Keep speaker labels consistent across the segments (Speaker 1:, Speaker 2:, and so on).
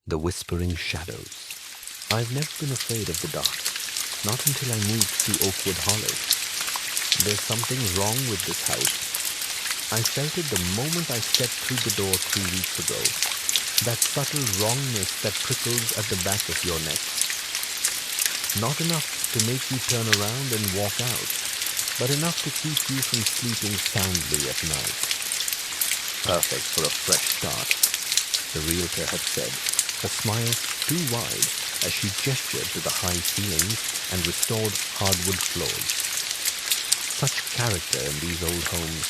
Speaker 1: The whispering shadows. I've never been afraid of the dark, not until I moved to Oakwood Hollow. There's something wrong with this house. I felt it the moment I stepped through the door 3 weeks ago. That subtle wrongness that prickles at the back of your neck. Not enough to make you turn around and walk out, but enough to keep you from sleeping soundly at night. Perfect for a fresh start, the realtor had said, her smile too wide as she gestured to the high ceilings and restored hardwood floors. Such character in these old homes.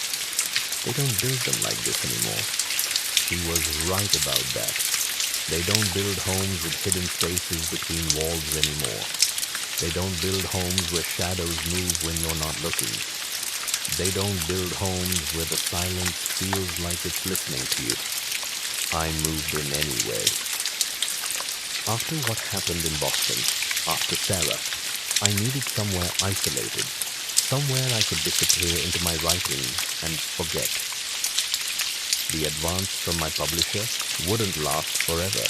Speaker 1: They don't build them like this anymore. She was right about that. They don't build homes with hidden spaces between walls anymore. They don't build homes where shadows move when you're not looking. They don't build homes where the silence feels like it's listening to you. I moved in anyway. After what happened in Boston, after Sarah, I needed somewhere isolated, somewhere I could disappear into my writing and forget. The advance from my publisher wouldn't last forever,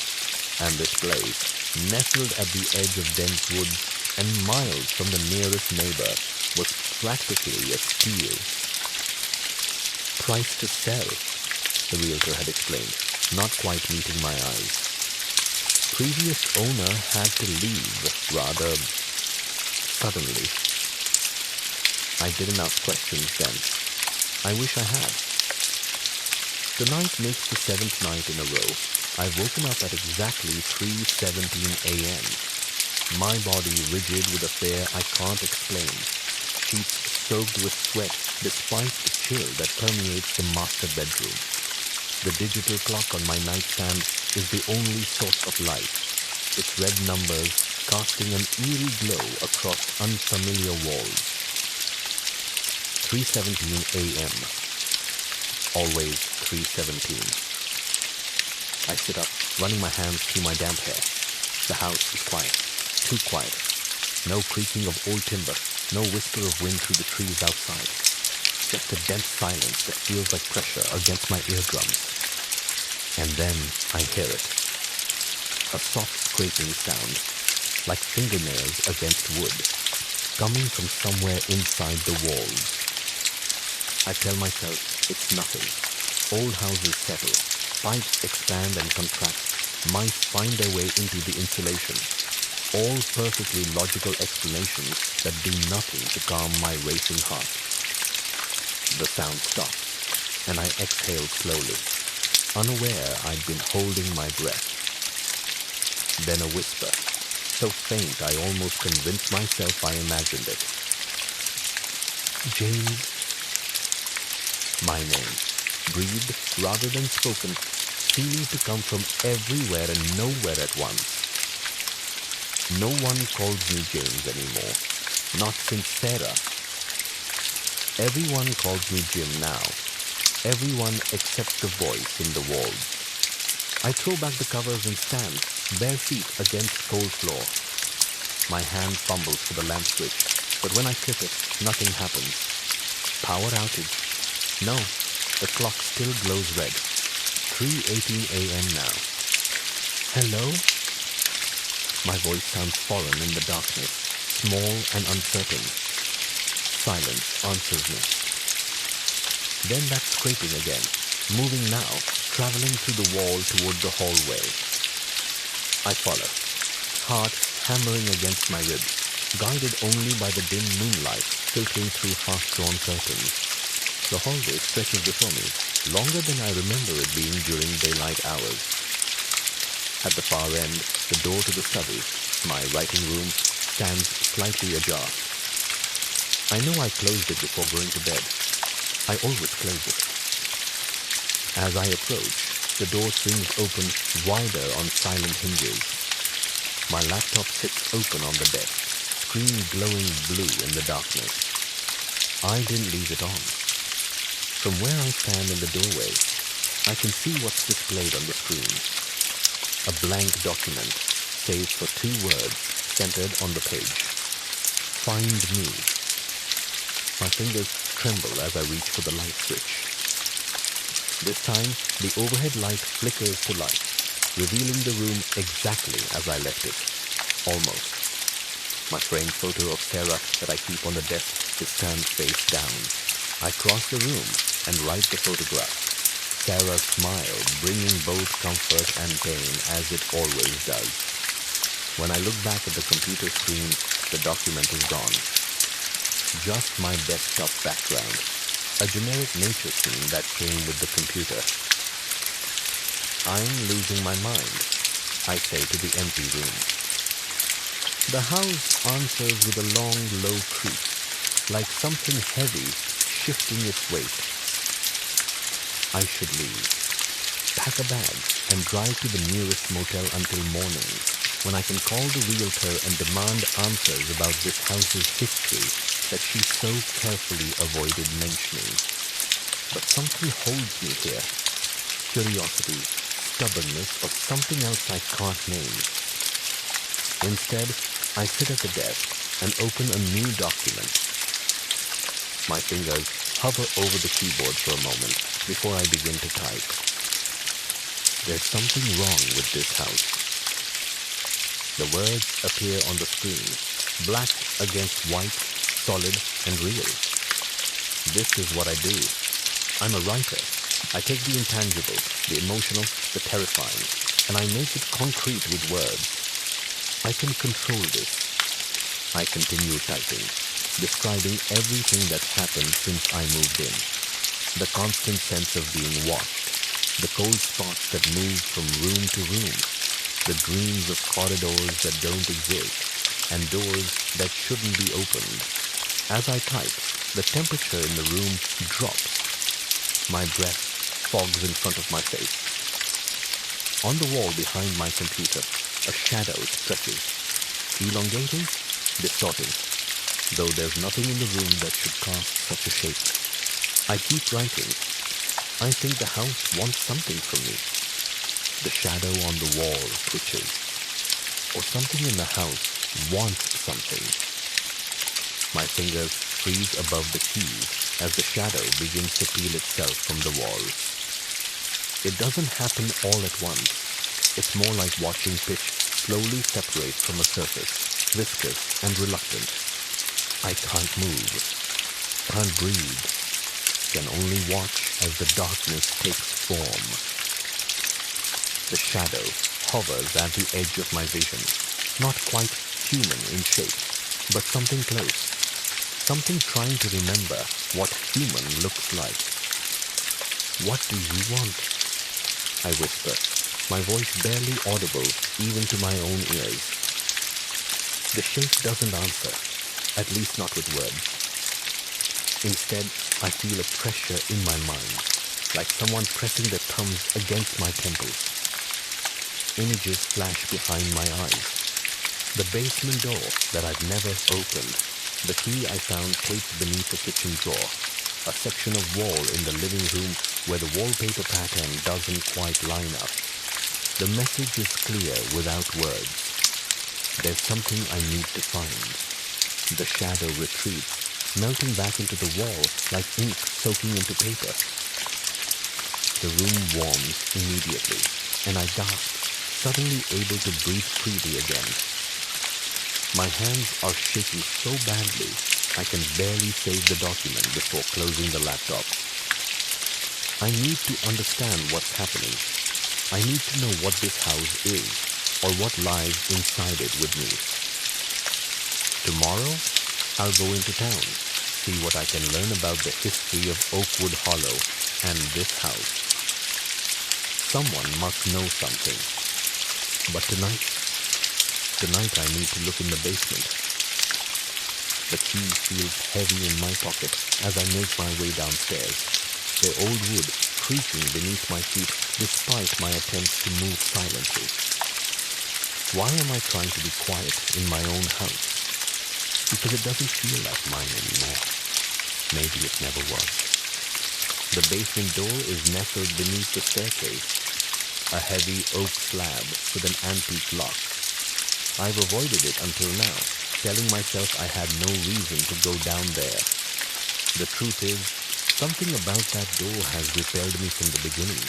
Speaker 1: and this place, nestled at the edge of dense woods and miles from the nearest neighbor, was practically a steal. Price to sell, the realtor had explained, not quite meeting my eyes. Previous owner had to leave rather suddenly. I didn't ask questions then. I wish I had. Tonight makes the 7th night in a row. I've woken up at exactly 3:17 a.m. My body rigid with a fear I can't explain. Sheets soaked with sweat despite the chill that permeates the master bedroom. The digital clock on my nightstand is the only source of light, its red numbers casting an eerie glow across unfamiliar walls. 3:17 a.m. Always 3:17. I sit up, running my hands through my damp hair. The house is quiet, too quiet. No creaking of old timber, no whisper of wind through the trees outside. Just a dense silence that feels like pressure against my eardrums. And then I hear it. A soft scraping sound, like fingernails against wood, coming from somewhere inside the walls. I tell myself it's nothing. Old houses settle, pipes expand and contract, mice find their way into the insulation. All perfectly logical explanations that do nothing to calm my racing heart. The sound stops, and I exhale slowly, unaware I'd been holding my breath. Then a whisper, so faint I almost convinced myself I imagined it. James. My name, breathed rather than spoken, seeming to come from everywhere and nowhere at once. No one calls me James anymore, not since Sarah. Everyone calls me Jim now. Everyone except the voice in the walls. I throw back the covers and stand, bare feet against cold floor. My hand fumbles for the lamp switch, but when I flip it, nothing happens. Power outage. No, the clock still glows red. 3:18 a.m. now. Hello? My voice sounds foreign in the darkness, small and uncertain. Silence answers me. Then that scraping again, moving now, traveling through the wall toward the hallway. I follow, heart hammering against my ribs, guided only by the dim moonlight filtering through half-drawn curtains. The hallway stretches before me, longer than I remember it being during daylight hours. At the far end, the door to the study, my writing room, stands slightly ajar. I know I closed it before going to bed. I always close it. As I approach, the door swings open wider on silent hinges. My laptop sits open on the desk, screen glowing blue in the darkness. I didn't leave it on. From where I stand in the doorway, I can see what's displayed on the screen. A blank document, save for 2 words, centered on the page. Find me. My fingers tremble as I reach for the light switch. This time, the overhead light flickers to life. revealing the room exactly as I left it. Almost. My framed photo of Sarah that I keep on the desk is turned face down. I cross the room and write the photograph. Sarah's smile bringing both comfort and pain as it always does. When I look back at the computer screen, the document is gone. Just my desktop background, a generic nature scene that came with the computer. I'm losing my mind, I say to the empty room. The house answers with a long, low creak, like something heavy shifting its weight. I should leave, pack a bag, and drive to the nearest motel until morning, when I can call the realtor and demand answers about this house's history that she so carefully avoided mentioning. But something holds me here. Curiosity, stubbornness, or something else I can't name. Instead, I sit at the desk and open a new document. My fingers hover over the keyboard for a moment before I begin to type. There's something wrong with this house. The words appear on the screen, black against white, solid and real. This is what I do. I'm a writer. I take the intangible, the emotional, the terrifying, and I make it concrete with words. I can control this. I continue typing, describing everything that's happened since I moved in. The constant sense of being watched, the cold spots that move from room to room, the dreams of corridors that don't exist, and doors that shouldn't be opened. As I type, the temperature in the room drops. My breath fogs in front of my face. On the wall behind my computer, a shadow stretches, elongating, distorting, though there's nothing in the room that should cast such a shape. I keep writing. I think the house wants something from me. The shadow on the wall twitches, or something in the house wants something. My fingers freeze above the keys as the shadow begins to peel itself from the wall. It doesn't happen all at once. It's more like watching pitch slowly separate from a surface, viscous and reluctant. I can't move, can't breathe, can only watch as the darkness takes form. The shadow hovers at the edge of my vision, not quite human in shape, but something close, something trying to remember what human looks like. What do you want? I whisper, my voice barely audible even to my own ears. The shape doesn't answer, at least not with words. Instead, I feel a pressure in my mind, like someone pressing their thumbs against my temples. Images flash behind my eyes. The basement door that I'd never opened, the key I found taped beneath the kitchen drawer, a section of wall in the living room where the wallpaper pattern doesn't quite line up. The message is clear without words. There's something I need to find. The shadow retreats, melting back into the wall like ink soaking into paper. The room warms immediately, and I gasp, suddenly able to breathe freely again. My hands are shaking so badly, I can barely save the document before closing the laptop. I need to understand what's happening. I need to know what this house is, or what lies inside it with me. Tomorrow, I'll go into town, see what I can learn about the history of Oakwood Hollow and this house. Someone must know something. But tonight I need to look in the basement. The key feels heavy in my pocket as I make my way downstairs, the old wood creaking beneath my feet despite my attempts to move silently. Why am I trying to be quiet in my own house? Because it doesn't feel like mine anymore. Maybe it never was. The basement door is nestled beneath the staircase, a heavy oak slab with an antique lock. I've avoided it until now, telling myself I had no reason to go down there. The truth is, something about that door has repelled me from the beginning.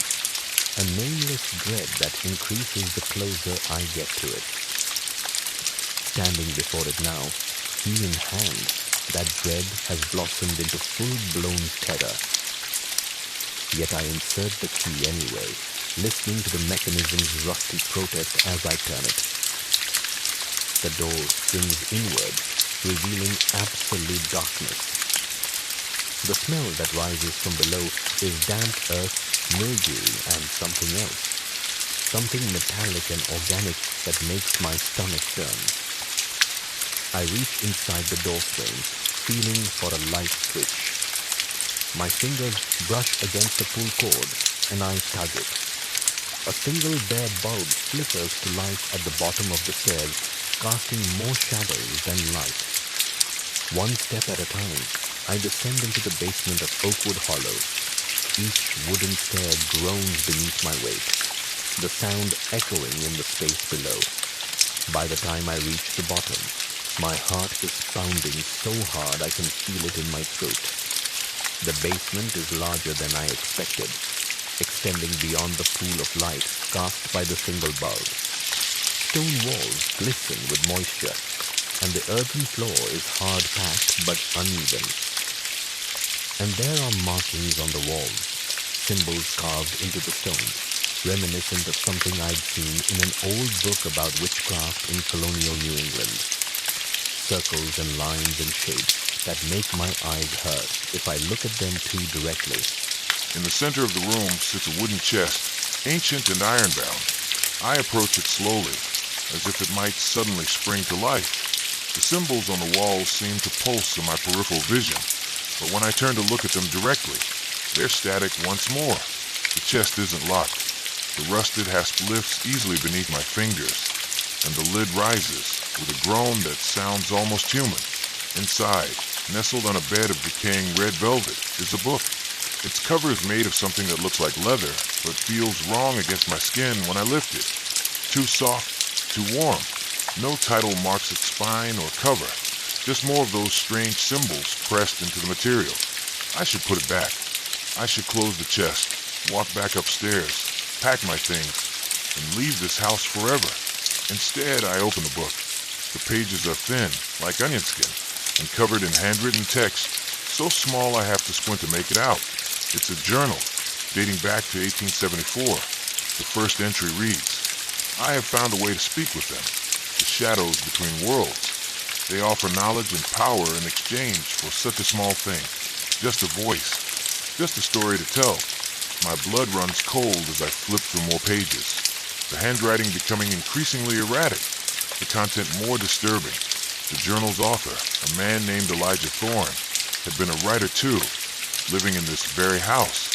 Speaker 1: a nameless dread that increases the closer I get to it. Standing before it now, key in hand, that dread has blossomed into full-blown terror. Yet I insert the key anyway, listening to the mechanism's rusty protest as I turn it. The door springs inward, revealing absolute darkness. The smell that rises from below is damp earth, mildew, and something else. Something metallic and organic that makes my stomach turn. I reach inside the doorframe, feeling for a light switch. My fingers brush against the pull cord, and I tug it. A single bare bulb flickers to life at the bottom of the stairs, casting more shadows than light. One step at a time, I descend into the basement of Oakwood Hollow. Each wooden stair groans beneath my weight, the sound echoing in the space below. By the time I reach the bottom, my heart is pounding so hard I can feel it in my throat. The basement is larger than I expected, extending beyond the pool of light cast by the single bulb. Stone walls glisten with moisture, and the earthen floor is hard-packed but uneven. And there are markings on the walls, symbols carved into the stone, reminiscent of something I'd seen in an old book about witchcraft in colonial New England. Circles and lines and shapes that make my eyes hurt if I look at them too directly.
Speaker 2: In the center of the room sits a wooden chest, ancient and ironbound. I approach it slowly, as if it might suddenly spring to life. The symbols on the walls seem to pulse in my peripheral vision, but when I turn to look at them directly, they're static once more. The chest isn't locked. The rusted hasp lifts easily beneath my fingers, and the lid rises with a groan that sounds almost human. Inside, nestled on a bed of decaying red velvet, is a book. Its cover is made of something that looks like leather, but feels wrong against my skin when I lift it. Too soft, too warm. No title marks its spine or cover, just more of those strange symbols pressed into the material. I should put it back. I should close the chest, walk back upstairs, pack my things, and leave this house forever. Instead, I open the book. The pages are thin, like onion skin, and covered in handwritten text, so small I have to squint to make it out. It's a journal, dating back to 1874. The first entry reads, "I have found a way to speak with them, the shadows between worlds. They offer knowledge and power in exchange for such a small thing. Just a voice, just a story to tell." My blood runs cold as I flip through more pages, the handwriting becoming increasingly erratic, the content more disturbing. The journal's author, a man named Elijah Thorne, had been a writer too, living in this very house.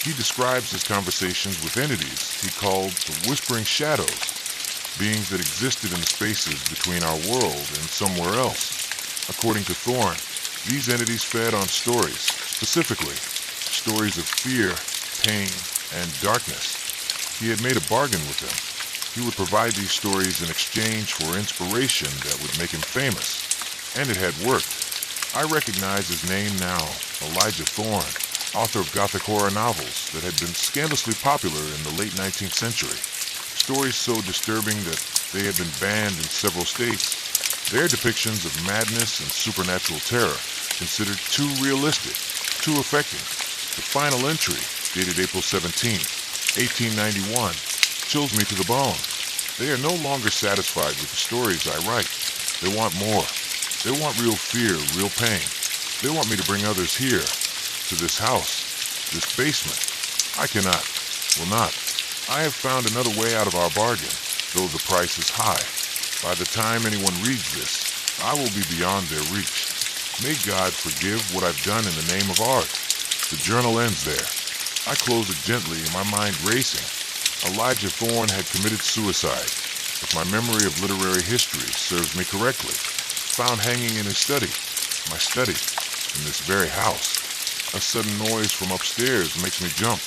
Speaker 2: He describes his conversations with entities he called the Whispering Shadows, beings that existed in the spaces between our world and somewhere else. According to Thorne, these entities fed on stories, specifically stories of fear, pain, and darkness. He had made a bargain with them. He would provide these stories in exchange for inspiration that would make him famous. And it had worked. I recognize his name now, Elijah Thorne, author of Gothic horror novels that had been scandalously popular in the late 19th century. Stories so disturbing that they had been banned in several states. Their depictions of madness and supernatural terror considered too realistic, too affecting. The final entry, dated April 17, 1891, chills me to the bone. They are no longer satisfied with the stories I write. They want more. They want real fear, real pain. They want me to bring others here, to this house, this basement. I cannot, will not. I have found another way out of our bargain, though the price is high. By the time anyone reads this, I will be beyond their reach. May God forgive what I've done in the name of art. The journal ends there. I close it gently, my mind racing. Elijah Thorne had committed suicide, if my memory of literary history serves me correctly. Found hanging in his study, my study, in this very house. A sudden noise from upstairs makes me jump,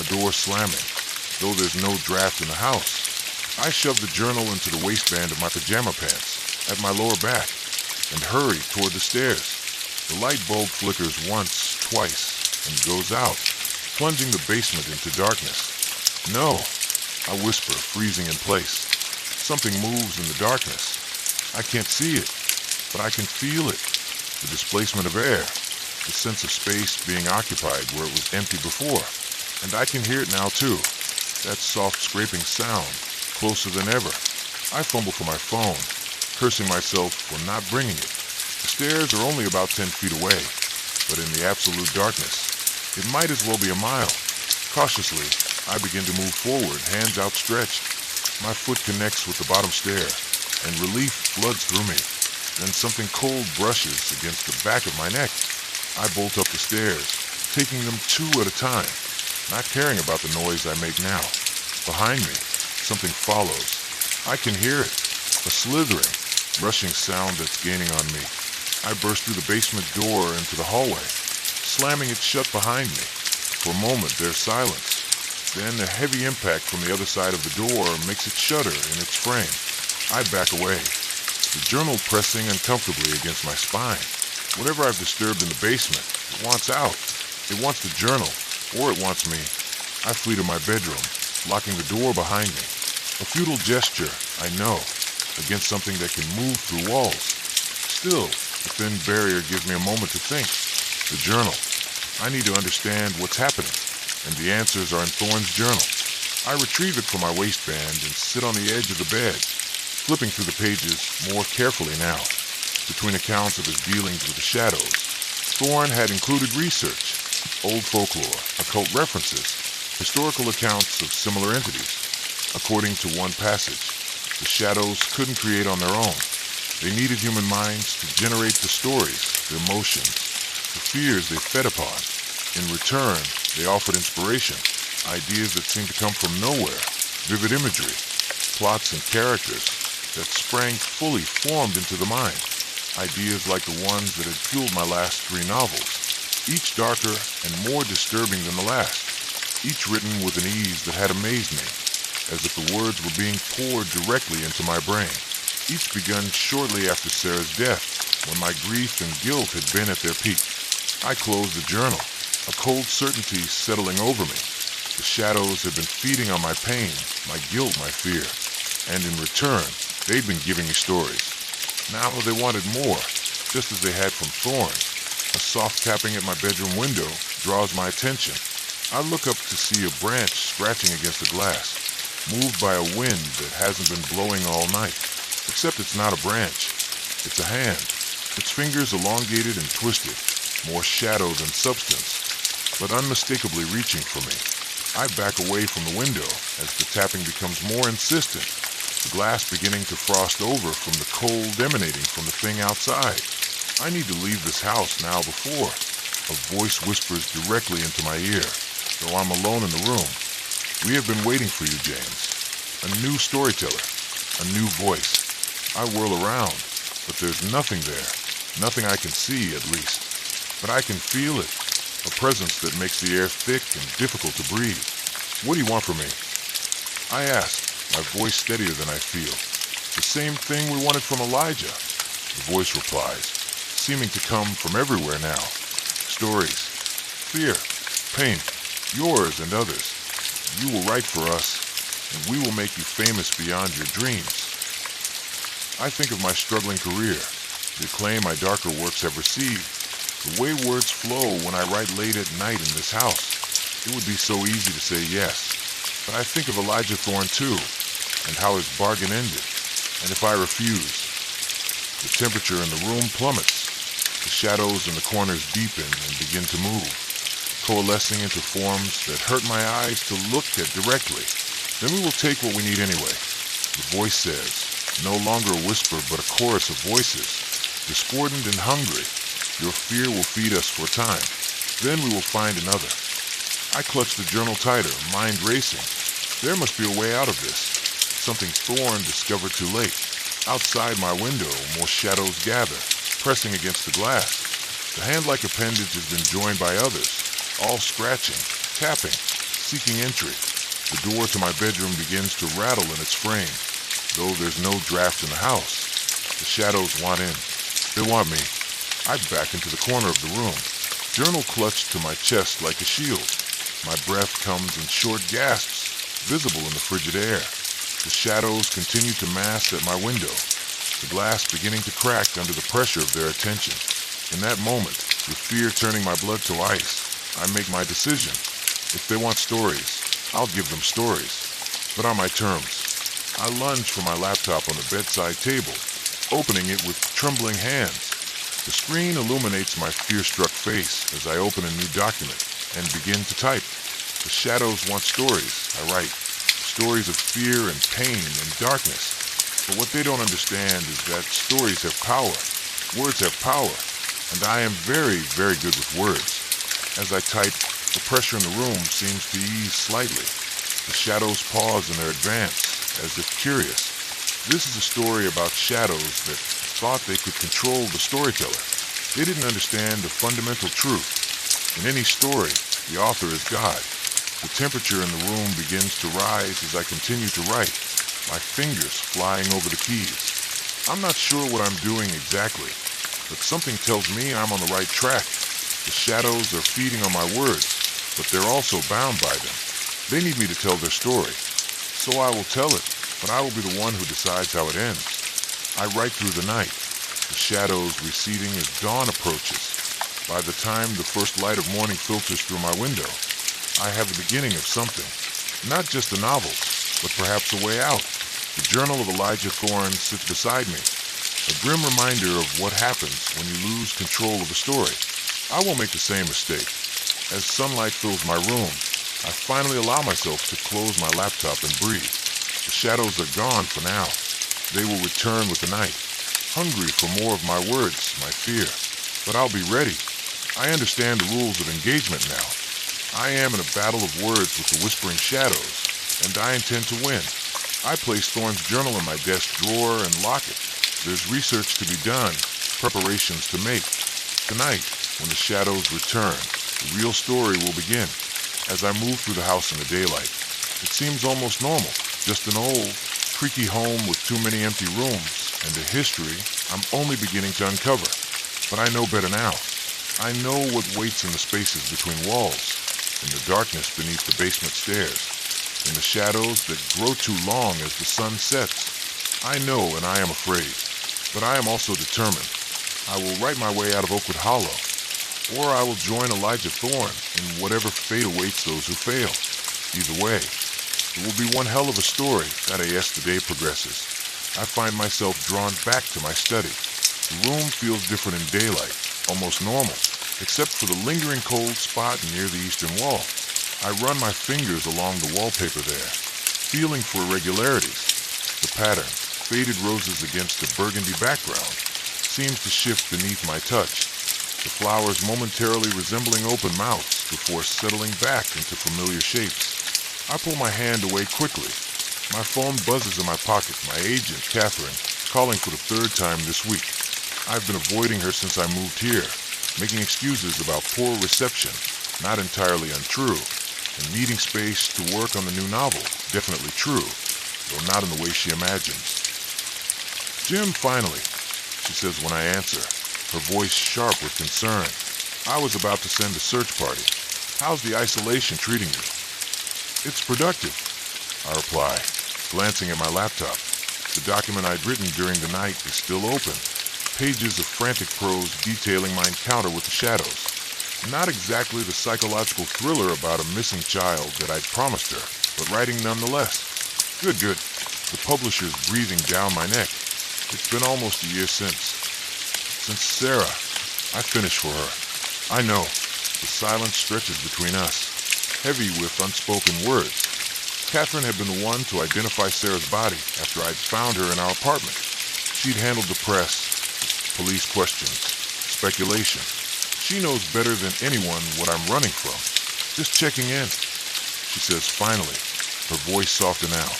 Speaker 2: a door slamming, though there's no draft in the house. I shove the journal into the waistband of my pajama pants, at my lower back, and hurry toward the stairs. The light bulb flickers once, twice, and goes out, plunging the basement into darkness. No, I whisper, freezing in place. Something moves in the darkness. I can't see it, but I can feel it. The displacement of air, the sense of space being occupied where it was empty before. And I can hear it now too. That soft scraping sound, closer than ever. I fumble for my phone, cursing myself for not bringing it. The stairs are only about 10 feet away, but in the absolute darkness, it might as well be a mile. Cautiously, I begin to move forward, hands outstretched. My foot connects with the bottom stair, and relief floods through me. Then something cold brushes against the back of my neck. I bolt up the stairs, taking them two at a time, not caring about the noise I make now. Behind me, something follows. I can hear it, a slithering, rushing sound that's gaining on me. I burst through the basement door into the hallway, slamming it shut behind me. For a moment, there's silence. Then a heavy impact from the other side of the door makes it shudder in its frame. I back away, the journal pressing uncomfortably against my spine. Whatever I've disturbed in the basement, it wants out. It wants the journal, or it wants me. I flee to my bedroom, locking the door behind me. A futile gesture, I know, against something that can move through walls. Still, the thin barrier gives me a moment to think. The journal. I need to understand what's happening, and the answers are in Thorne's journal. I retrieve it from my waistband and sit on the edge of the bed, flipping through the pages more carefully now. Between accounts of his dealings with the shadows, Thorne had included research, old folklore, occult references, historical accounts of similar entities. According to one passage, the shadows couldn't create on their own. They needed human minds to generate the stories, the emotions, the fears they fed upon. In return, they offered inspiration, ideas that seemed to come from nowhere, vivid imagery, plots and characters that sprang fully formed into the mind. Ideas like the ones that had fueled my last 3 novels, each darker and more disturbing than the last, each written with an ease that had amazed me, as if the words were being poured directly into my brain. Each begun shortly after Sarah's death, when my grief and guilt had been at their peak. I closed the journal, a cold certainty settling over me. The shadows had been feeding on my pain, my guilt, my fear. And in return, they'd been giving me stories. Now they wanted more, just as they had from Thorne. A soft tapping at my bedroom window draws my attention. I look up to see a branch scratching against the glass, moved by a wind that hasn't been blowing all night. Except it's not a branch. It's a hand, its fingers elongated and twisted, more shadow than substance, but unmistakably reaching for me. I back away from the window as the tapping becomes more insistent, the glass beginning to frost over from the cold emanating from the thing outside. I need to leave this house now before. A voice whispers directly into my ear, though I'm alone in the room. We have been waiting for you, James. A new storyteller, a new voice. I whirl around, but there's nothing there. Nothing I can see, at least. But I can feel it. A presence that makes the air thick and difficult to breathe. What do you want from me? I ask, my voice steadier than I feel. The same thing we wanted from Elijah. The voice replies, seeming to come from everywhere now. Stories, fear, pain, yours and others. You will write for us, and we will make you famous beyond your dreams. I think of my struggling career, the acclaim my darker works have received, the way words flow when I write late at night in this house. It would be so easy to say yes, but I think of Elijah Thorne too, and how his bargain ended. And if I refuse, the temperature in the room plummets. The shadows in the corners deepen and begin to move, coalescing into forms that hurt my eyes to look at directly. Then we will take what we need anyway. The voice says, no longer a whisper but a chorus of voices, discordant and hungry. Your fear will feed us for a time. Then we will find another. I clutch the journal tighter, mind racing. There must be a way out of this. Something Thorne discovered too late. Outside my window, more shadows gather, pressing against the glass. The hand-like appendage has been joined by others, all scratching, tapping, seeking entry. The door to my bedroom begins to rattle in its frame, though there's no draft in the house. The shadows want in. They want me. I back into the corner of the room, journal clutched to my chest like a shield. My breath comes in short gasps, visible in the frigid air. The shadows continued to mass at my window, the glass beginning to crack under the pressure of their attention. In that moment, with fear turning my blood to ice, I make my decision. If they want stories, I'll give them stories, but on my terms. I lunge for my laptop on the bedside table, opening it with trembling hands. The screen illuminates my fear-struck face as I open a new document and begin to type. The shadows want stories, I write. Stories of fear and pain and darkness. But what they don't understand is that stories have power. Words have power. And I am very, very good with words. As I type, the pressure in the room seems to ease slightly. The shadows pause in their advance, as if curious. This is a story about shadows that thought they could control the storyteller. They didn't understand the fundamental truth. In any story, the author is God. The temperature in the room begins to rise as I continue to write, my fingers flying over the keys. I'm not sure what I'm doing exactly, but something tells me I'm on the right track. The shadows are feeding on my words, but they're also bound by them. They need me to tell their story. So I will tell it, but I will be the one who decides how it ends. I write through the night, the shadows receding as dawn approaches. By the time the first light of morning filters through my window, I have the beginning of something. Not just a novel, but perhaps a way out. The journal of Elijah Thorne sits beside me, a grim reminder of what happens when you lose control of a story. I won't make the same mistake. As sunlight fills my room, I finally allow myself to close my laptop and breathe. The shadows are gone for now. They will return with the night, hungry for more of my words, my fear. But I'll be ready. I understand the rules of engagement now. I am in a battle of words with the whispering shadows, and I intend to win. I place Thorne's journal in my desk drawer and lock it. There's research to be done, preparations to make. Tonight, when the shadows return, the real story will begin. As I move through the house in the daylight, it seems almost normal, just an old, creaky home with too many empty rooms, and a history I'm only beginning to uncover. But I know better now. I know what waits in the spaces between walls, in the darkness beneath the basement stairs, in the shadows that grow too long as the sun sets. I know and I am afraid, but I am also determined. I will write my way out of Oakwood Hollow, or I will join Elijah Thorne in whatever fate awaits those who fail. Either way, it will be one hell of a story that as the day progresses. I find myself drawn back to my study. The room feels different in daylight, almost normal, except for the lingering cold spot near the eastern wall. I run my fingers along the wallpaper there, feeling for irregularities. The pattern, faded roses against a burgundy background, seems to shift beneath my touch, the flowers momentarily resembling open mouths before settling back into familiar shapes. I pull my hand away quickly. My phone buzzes in my pocket, my agent, Catherine, calling for the third time this week. I've been avoiding her since I moved here, making excuses about poor reception, not entirely untrue, and needing space to work on the new novel, definitely true, though not in the way she imagines. Jim, finally, she says when I answer, her voice sharp with concern. I was about to send a search party. How's the isolation treating you? It's productive, I reply, glancing at my laptop. The document I'd written during the night is still open, pages of frantic prose detailing my encounter with the shadows. Not exactly the psychological thriller about a missing child that I'd promised her, but writing nonetheless. Good. The publisher's breathing down my neck. It's been almost a year since Sarah. I finished for her. I know. The silence stretches between us, heavy with unspoken words. Catherine had been the one to identify Sarah's body after I'd found her in our apartment. She'd handled the press, police questions, speculation. She knows better than anyone what I'm running from. Just checking in, she says finally, her voice softened out.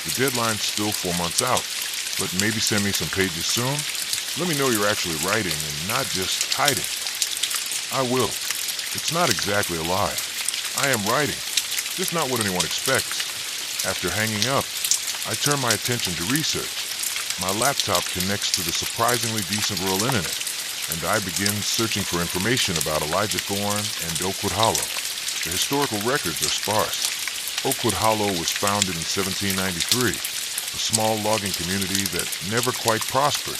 Speaker 2: The deadline's still 4 months out, but maybe send me some pages soon. Let me know you're actually writing and not just hiding. I will. It's not exactly a lie. I am writing, just not what anyone expects. After hanging up, I turn my attention to research. My laptop connects to the surprisingly decent rural internet, and I begin searching for information about Elijah Thorne and Oakwood Hollow. The historical records are sparse. Oakwood Hollow was founded in 1793, a small logging community that never quite prospered.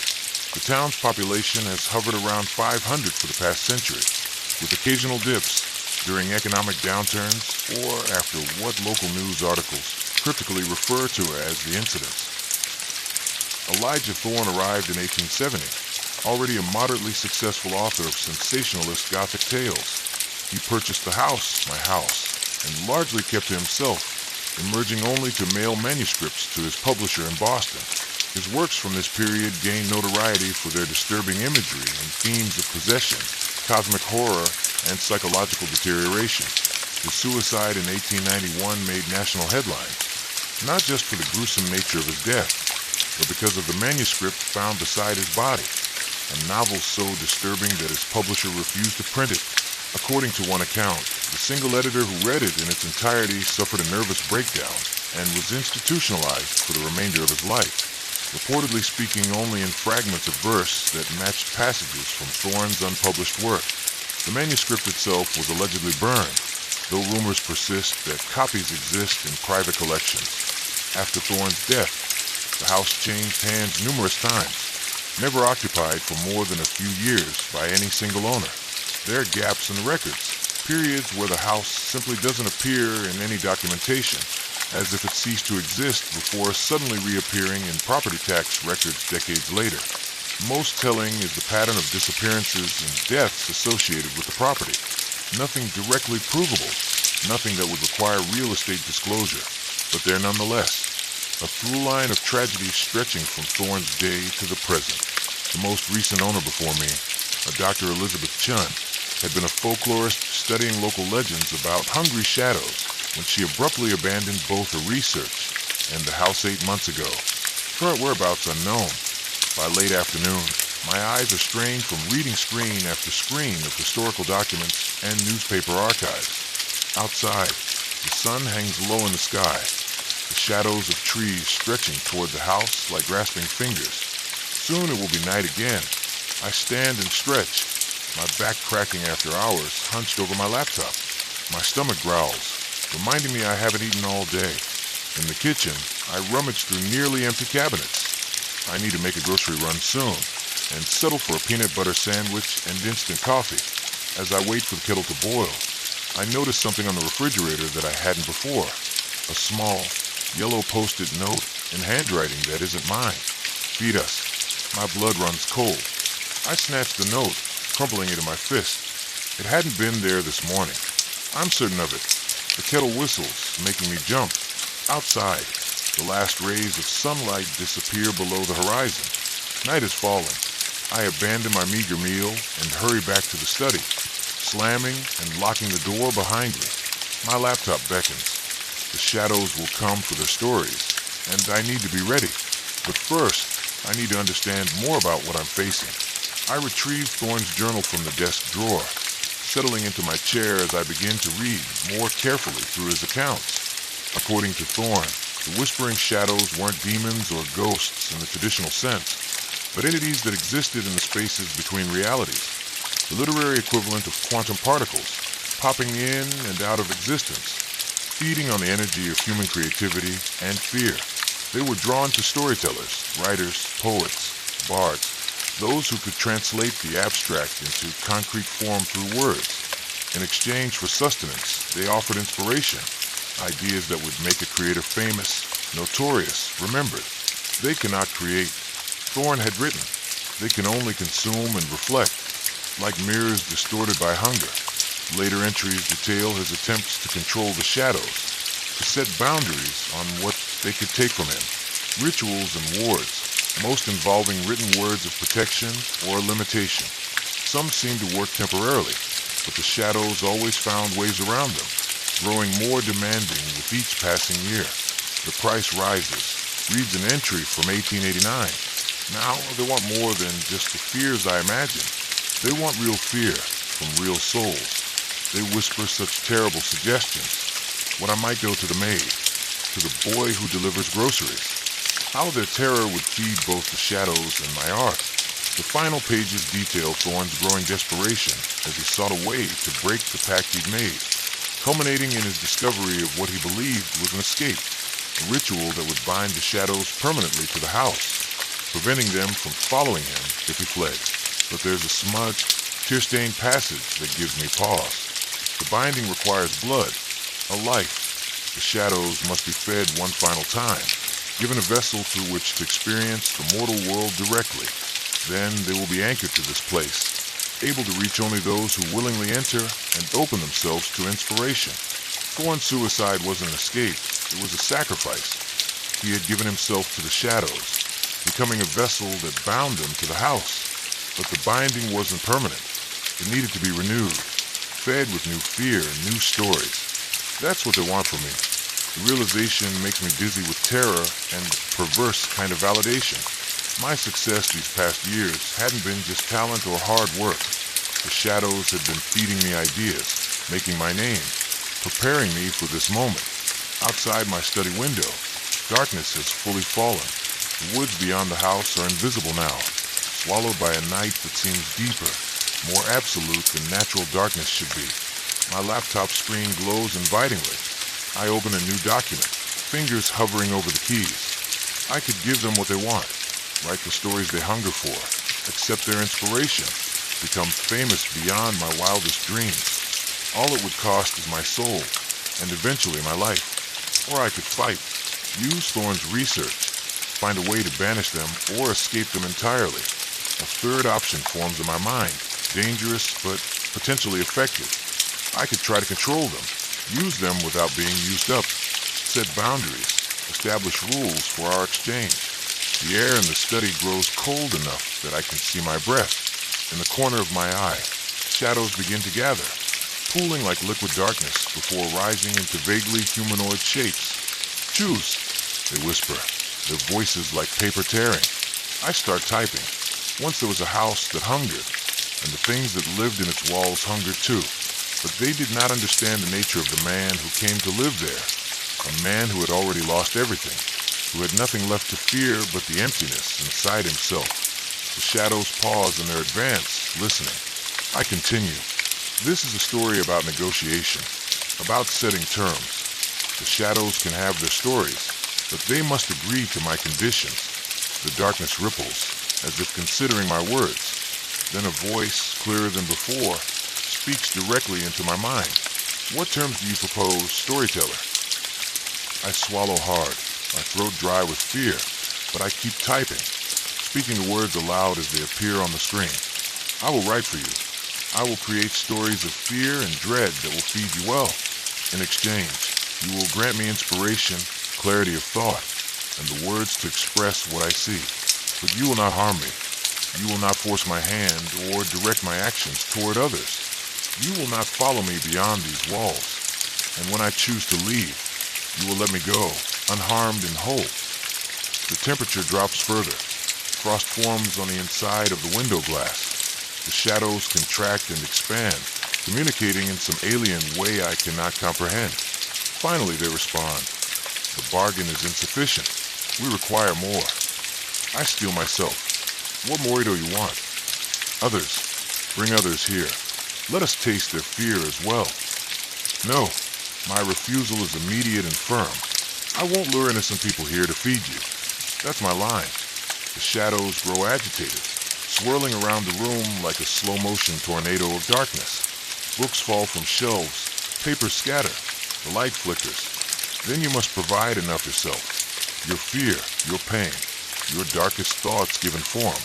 Speaker 2: The town's population has hovered around 500 for the past century, with occasional dips during economic downturns or after what local news articles cryptically refer to as the incidents. Elijah Thorne arrived in 1870, already a moderately successful author of sensationalist Gothic tales. He purchased the house, my house, and largely kept to himself, emerging only to mail manuscripts to his publisher in Boston. His works from this period gained notoriety for their disturbing imagery and themes of possession, cosmic horror, and psychological deterioration. His suicide in 1891 made national headlines, not just for the gruesome nature of his death, but because of the manuscript found beside his body, a novel so disturbing that his publisher refused to print it. According to one account, the single editor who read it in its entirety suffered a nervous breakdown and was institutionalized for the remainder of his life, reportedly speaking only in fragments of verse that matched passages from Thorne's unpublished work. The manuscript itself was allegedly burned, though rumors persist that copies exist in private collections. After Thorne's death, the house changed hands numerous times, never occupied for more than a few years by any single owner. There are gaps in the records, periods where the house simply doesn't appear in any documentation, as if it ceased to exist before suddenly reappearing in property tax records decades later. Most telling is the pattern of disappearances and deaths associated with the property. Nothing directly provable, nothing that would require real estate disclosure, but there nonetheless. A through line of tragedy stretching from Thorne's day to the present. The most recent owner before me, a Dr. Elizabeth Chun, had been a folklorist studying local legends about hungry shadows when she abruptly abandoned both her research and the house 8 months ago. Current whereabouts unknown. By late afternoon, my eyes are strained from reading screen after screen of historical documents and newspaper archives. Outside, the sun hangs low in the sky, the shadows of trees stretching toward the house like grasping fingers. Soon it will be night again. I stand and stretch, my back cracking after hours, hunched over my laptop. My stomach growls, reminding me I haven't eaten all day. In the kitchen, I rummage through nearly empty cabinets. I need to make a grocery run soon, and settle for a peanut butter sandwich and instant coffee. As I wait for the kettle to boil, I notice something on the refrigerator that I hadn't before. A small, yellow post-it note in handwriting that isn't mine. Feed us. My blood runs cold. I snatch the note, crumpling it in my fist. It hadn't been there this morning. I'm certain of it. The kettle whistles, making me jump. Outside, the last rays of sunlight disappear below the horizon. Night is falling. I abandon my meager meal and hurry back to the study, slamming and locking the door behind me. My laptop beckons. The shadows will come for their stories, and I need to be ready. But first, I need to understand more about what I'm facing. I retrieve Thorne's journal from the desk drawer, settling into my chair as I begin to read more carefully through his accounts. According to Thorne, the whispering shadows weren't demons or ghosts in the traditional sense, but entities that existed in the spaces between realities, the literary equivalent of quantum particles, popping in and out of existence, feeding on the energy of human creativity and fear. They were drawn to storytellers, writers, poets, bards, those who could translate the abstract into concrete form through words. In exchange for sustenance, they offered inspiration, ideas that would make a creator famous, notorious, remembered. They cannot create. Thorne had written. They can only consume and reflect, like mirrors distorted by hunger. Later entries detail his attempts to control the shadows, to set boundaries on what they could take from him. Rituals and wards, most involving written words of protection or limitation. Some seemed to work temporarily, but the shadows always found ways around them, growing more demanding with each passing year. The price rises, reads an entry from 1889. Now they want more than just the fears I imagined. They want real fear from real souls. They whisper such terrible suggestions. When I might go to the maid, to the boy who delivers groceries. How their terror would feed both the shadows and my art. The final pages detail Thorne's growing desperation as he sought a way to break the pact he'd made. culminating in his discovery of what he believed was an escape, a ritual that would bind the shadows permanently to the house, preventing them from following him if he fled. But there's a smudged, tear-stained passage that gives me pause. The binding requires blood, a life. The shadows must be fed one final time, given a vessel through which to experience the mortal world directly. Then they will be anchored to this place, able to reach only those who willingly enter and open themselves to inspiration. Thorne's suicide wasn't an escape, it was a sacrifice. He had given himself to the shadows, becoming a vessel that bound him to the house. But the binding wasn't permanent. It needed to be renewed, fed with new fear and new stories. That's what they want from me. The realization makes me dizzy with terror and perverse kind of validation. My success these past years hadn't been just talent or hard work. The shadows had been feeding me ideas, making my name, preparing me for this moment. Outside my study window, darkness has fully fallen. The woods beyond the house are invisible now, swallowed by a night that seems deeper, more absolute than natural darkness should be. My laptop screen glows invitingly. I open a new document, fingers hovering over the keys. I could give them what they want. Write the stories they hunger for, accept their inspiration, become famous beyond my wildest dreams. All it would cost is my soul, and eventually my life. Or I could fight, use Thorne's research, find a way to banish them or escape them entirely. A third option forms in my mind, dangerous but potentially effective. I could try to control them, use them without being used up, set boundaries, establish rules for our exchange. The air in the study grows cold enough that I can see my breath. In the corner of my eye, shadows begin to gather, pooling like liquid darkness before rising into vaguely humanoid shapes. Choose, they whisper, their voices like paper tearing. I start typing. Once there was a house that hungered, and the things that lived in its walls hungered too. But they did not understand the nature of the man who came to live there, a man who had already lost everything, who had nothing left to fear but the emptiness inside himself. The shadows pause in their advance, listening. I continue. This is a story about negotiation, about setting terms. The shadows can have their stories, but they must agree to my conditions. The darkness ripples, as if considering my words. Then a voice, clearer than before, speaks directly into my mind. What terms do you propose, storyteller? I swallow hard, my throat dry with fear, but I keep typing, speaking the words aloud as they appear on the screen. I will write for you. I will create stories of fear and dread that will feed you well. In exchange, you will grant me inspiration, clarity of thought, and the words to express what I see. But you will not harm me. You will not force my hand or direct my actions toward others. You will not follow me beyond these walls. And when I choose to leave, you will let me go, unharmed and whole. The temperature drops further. Frost forms on the inside of the window glass. The shadows contract and expand, communicating in some alien way I cannot comprehend. Finally, they respond. The bargain is insufficient. We require more. I steel myself. What more do you want? Others. Bring others here. Let us taste their fear as well. No. My refusal is immediate and firm. I won't lure innocent people here to feed you. That's my line. The shadows grow agitated, swirling around the room like a slow-motion tornado of darkness. Books fall from shelves, papers scatter, the light flickers. Then you must provide enough yourself. Your fear, your pain, your darkest thoughts given form,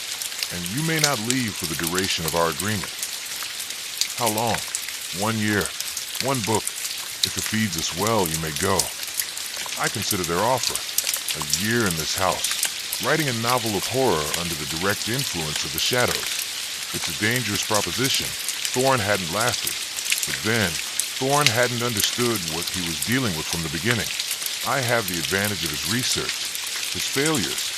Speaker 2: and you may not leave for the duration of our agreement. How long? 1 year. 1 book. If it feeds us well, you may go. I consider their offer. A year in this house, writing a novel of horror under the direct influence of the shadows. It's a dangerous proposition. Thorne hadn't lasted. But then, Thorne hadn't understood what he was dealing with from the beginning. I have the advantage of his research, his failures,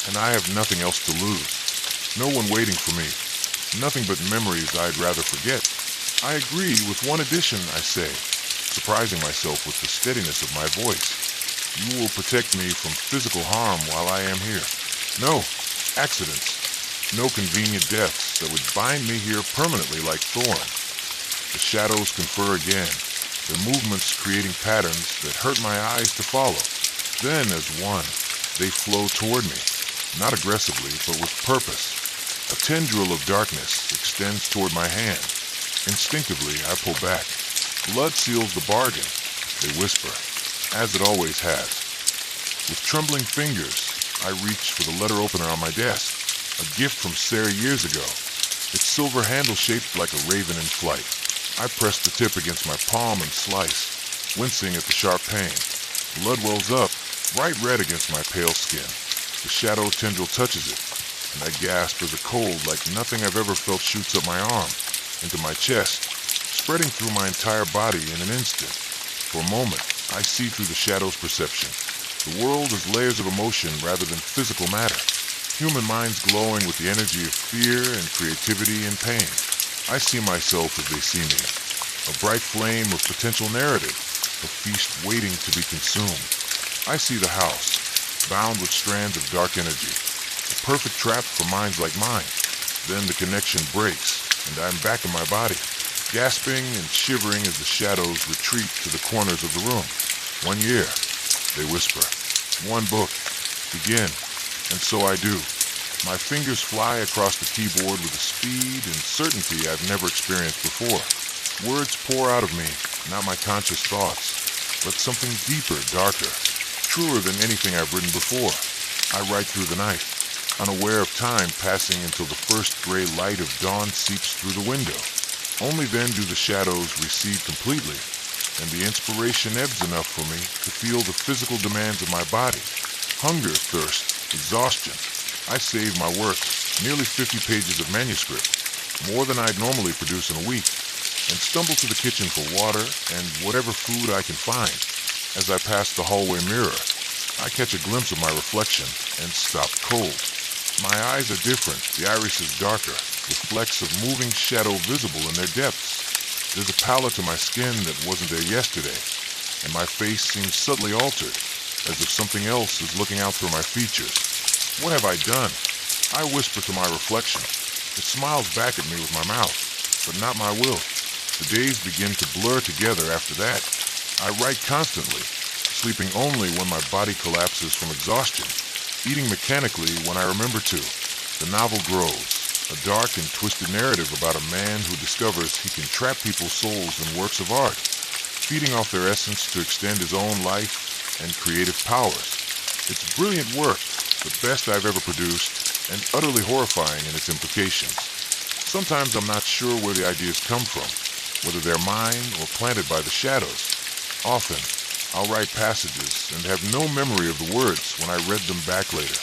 Speaker 2: and I have nothing else to lose. No one waiting for me. Nothing but memories I'd rather forget. I agree with one addition, I say, surprising myself with the steadiness of my voice. You will protect me from physical harm while I am here. No accidents, no convenient deaths that would bind me here permanently like Thorne. The shadows confer again. their movements creating patterns that hurt my eyes to follow. Then, as one, they flow toward me, not aggressively, but with purpose. A tendril of darkness extends toward my hand. Instinctively, I pull back. Blood seals the bargain, they whisper, as it always has. With trembling fingers, I reach for the letter opener on my desk, a gift from Sarah years ago. Its silver handle shaped like a raven in flight. I press the tip against my palm and slice, wincing at the sharp pain. Blood wells up, bright red against my pale skin. The shadow tendril touches it, and I gasp as a cold like nothing I've ever felt shoots up my arm, into my chest, spreading through my entire body in an instant. For a moment, I see through the shadow's perception. The world is layers of emotion rather than physical matter. Human minds glowing with the energy of fear and creativity and pain. I see myself as they see me. A bright flame of potential narrative, a feast waiting to be consumed. I see the house, bound with strands of dark energy. A perfect trap for minds like mine. Then the connection breaks, and I'm back in my body, gasping and shivering as the shadows retreat to the corners of the room. 1 year, they whisper. 1 book. Begin. And so I do. My fingers fly across the keyboard with a speed and certainty I've never experienced before. Words pour out of me, not my conscious thoughts, but something deeper, darker, truer than anything I've written before. I write through the night, unaware of time passing until the first gray light of dawn seeps through the window. Only then do the shadows recede completely, and the inspiration ebbs enough for me to feel the physical demands of my body. Hunger, thirst, exhaustion. I save my works, nearly 50 pages of manuscript, more than I'd normally produce in a week, and stumble to the kitchen for water and whatever food I can find. As I pass the hallway mirror, I catch a glimpse of my reflection and stop cold. My eyes are different, the iris is darker, with flecks of moving shadow visible in their depths. There's a pallor to my skin that wasn't there yesterday, and my face seems subtly altered, as if something else is looking out through my features. What have I done? I whisper to my reflection. It smiles back at me with my mouth, but not my will. The days begin to blur together after that. I write constantly, sleeping only when my body collapses from exhaustion, eating mechanically when I remember to. The novel grows, a dark and twisted narrative about a man who discovers he can trap people's souls in works of art, feeding off their essence to extend his own life and creative powers. It's brilliant work, the best I've ever produced, and utterly horrifying in its implications. Sometimes I'm not sure where the ideas come from, whether they're mine or planted by the shadows. Often, I'll write passages and have no memory of the words when I read them back later.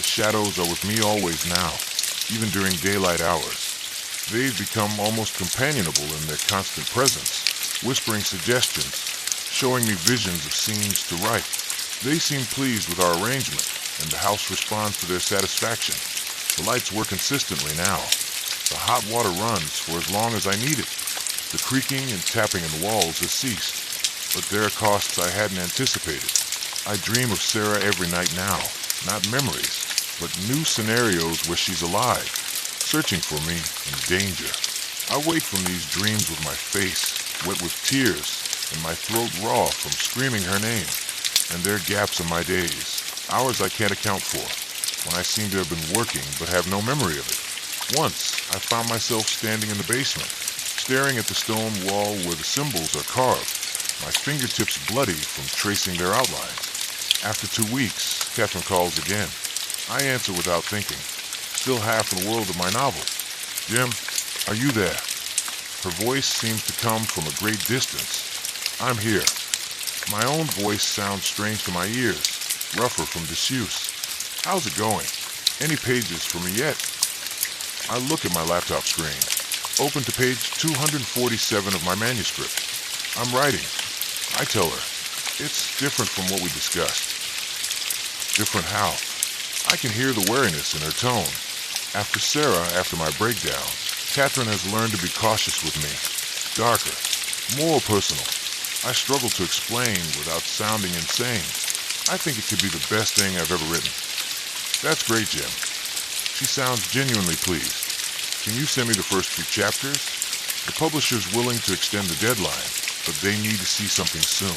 Speaker 2: The shadows are with me always now, even during daylight hours. They've become almost companionable in their constant presence, whispering suggestions, showing me visions of scenes to write. They seem pleased with our arrangement, and the house responds to their satisfaction. The lights work consistently now. The hot water runs for as long as I need it. The creaking and tapping in the walls has ceased, but there are costs I hadn't anticipated. I dream of Sarah every night now, not memories, but new scenarios where she's alive, searching for me in danger. I wake from these dreams with my face wet with tears and my throat raw from screaming her name. And there are gaps in my days, hours I can't account for, when I seem to have been working but have no memory of it. Once, I found myself standing in the basement, staring at the stone wall where the symbols are carved, my fingertips bloody from tracing their outlines. After 2 weeks, Catherine calls again. I answer without thinking, still half in the world of my novel. "Jim, are you there?" Her voice seems to come from a great distance. "I'm here." My own voice sounds strange to my ears, rougher from disuse. "How's it going? Any pages for me yet?" I look at my laptop screen, open to page 247 of my manuscript. I'm writing. I tell her, it's different from what we discussed. Different how? I can hear the wariness in her tone. After Sarah, after my breakdown, Catherine has learned to be cautious with me. Darker, more personal. I struggle to explain without sounding insane. I think it could be the best thing I've ever written. "That's great, Jim." She sounds genuinely pleased. "Can you send me the first 2 chapters? The publisher's willing to extend the deadline. but they need to see something soon.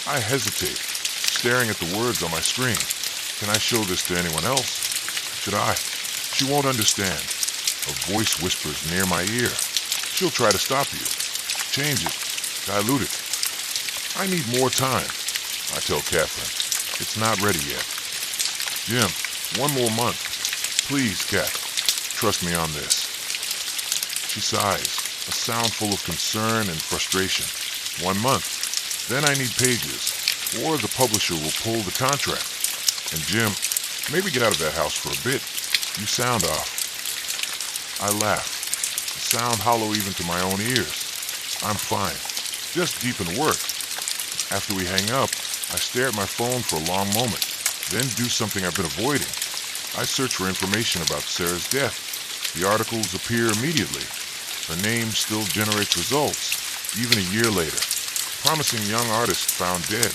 Speaker 2: I hesitate, staring at the words on my screen. Can I show this to anyone else? Should I? She won't understand. A voice whispers near my ear. She'll try to stop you. Change it. Dilute it. I need more time, I tell Catherine. It's not ready yet. Jim, 1 more month. Please, Cat. Trust me on this. She sighs, a sound full of concern and frustration. 1 month. Then I need pages, or the publisher will pull the contract. And Jim, maybe get out of that house for a bit. You sound off. I laugh. The sound hollow even to my own ears. I'm fine. Just deep in work. After we hang up, I stare at my phone for a long moment, then do something I've been avoiding. I search for information about Sarah's death. The articles appear immediately. Her name still generates results, even a year later. Promising young artist found dead.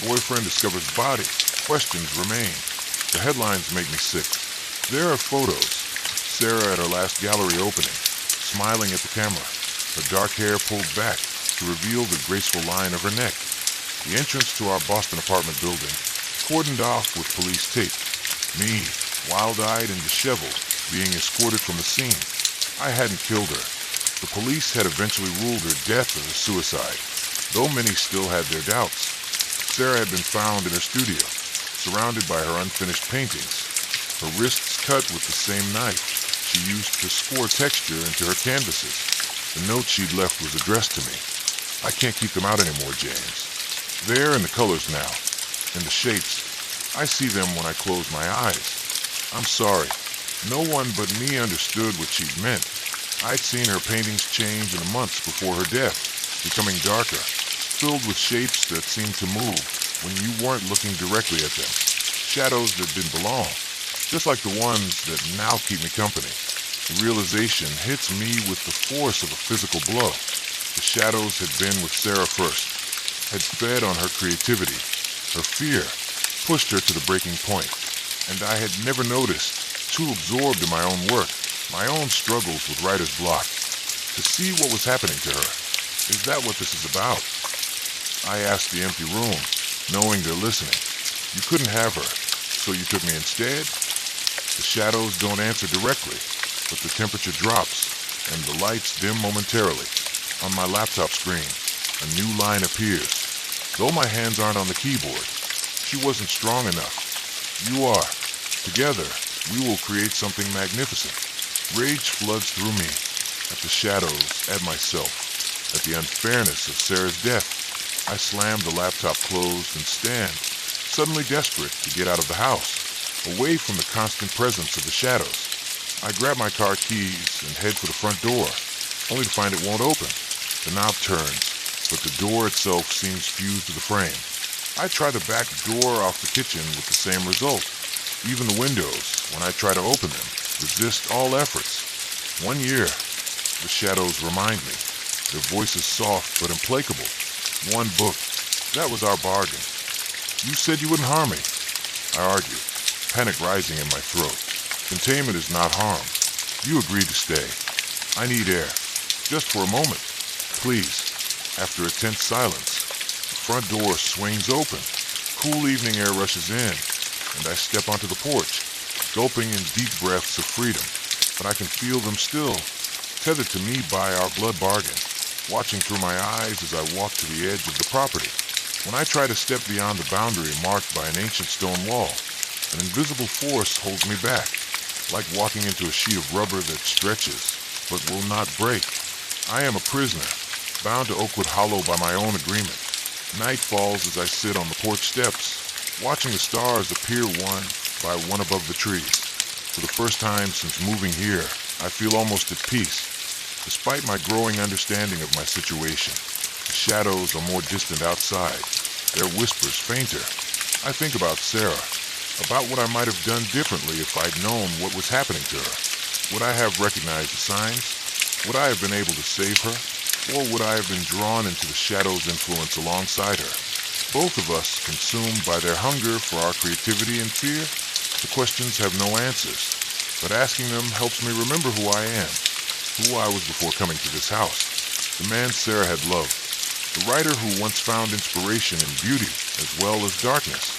Speaker 2: Boyfriend discovers body. Questions remain. The headlines make me sick. There are photos. Sarah at her last gallery opening, smiling at the camera, her dark hair pulled back to reveal the graceful line of her neck. The entrance to our Boston apartment building, cordoned off with police tape. Me, wild-eyed and disheveled, being escorted from the scene. I hadn't killed her. The police had eventually ruled her death as a suicide, though many still had their doubts. Sarah had been found in her studio, surrounded by her unfinished paintings, her wrists cut with the same knife she used to score texture into her canvases. The note she'd left was addressed to me. I can't keep them out anymore, James. They're in the colors now, in the shapes. I see them when I close my eyes. I'm sorry. No one but me understood what she'd meant. I'd seen her paintings change in the months before her death, becoming darker, filled with shapes that seemed to move when you weren't looking directly at them. Shadows that didn't belong, just like the ones that now keep me company. The realization hits me with the force of a physical blow. The shadows had been with Sarah first, had fed on her creativity. Her fear pushed her to the breaking point, and I had never noticed, too absorbed in my own work, my own struggles with writer's block, to see what was happening to her. Is that what this is about? I asked the empty room, knowing they're listening. You couldn't have her, so you took me instead? The shadows don't answer directly, but the temperature drops, and the lights dim momentarily. On my laptop screen, a new line appears. Though my hands aren't on the keyboard, she wasn't strong enough. You are. Together, we will create something magnificent. Rage floods through me, at the shadows, at myself, at the unfairness of Sarah's death. I slam the laptop closed and stand, suddenly desperate to get out of the house, away from the constant presence of the shadows. I grab my car keys and head for the front door, only to find it won't open. The knob turns, but the door itself seems fused to the frame. I try the back door off the kitchen with the same result. Even the windows, when I try to open them, resist all efforts. 1 year. The shadows remind me. Their voices soft but implacable. 1 book. That was our bargain. You said you wouldn't harm me. I argue, panic rising in my throat. Containment is not harm. You agreed to stay. I need air. Just for a moment. Please. After a tense silence, the front door swings open. Cool evening air rushes in, and I step onto the porch, gulping in deep breaths of freedom. But I can feel them still, tethered to me by our blood bargain, watching through my eyes as I walk to the edge of the property. When I try to step beyond the boundary marked by an ancient stone wall, an invisible force holds me back, like walking into a sheet of rubber that stretches, but will not break. I am a prisoner, bound to Oakwood Hollow by my own agreement. Night falls as I sit on the porch steps, watching the stars appear one by one above the trees. For the first time since moving here, I feel almost at peace, despite my growing understanding of my situation. The shadows are more distant outside, their whispers fainter. I think about Sarah, about what I might have done differently if I'd known what was happening to her. Would I have recognized the signs? Would I have been able to save her? Or would I have been drawn into the shadow's influence alongside her? Both of us consumed by their hunger for our creativity and fear? The questions have no answers, but asking them helps me remember who I am, who I was before coming to this house, the man Sarah had loved, The writer who once found inspiration in beauty as well as darkness.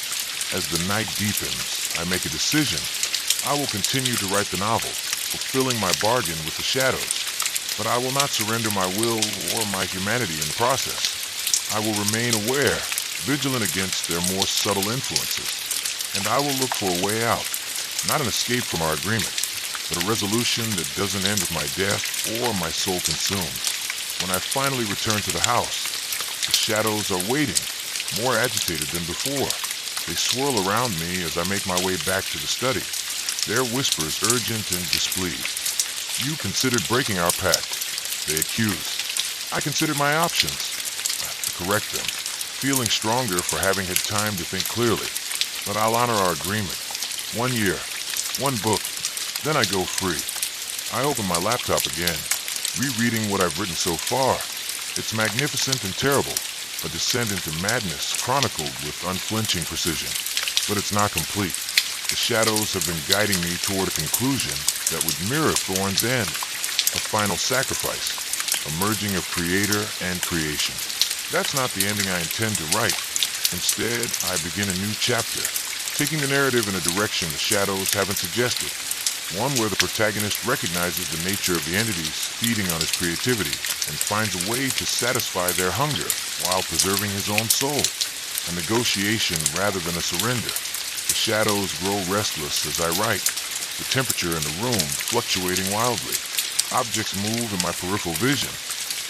Speaker 2: As the night deepens, I make a decision. I will continue to write the novel, fulfilling my bargain with the shadows. But I will not surrender my will or my humanity in the process. I will remain aware, vigilant against their more subtle influences. And I will look for a way out, not an escape from our agreement, but a resolution that doesn't end with my death or my soul consumed. When I finally return to the house, the shadows are waiting, more agitated than before. They swirl around me as I make my way back to the study, their whispers urgent and displeased. You considered breaking our pact, they accuse. I considered my options, to correct them, feeling stronger for having had time to think clearly. But I'll honor our agreement. 1 year, 1 book, then I go free. I open my laptop again, rereading what I've written so far. It's magnificent and terrible, a descent into madness chronicled with unflinching precision. But it's not complete. The shadows have been guiding me toward a conclusion that would mirror Thorn's end, a final sacrifice, a merging of creator and creation. That's not the ending I intend to write. Instead, I begin a new chapter, taking the narrative in a direction the shadows haven't suggested. One where the protagonist recognizes the nature of the entities feeding on his creativity and finds a way to satisfy their hunger while preserving his own soul. A negotiation rather than a surrender. The shadows grow restless as I write, the temperature in the room fluctuating wildly. Objects move in my peripheral vision.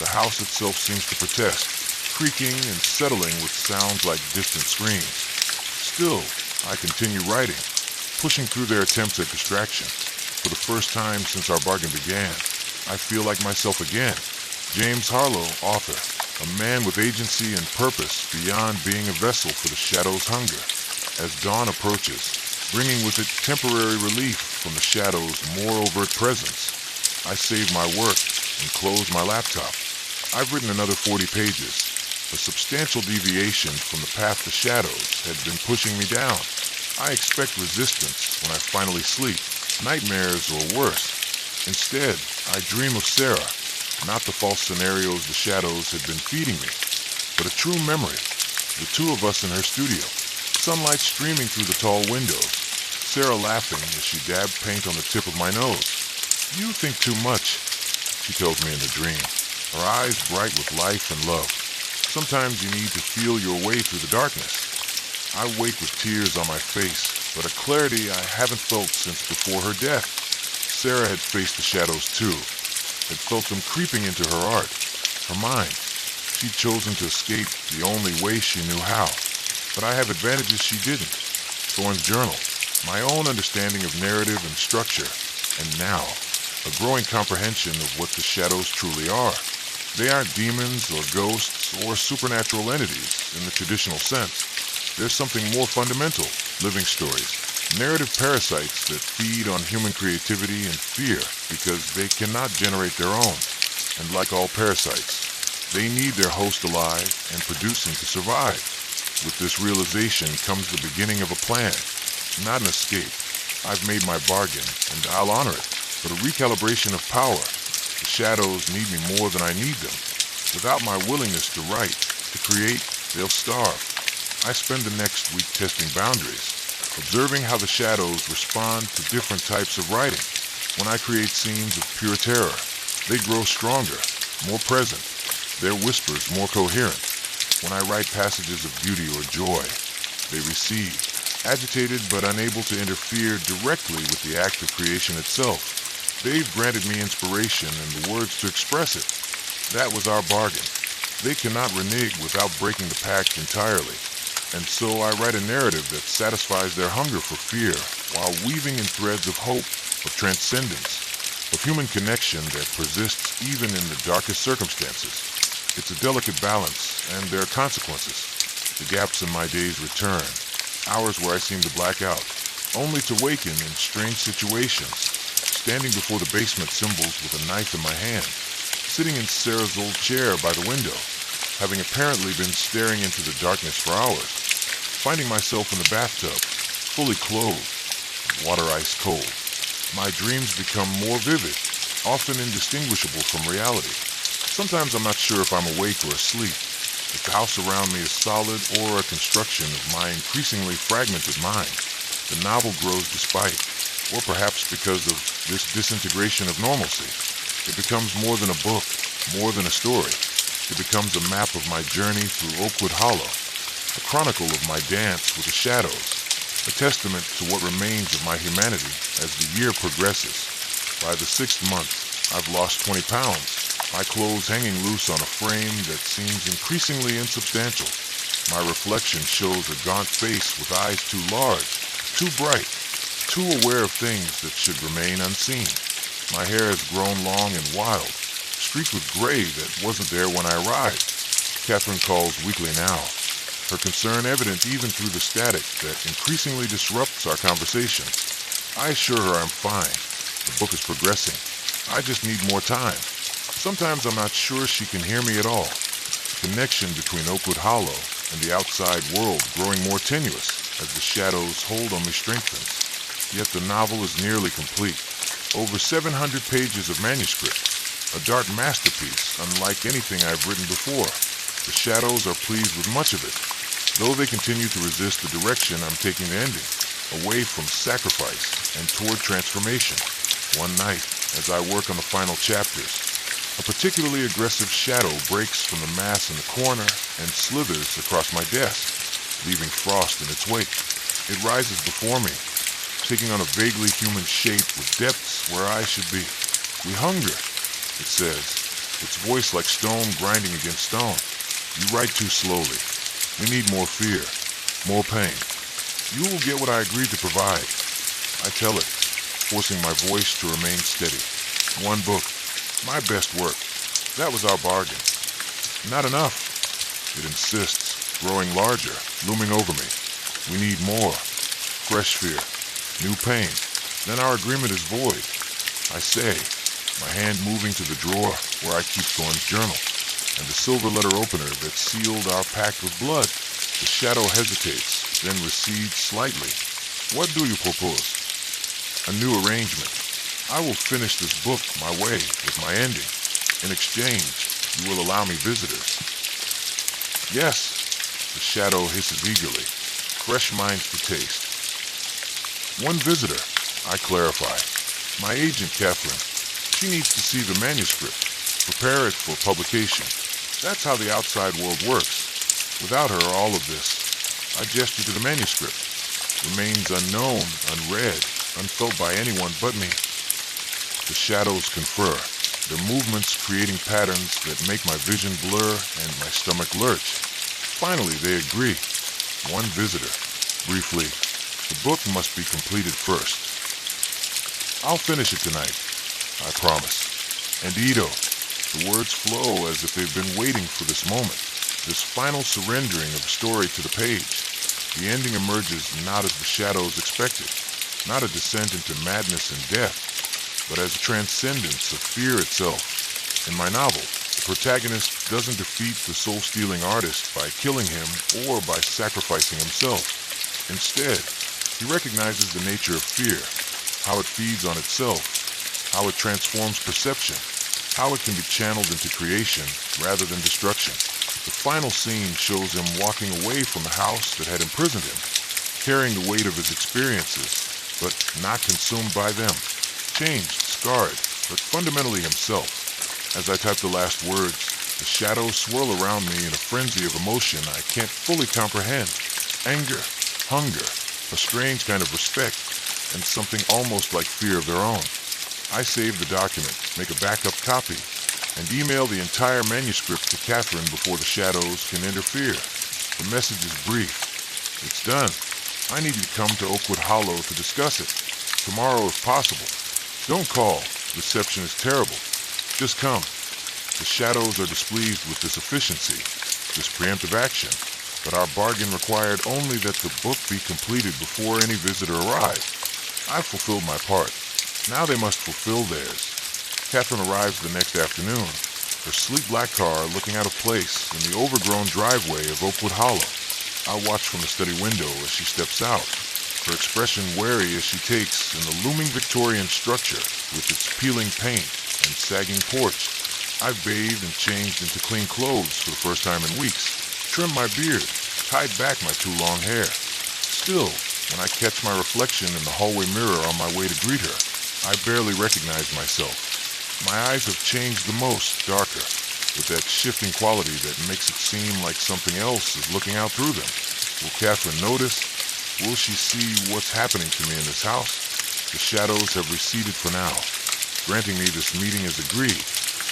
Speaker 2: The house itself seems to protest, creaking and settling with sounds like distant screams. Still, I continue writing, pushing through their attempts at distraction. For the first time since our bargain began, I feel like myself again. James Harlow, author, a man with agency and purpose beyond being a vessel for the shadow's hunger. As dawn approaches, bringing with it temporary relief from the shadow's more overt presence, I save my work and close my laptop. I've written another 40 pages, a substantial deviation from the path the shadows had been pushing me down. I expect resistance when I finally sleep, nightmares or worse. Instead, I dream of Sarah, not the false scenarios the shadows had been feeding me, but a true memory. The two of us in her studio, sunlight streaming through the tall windows, Sarah laughing as she dabbed paint on the tip of my nose. "You think too much," she tells me in the dream, her eyes bright with life and love. "Sometimes you need to feel your way through the darkness." I wake with tears on my face, but a clarity I haven't felt since before her death. Sarah had faced the shadows too, had felt them creeping into her art, her mind. She'd chosen to escape the only way she knew how. But I have advantages she didn't. Thorn's journal, my own understanding of narrative and structure, and now, a growing comprehension of what the shadows truly are. They aren't demons or ghosts or supernatural entities in the traditional sense. There's something more fundamental, living stories, narrative parasites that feed on human creativity and fear because they cannot generate their own. And like all parasites, they need their host alive and producing to survive. With this realization comes the beginning of a plan, not an escape. I've made my bargain, and I'll honor it, but a recalibration of power. The shadows need me more than I need them. Without my willingness to write, to create, they'll starve. I spend the next week testing boundaries, observing how the shadows respond to different types of writing. When I create scenes of pure terror, they grow stronger, more present, their whispers more coherent. When I write passages of beauty or joy, they recede, agitated but unable to interfere directly with the act of creation itself. They've granted me inspiration and the words to express it. That was our bargain. They cannot renege without breaking the pact entirely. And so I write a narrative that satisfies their hunger for fear while weaving in threads of hope, of transcendence, of human connection that persists even in the darkest circumstances. It's a delicate balance, and there are consequences. The gaps in my days return, hours where I seem to black out, only to waken in strange situations, standing before the basement symbols with a knife in my hand, sitting in Sarah's old chair by the window, having apparently been staring into the darkness for hours, finding myself in the bathtub, fully clothed, water ice cold. My dreams become more vivid, often indistinguishable from reality. Sometimes I'm not sure if I'm awake or asleep. if the house around me is solid or a construction of my increasingly fragmented mind, the novel grows despite, or perhaps because of this disintegration of normalcy. It becomes more than a book, more than a story. It becomes a map of my journey through Oakwood Hollow, a chronicle of my dance with the shadows, a testament to what remains of my humanity as the year progresses. By the 6th month, I've lost 20 pounds, my clothes hanging loose on a frame that seems increasingly insubstantial. My reflection shows a gaunt face with eyes too large, too bright, too aware of things that should remain unseen. My hair has grown long and wild, streaked with gray that wasn't there when I arrived. Catherine calls weekly now, her concern evident even through the static that increasingly disrupts our conversation. I assure her I'm fine. The book is progressing. I just need more time. Sometimes I'm not sure she can hear me at all. The connection between Oakwood Hollow and the outside world growing more tenuous as the shadows hold on me strengthens. Yet the novel is nearly complete. Over 700 pages of manuscript, a dark masterpiece unlike anything I've written before. The shadows are pleased with much of it, though they continue to resist the direction I'm taking the ending, away from sacrifice and toward transformation. One night, as I work on the final chapters, a particularly aggressive shadow breaks from the mass in the corner and slithers across my desk, leaving frost in its wake. It rises before me, taking on a vaguely human shape with depths where I should be. We hunger, it says, its voice like stone grinding against stone. You write too slowly. We need more fear, more pain. You will get what I agreed to provide. I tell it, forcing my voice to remain steady. One book. My best work. That was our bargain. Not enough. It insists, growing larger, looming over me. We need more. Fresh fear. New pain. Then our agreement is void. I say, my hand moving to the drawer where I keep Thorne's journal, and the silver letter opener that sealed our pact with blood. The shadow hesitates, then recedes slightly. What do you propose? A new arrangement. I will finish this book my way with my ending. In exchange, you will allow me visitors. Yes, the shadow hisses eagerly. Fresh minds to taste. One visitor, I clarify. My agent, Catherine. She needs to see the manuscript, prepare it for publication. That's how the outside world works. Without her, all of this, I gesture to the manuscript, remains unknown, unread, unfelt by anyone but me. The shadows confer, their movements creating patterns that make my vision blur and my stomach lurch. Finally, they agree. One visitor. Briefly, the book must be completed first. I'll finish it tonight, I promise. And Ito, the words flow as if they've been waiting for this moment, this final surrendering of the story to the page. The ending emerges not as the shadows expected, not a descent into madness and death, but as a transcendence of fear itself. In my novel, the protagonist doesn't defeat the soul-stealing artist by killing him or by sacrificing himself. Instead, he recognizes the nature of fear, how it feeds on itself, how it transforms perception, how it can be channeled into creation rather than destruction. The final scene shows him walking away from the house that had imprisoned him, carrying the weight of his experiences, but not consumed by them. Changed, scarred, but fundamentally himself. As I type the last words, the shadows swirl around me in a frenzy of emotion I can't fully comprehend. Anger, hunger, a strange kind of respect, and something almost like fear of their own. I save the document, make a backup copy, and email the entire manuscript to Catherine before the shadows can interfere. The message is brief. It's done. I need you to come to Oakwood Hollow to discuss it. Tomorrow if possible. Don't call. Reception is terrible. Just come. The shadows are displeased with this efficiency, this preemptive action, but our bargain required only that the book be completed before any visitor arrived. I've fulfilled my part. Now they must fulfill theirs. Catherine arrives the next afternoon, her sleek black car looking out of place in the overgrown driveway of Oakwood Hollow. I watch from the study window as she steps out, her expression wary as she takes in the looming Victorian structure with its peeling paint and sagging porch. I've bathed and changed into clean clothes for the first time in weeks, trimmed my beard, tied back my too long hair. Still, when I catch my reflection in the hallway mirror on my way to greet her, I barely recognize myself. My eyes have changed the most, darker, with that shifting quality that makes it seem like something else is looking out through them. Will Catherine notice? Will she see what's happening to me in this house? The shadows have receded for now, granting me this meeting as agreed,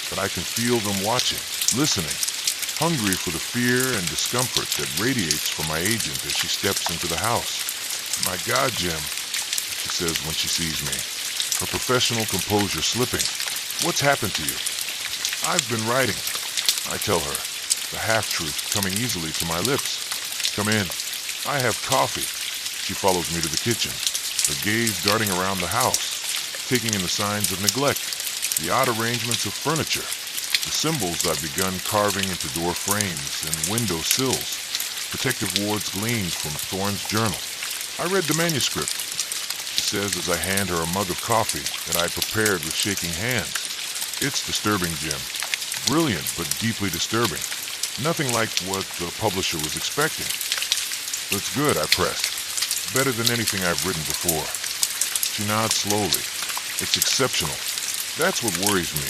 Speaker 2: but I can feel them watching, listening, hungry for the fear and discomfort that radiates from my agent as she steps into the house. "My God, Jim," she says when she sees me, her professional composure slipping. "What's happened to you?" "I've been writing," I tell her, the half-truth coming easily to my lips. "Come in. I have coffee." She follows me to the kitchen, her gaze darting around the house, taking in the signs of neglect, the odd arrangements of furniture, the symbols I've begun carving into door frames and window sills. Protective wards gleamed from Thorne's journal. "I read the manuscript," she says as I hand her a mug of coffee that I prepared with shaking hands. "It's disturbing, Jim. Brilliant, but deeply disturbing. Nothing like what the publisher was expecting." "But it's good," I pressed. "Better than anything I've written before." She nods slowly. "It's exceptional. That's what worries me.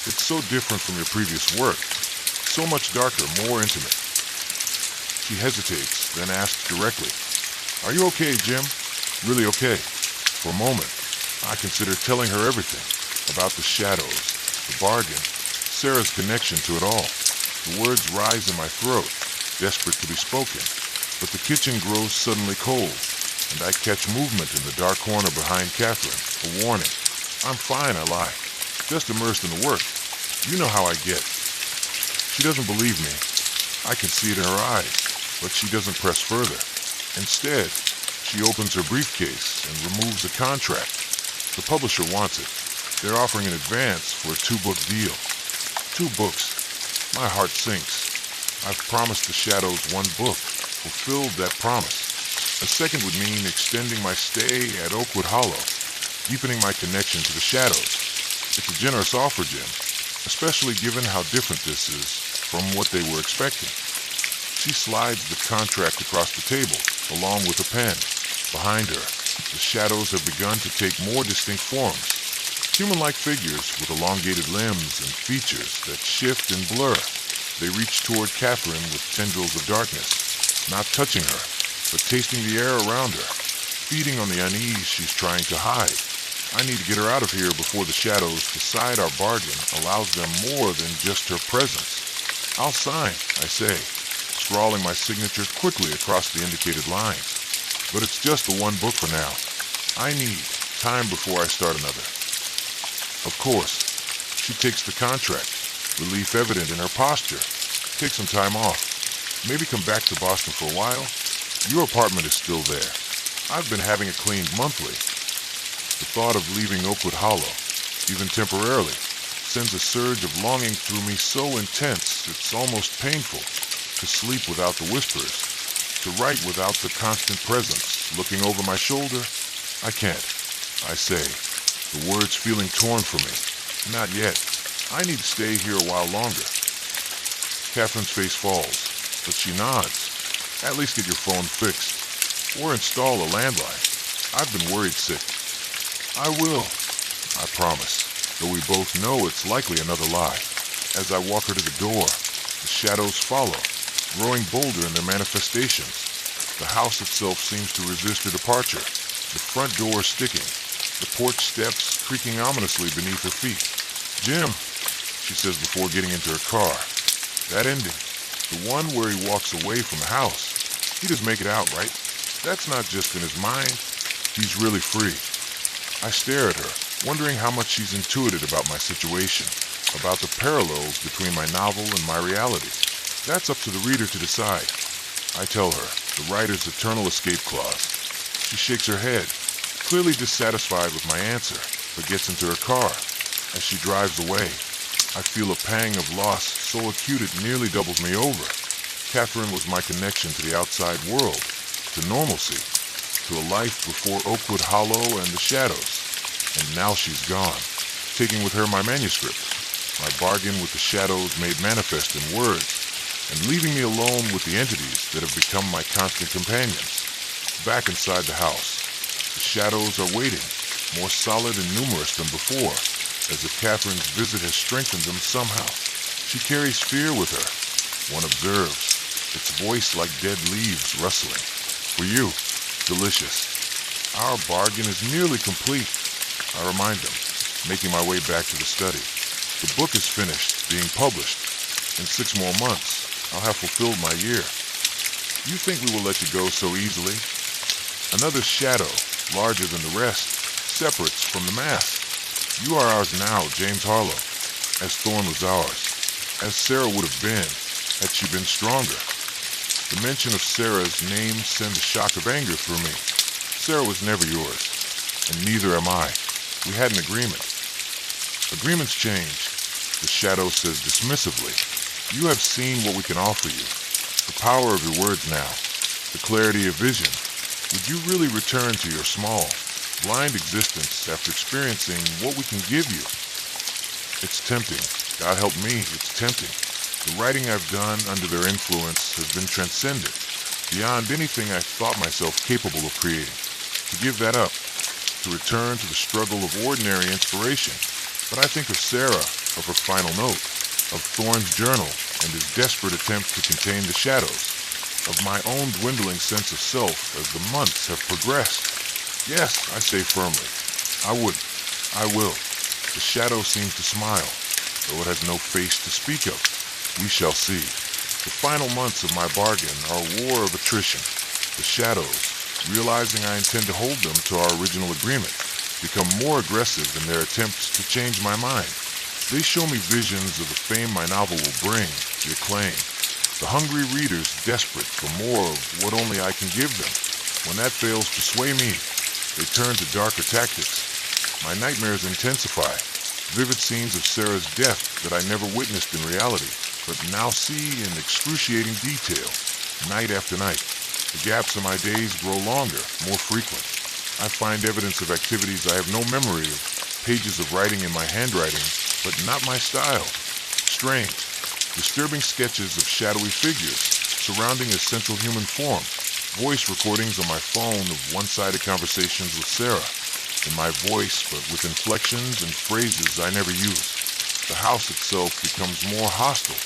Speaker 2: It's so different from your previous work. So much darker, more intimate." She hesitates, then asks directly, "Are you okay, Jim? Really okay?" For a moment, I consider telling her everything about the shadows, the bargain, Sarah's connection to it all. The words rise in my throat, desperate to be spoken, but the kitchen grows suddenly cold, and I catch movement in the dark corner behind Catherine, a warning. "I'm fine," I lie, "just immersed in the work. You know how I get." She doesn't believe me. I can see it in her eyes, but she doesn't press further. Instead, she opens her briefcase and removes a contract. The publisher wants it. They're offering an advance for a 2-book deal. 2 books. My heart sinks. I've promised the shadows 1 book, fulfilled that promise. A second would mean extending my stay at Oakwood Hollow, deepening my connection to the shadows. It's a generous offer, Jim, especially given how different this is from what they were expecting. She slides the contract across the table, along with a pen. Behind her, the shadows have begun to take more distinct forms. Human-like figures with elongated limbs and features that shift and blur. They reach toward Catherine with tendrils of darkness, not touching her, but tasting the air around her, feeding on the unease she's trying to hide. I need to get her out of here before the shadows decide our bargain allows them more than just her presence. "I'll sign," I say, scrawling my signature quickly across the indicated lines. But it's just the 1 book for now. I need time before I start another. Of course, she takes the contract, relief evident in her posture. "Take some time off. Maybe come back to Boston for a while. Your apartment is still there. I've been having it cleaned monthly." The thought of leaving Oakwood Hollow, even temporarily, sends a surge of longing through me so intense it's almost painful. To sleep without the whispers, to write without the constant presence looking over my shoulder. I can't, I say, the words feeling torn from me. Not yet. I need to stay here a while longer. Catherine's face falls, but she nods. "At least get your phone fixed, or install a landline. I've been worried sick." "I will," I promise, though we both know it's likely another lie. As I walk her to the door, the shadows follow, growing bolder in their manifestations. The house itself seems to resist her departure, the front door sticking, the porch steps creaking ominously beneath her feet. "Jim," she says before getting into her car. That ending, the one where he walks away from the house, he does make it out, right? That's not just in his mind. He's really free. I stare at her, wondering how much she's intuited about my situation, about the parallels between my novel and my reality. That's up to the reader to decide. I tell her, the writer's eternal escape clause. She shakes her head, clearly dissatisfied with my answer, but gets into her car. As she drives away, I feel a pang of loss so acute it nearly doubles me over. Catherine was my connection to the outside world, to normalcy, to a life before Oakwood Hollow and the shadows. And now she's gone, taking with her my manuscript. my bargain with the shadows made manifest in words, and leaving me alone with the entities that have become my constant companions. Back inside the house, the shadows are waiting, more solid and numerous than before, as if Catherine's visit has strengthened them somehow. She carries fear with her. One observes, its voice like dead leaves rustling. For you, delicious. Our bargain is nearly complete, I remind them, making my way back to the study. The book is finished, being published. In 6 more months, I'll have fulfilled my year. You think we will let you go so easily? Another shadow, larger than the rest, separates from the mass. You are ours now, James Harlow, as Thorn was ours, as Sarah would have been, had she been stronger. The mention of Sarah's name sends a shock of anger through me. Sarah was never yours, and neither am I. We had an agreement. Agreements change, the shadow says dismissively. You have seen what we can offer you. The power of your words now, the clarity of vision. Would you really return to your small, blind existence after experiencing what we can give you? It's tempting. God help me, it's tempting. The writing I've done under their influence has been transcendent, beyond anything I thought myself capable of creating. To give that up, to return to the struggle of ordinary inspiration. But I think of Sarah, of her final note, of Thorn's journal and his desperate attempt to contain the shadows, of my own dwindling sense of self as the months have progressed. Yes, I say firmly, I will. The shadow seems to smile, though it has no face to speak of. We shall see. The final months of my bargain are a war of attrition. The shadows, realizing I intend to hold them to our original agreement, become more aggressive in their attempts to change my mind. They show me visions of the fame my novel will bring, the acclaim. The hungry readers desperate for more of what only I can give them. When that fails to sway me, they turn to darker tactics. My nightmares intensify. Vivid scenes of Sarah's death that I never witnessed in reality, but now see in excruciating detail, night after night. The gaps in my days grow longer, more frequent. I find evidence of activities I have no memory of, pages of writing in my handwriting, but not my style. Strange. Disturbing sketches of shadowy figures surrounding a central human form, voice recordings on my phone of one-sided conversations with Sarah, in my voice but with inflections and phrases I never used. The house itself becomes more hostile,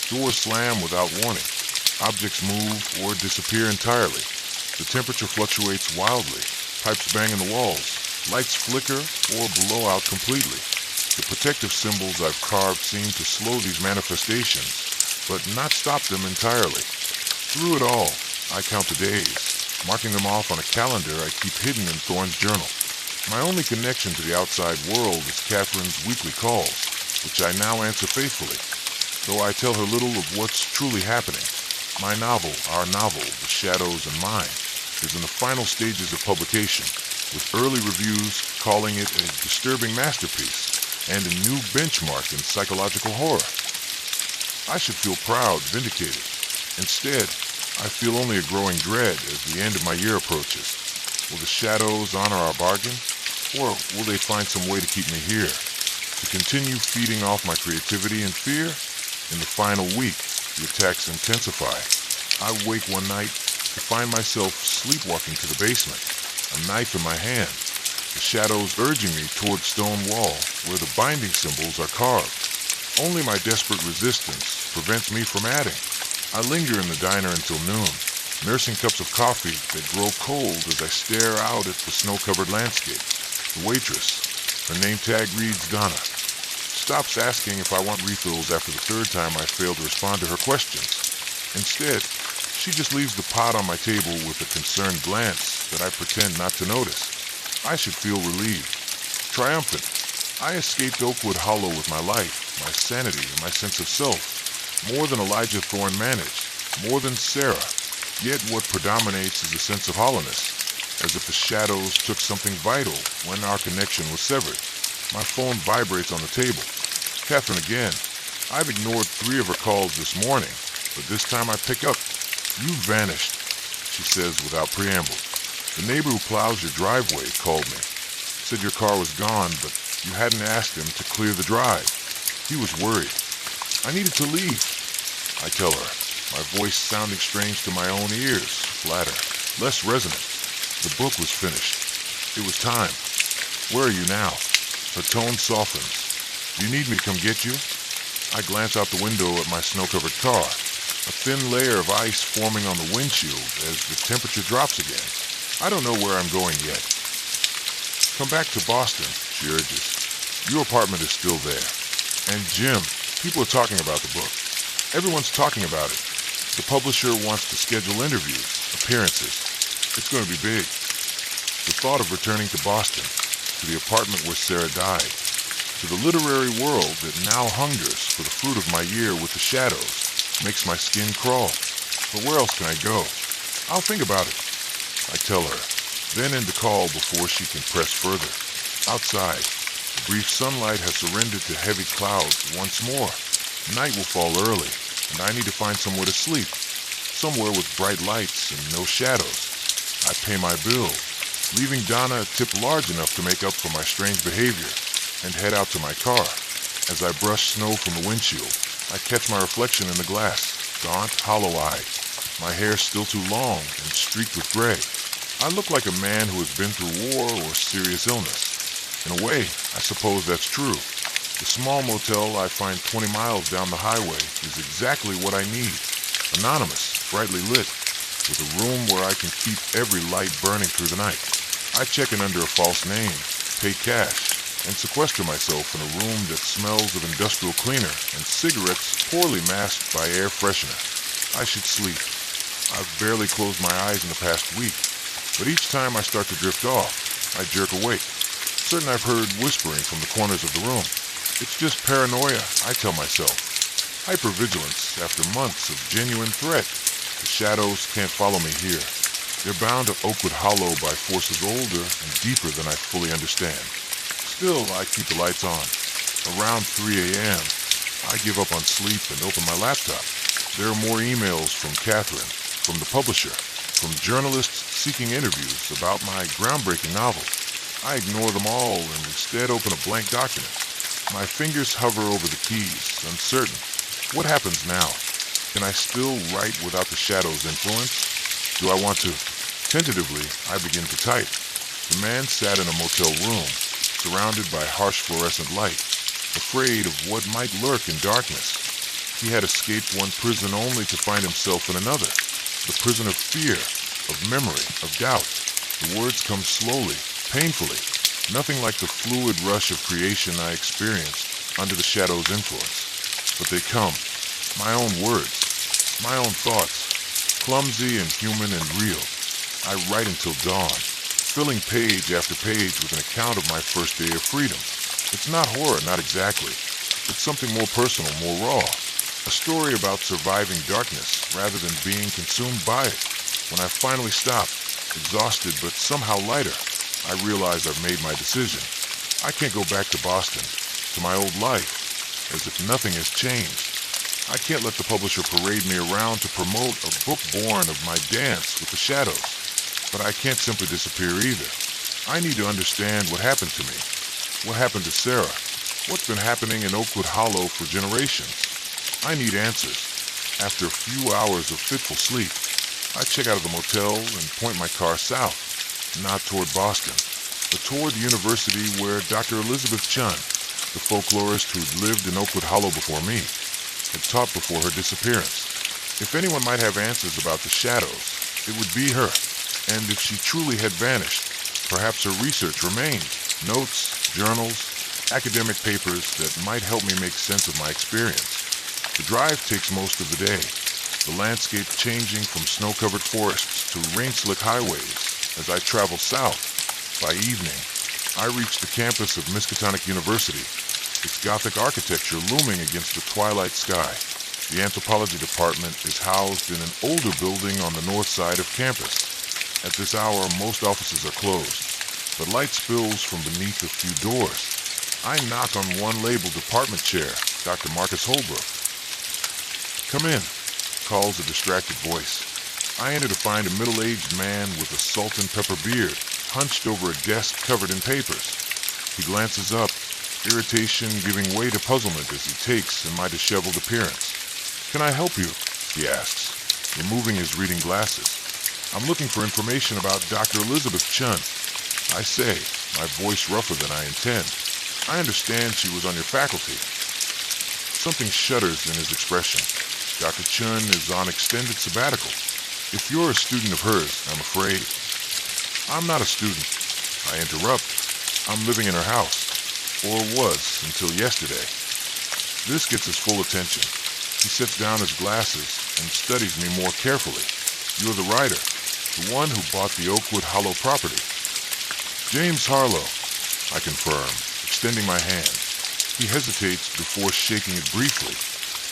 Speaker 2: doors slam without warning, objects move or disappear entirely, the temperature fluctuates wildly, pipes bang in the walls, lights flicker or blow out completely. The protective symbols I've carved seem to slow these manifestations, but not stop them entirely. Through it all, I count the days, marking them off on a calendar I keep hidden in Thorn's journal. My only connection to the outside world is Catherine's weekly calls, which I now answer faithfully, though I tell her little of what's truly happening. My novel, our novel, The Shadows and Mine, is in the final stages of publication, with early reviews calling it a disturbing masterpiece and a new benchmark in psychological horror. I should feel proud, vindicated. Instead, I feel only a growing dread as the end of my year approaches. Will the shadows honor our bargain? Or will they find some way to keep me here? To continue feeding off my creativity and fear? In the final week, the attacks intensify. I wake one night to find myself sleepwalking to the basement, a knife in my hand, the shadows urging me toward stone wall where the binding symbols are carved. Only my desperate resistance prevents me from adding. I linger in the diner until noon, nursing cups of coffee that grow cold as I stare out at the snow-covered landscape. The waitress, her name tag reads Donna, stops asking if I want refills after the third time I fail to respond to her questions. Instead, she just leaves the pot on my table with a concerned glance that I pretend not to notice. I should feel relieved, triumphant. I escaped Oakwood Hollow with my life, my sanity, and my sense of self. More than Elijah Thorne managed, more than Sarah. Yet what predominates is a sense of hollowness, as if the shadows took something vital when our connection was severed. My phone vibrates on the table. Catherine again. I've ignored 3 of her calls this morning, but this time I pick up. You vanished, she says without preamble. The neighbor who plows your driveway called me. Said your car was gone, but you hadn't asked him to clear the drive. He was worried. I needed to leave, I tell her, my voice sounding strange to my own ears, flatter, less resonant. The book was finished. It was time. Where are you now? Her tone softens. Do you need me to come get you? I glance out the window at my snow-covered car, a thin layer of ice forming on the windshield as the temperature drops again. I don't know where I'm going yet. Come back to Boston, she urges. Your apartment is still there. And Jim, people are talking about the book. Everyone's talking about it. The publisher wants to schedule interviews, appearances. It's going to be big. The thought of returning to Boston, to the apartment where Sarah died, to the literary world that now hungers for the fruit of my year with the shadows, makes my skin crawl. But where else can I go? I'll think about it, I tell her, then end the call before she can press further. Outside, the brief sunlight has surrendered to heavy clouds once more. Night will fall early, and I need to find somewhere to sleep, somewhere with bright lights and no shadows. I pay my bill, leaving Donna a tip large enough to make up for my strange behavior, and head out to my car. As I brush snow from the windshield, I catch my reflection in the glass, gaunt, hollow-eyed, my hair still too long and streaked with gray. I look like a man who has been through war or serious illness. In a way, I suppose that's true. The small motel I find 20 miles down the highway is exactly what I need. Anonymous, brightly lit, with a room where I can keep every light burning through the night. I check in under a false name, pay cash, and sequester myself in a room that smells of industrial cleaner and cigarettes poorly masked by air freshener. I should sleep. I've barely closed my eyes in the past week, but each time I start to drift off, I jerk awake, certain I've heard whispering from the corners of the room. It's just paranoia, I tell myself. Hypervigilance after months of genuine threat. The shadows can't follow me here. They're bound to Oakwood Hollow by forces older and deeper than I fully understand. Still, I keep the lights on. Around 3 a.m., I give up on sleep and open my laptop. There are more emails from Catherine, from the publisher, from journalists seeking interviews about my groundbreaking novel. I ignore them all and instead open a blank document. My fingers hover over the keys, uncertain. What happens now? Can I still write without the shadow's influence? Do I want to? Tentatively, I begin to type. The man sat in a motel room, surrounded by harsh fluorescent light, afraid of what might lurk in darkness. He had escaped one prison only to find himself in another. The prison of fear, of memory, of doubt. The words come slowly, painfully. Nothing like the fluid rush of creation I experienced under the shadow's influence. But they come, my own words, my own thoughts, clumsy and human and real. I write until dawn, filling page after page with an account of my first day of freedom. It's not horror, not exactly. It's something more personal, more raw. A story about surviving darkness rather than being consumed by it. When I finally stop, exhausted but somehow lighter, I realize I've made my decision. I can't go back to Boston, to my old life, as if nothing has changed. I can't let the publisher parade me around to promote a book born of my dance with the shadows. But I can't simply disappear either. I need to understand what happened to me. What happened to Sarah? What's been happening in Oakwood Hollow for generations? I need answers. After a few hours of fitful sleep, I check out of the motel and point my car south. Not toward Boston, but toward the university where Dr. Elizabeth Chun, the folklorist who'd lived in Oakwood Hollow before me, had taught before her disappearance. If anyone might have answers about the shadows, it would be her. And if she truly had vanished, perhaps her research remained. Notes, journals, academic papers that might help me make sense of my experience. The drive takes most of the day, the landscape changing from snow-covered forests to rain-slick highways. As I travel south, by evening, I reach the campus of Miskatonic University, its Gothic architecture looming against the twilight sky. The anthropology department is housed in an older building on the north side of campus. At this hour, most offices are closed, but light spills from beneath a few doors. I knock on one labeled department chair, Dr. Marcus Holbrook. "Come in," calls a distracted voice. I enter to find a middle-aged man with a salt and pepper beard, hunched over a desk covered in papers. He glances up, irritation giving way to puzzlement as he takes in my disheveled appearance. "Can I help you?" he asks, removing his reading glasses. "I'm looking for information about Dr. Elizabeth Chun." I say, my voice rougher than I intend. "I understand she was on your faculty." Something shudders in his expression. Dr. Chun is on extended sabbatical. "If you're a student of hers, I'm afraid." "I'm not a student," I interrupt. "I'm living in her house, or was until yesterday." This gets his full attention. He sets down his glasses and studies me more carefully. "You're the writer, the one who bought the Oakwood Hollow property." "James Harlow," I confirm, extending my hand. He hesitates before shaking it briefly.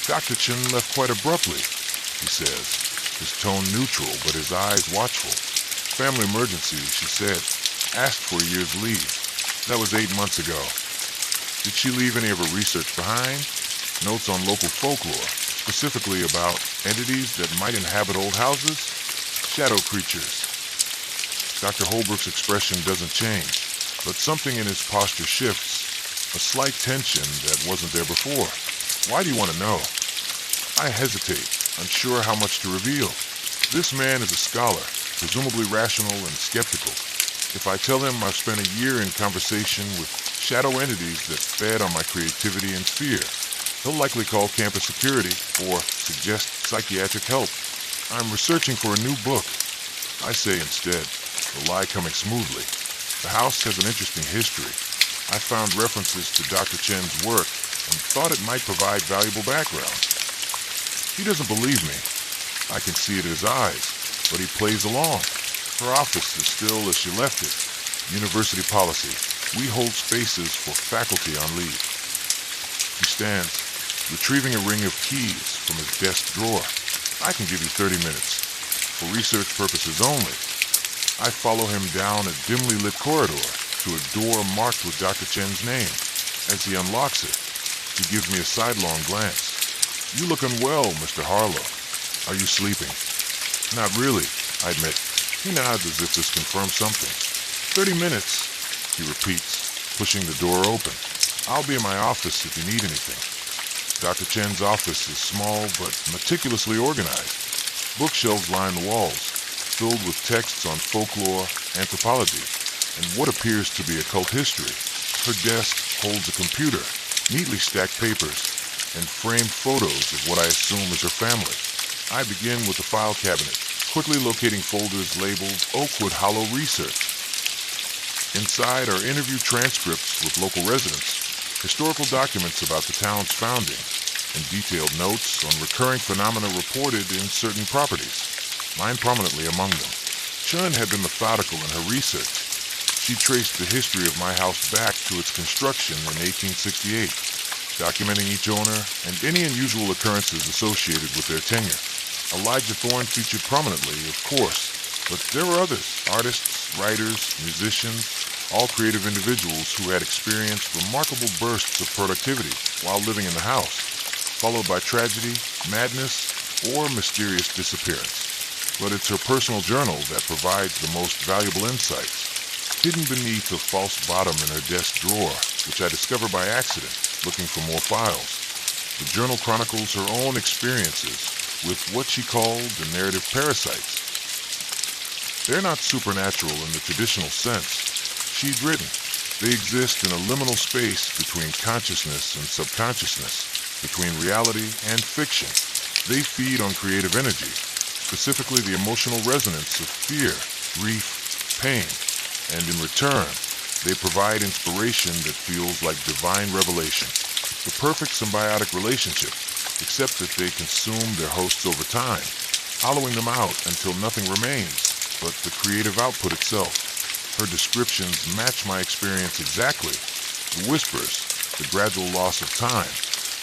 Speaker 2: "Dr. Chun left quite abruptly," he says, his tone neutral but his eyes watchful. "Family emergency," she said. "Asked for a year's leave. That was 8 months ago." "Did she leave any of her research behind?" "Notes on local folklore, specifically about entities that might inhabit old houses? Shadow creatures." Dr. Holbrook's expression doesn't change, but something in his posture shifts, a slight tension that wasn't there before. "Why do you want to know?" I hesitate, unsure how much to reveal. This man is a scholar, presumably rational and skeptical. If I tell him I've spent a year in conversation with shadow entities that fed on my creativity and fear, he'll likely call campus security or suggest psychiatric help. "I'm researching for a new book," I say instead, the lie coming smoothly. "The house has an interesting history. I found references to Dr. Chen's work and thought it might provide valuable background." He doesn't believe me. I can see it in his eyes, but he plays along. Her office is still as she left it. University policy. We hold spaces for faculty on leave. He stands, retrieving a ring of keys from his desk drawer. "I can give you 30 minutes. For research purposes only." I follow him down a dimly lit corridor to a door marked with Dr. Chen's name. As he unlocks it, he gives me a sidelong glance. "You look unwell, Mr. Harlow. Are you sleeping?" "Not really," I admit. He nods as if this confirms something. 30 minutes, he repeats, pushing the door open. "I'll be in my office if you need anything." Dr. Chen's office is small but meticulously organized. Bookshelves line the walls, filled with texts on folklore, anthropology, and what appears to be occult history. Her desk holds a computer, neatly stacked papers, and framed photos of what I assume is her family. I begin with the file cabinet, quickly locating folders labeled Oakwood Hollow Research. Inside are interview transcripts with local residents, historical documents about the town's founding, and detailed notes on recurring phenomena reported in certain properties, mine prominently among them. Chun had been methodical in her research. She traced the history of my house back to its construction in 1868, documenting each owner and any unusual occurrences associated with their tenure. Elijah Thorne featured prominently, of course, but there were others, artists, writers, musicians, all creative individuals who had experienced remarkable bursts of productivity while living in the house, followed by tragedy, madness, or mysterious disappearance. But it's her personal journal that provides the most valuable insights. Hidden beneath a false bottom in her desk drawer, which I discovered by accident, looking for more files. The journal chronicles her own experiences with what she called the narrative parasites. They're not supernatural in the traditional sense. She'd written, they exist in a liminal space between consciousness and subconsciousness, between reality and fiction. They feed on creative energy, specifically the emotional resonance of fear, grief, pain, and in return, they provide inspiration that feels like divine revelation. The perfect symbiotic relationship, except that they consume their hosts over time, hollowing them out until nothing remains but the creative output itself. Her descriptions match my experience exactly. The whispers, the gradual loss of time,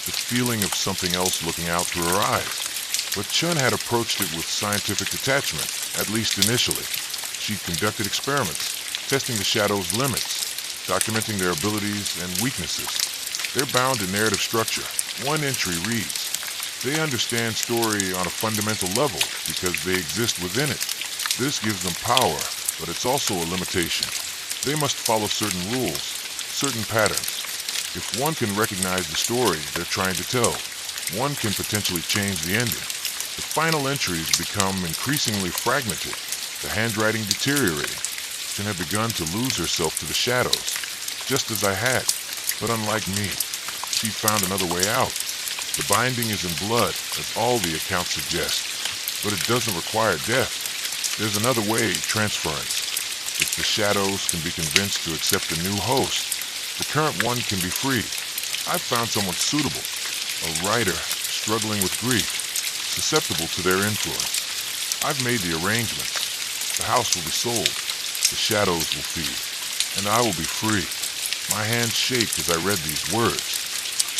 Speaker 2: the feeling of something else looking out through her eyes. But Chun had approached it with scientific detachment, at least initially. She conducted experiments, testing the shadows' limits, documenting their abilities and weaknesses. They're bound in narrative structure. One entry reads, they understand story on a fundamental level because they exist within it. This gives them power, but it's also a limitation. They must follow certain rules, certain patterns. If one can recognize the story they're trying to tell, one can potentially change the ending. The final entries become increasingly fragmented, the handwriting deteriorating. Chen had begun to lose herself to the shadows, just as I had, but unlike me, she found another way out. The binding is in blood, as all the accounts suggest, but it doesn't require death. There's another way, transference. If the shadows can be convinced to accept a new host, the current one can be freed. I've found someone suitable, a writer struggling with grief, susceptible to their influence. I've made the arrangements. The house will be sold, the shadows will feed, and I will be free. My hands shake as I read these words.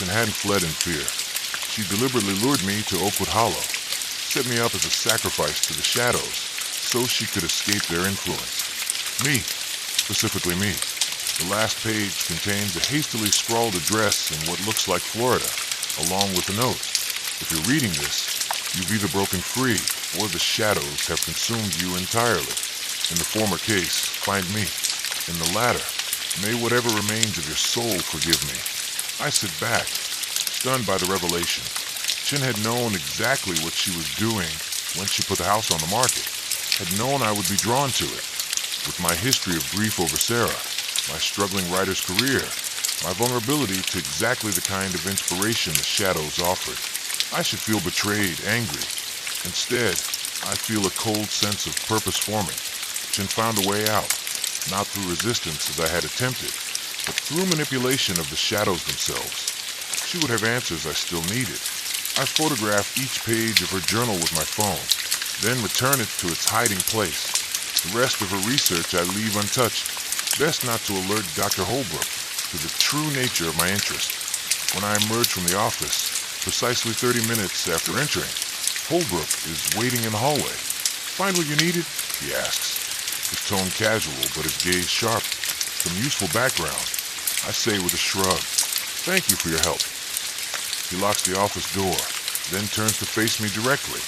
Speaker 2: Chen hadn't fled in fear. She deliberately lured me to Oakwood Hollow, set me up as a sacrifice to the shadows, so she could escape their influence. Me, specifically me. The last page contains a hastily scrawled address in what looks like Florida, along with a note. If you're reading this, you've either broken free or the shadows have consumed you entirely. In the former case, find me. In the latter, may whatever remains of your soul forgive me. I sit back, stunned by the revelation. Chen had known exactly what she was doing when she put the house on the market, had known I would be drawn to it. With my history of grief over Sarah, my struggling writer's career, my vulnerability to exactly the kind of inspiration the shadows offered, I should feel betrayed, angry. Instead, I feel a cold sense of purpose forming. Chen found a way out, not through resistance as I had attempted, but through manipulation of the shadows themselves. She would have answers I still needed. I photograph each page of her journal with my phone, then return it to its hiding place. The rest of her research I leave untouched. Best not to alert Dr. Holbrook to the true nature of my interest. When I emerge from the office, precisely 30 minutes after entering, Holbrook is waiting in the hallway. "Find what you needed?" he asks, his tone casual but his gaze sharp. Some useful background, I say with a shrug. "Thank you for your help." He locks the office door, then turns to face me directly.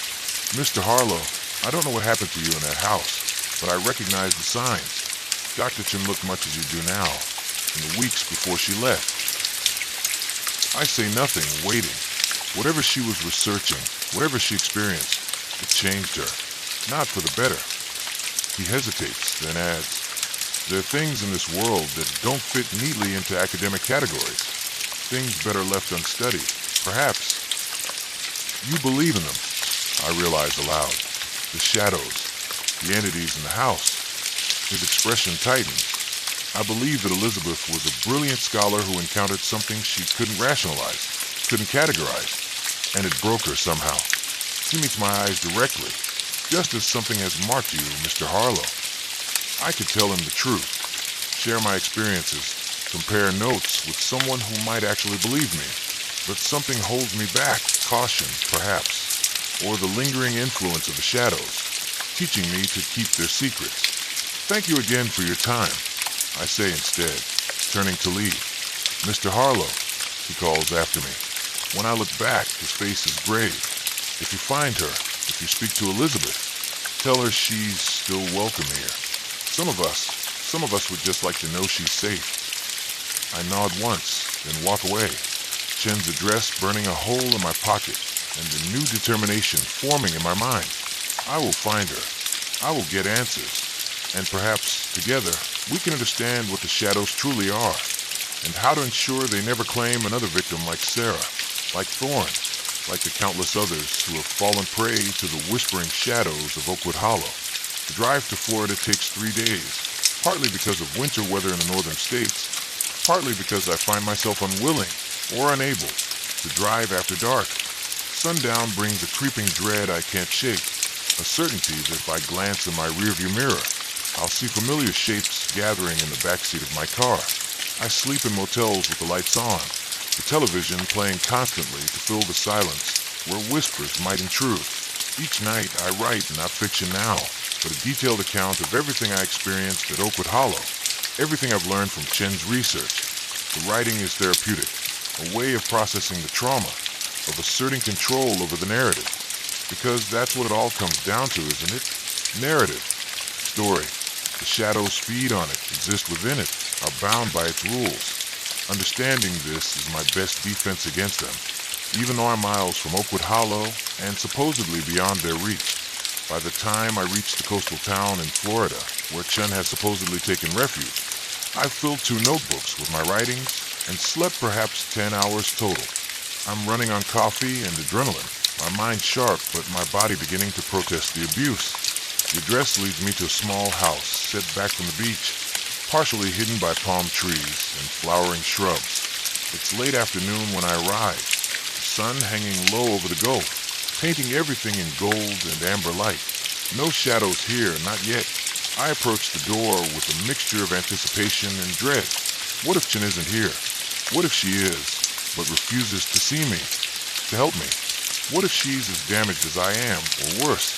Speaker 2: "Mr. Harlow, I don't know what happened to you in that house, but I recognize the signs. Dr. Chen looked much as you do now, in the weeks before she left." I say nothing, waiting. Whatever she was researching, whatever she experienced, it changed her, not for the better. He hesitates, then adds, "There are things in this world that don't fit neatly into academic categories. Things better left unstudied, perhaps." "You believe in them," I realize aloud. "The shadows, the entities in the house." His expression tightens. "I believe that Elizabeth was a brilliant scholar who encountered something she couldn't rationalize, couldn't categorize, and it broke her somehow. He meets my eyes directly, just as something has marked you, Mr. Harlow." I could tell him the truth, share my experiences, compare notes with someone who might actually believe me, but something holds me back, caution, perhaps, or the lingering influence of the shadows, teaching me to keep their secrets. "Thank you again for your time," I say instead, turning to leave. "Mr. Harlow," he calls after me. When I look back, his face is grave. "If you find her, if you speak to Elizabeth, tell her she's still welcome here. Some of us would just like to know she's safe." I nod once, then walk away, Chen's address burning a hole in my pocket, and a new determination forming in my mind. I will find her. I will get answers. And perhaps, together, we can understand what the shadows truly are, and how to ensure they never claim another victim like Sarah, like Thorne, like the countless others who have fallen prey to the whispering shadows of Oakwood Hollow. The drive to Florida takes 3 days, partly because of winter weather in the northern states, partly because I find myself unwilling or unable to drive after dark. Sundown brings a creeping dread I can't shake, a certainty that if I glance in my rearview mirror, I'll see familiar shapes gathering in the backseat of my car. I sleep in motels with the lights on, the television playing constantly to fill the silence where whispers might intrude. Each night I write not fiction now, but a detailed account of everything I experienced at Oakwood Hollow, everything I've learned from Chen's research. The writing is therapeutic, a way of processing the trauma, of asserting control over the narrative. Because that's what it all comes down to, isn't it? Narrative. Story. The shadows feed on it, exist within it, are bound by its rules. Understanding this is my best defense against them, even though I'm miles from Oakwood Hollow and supposedly beyond their reach. By the time I reach the coastal town in Florida, where Chen has supposedly taken refuge, I've filled 2 notebooks with my writings and slept perhaps 10 hours total. I'm running on coffee and adrenaline, my mind sharp but my body beginning to protest the abuse. The address leads me to a small house set back from the beach, partially hidden by palm trees and flowering shrubs. It's late afternoon when I arrive, the sun hanging low over the Gulf, painting everything in gold and amber light. No shadows here, not yet. I approach the door with a mixture of anticipation and dread. What if Chen isn't here? What if she is, but refuses to see me, to help me? What if she's as damaged as I am, or worse?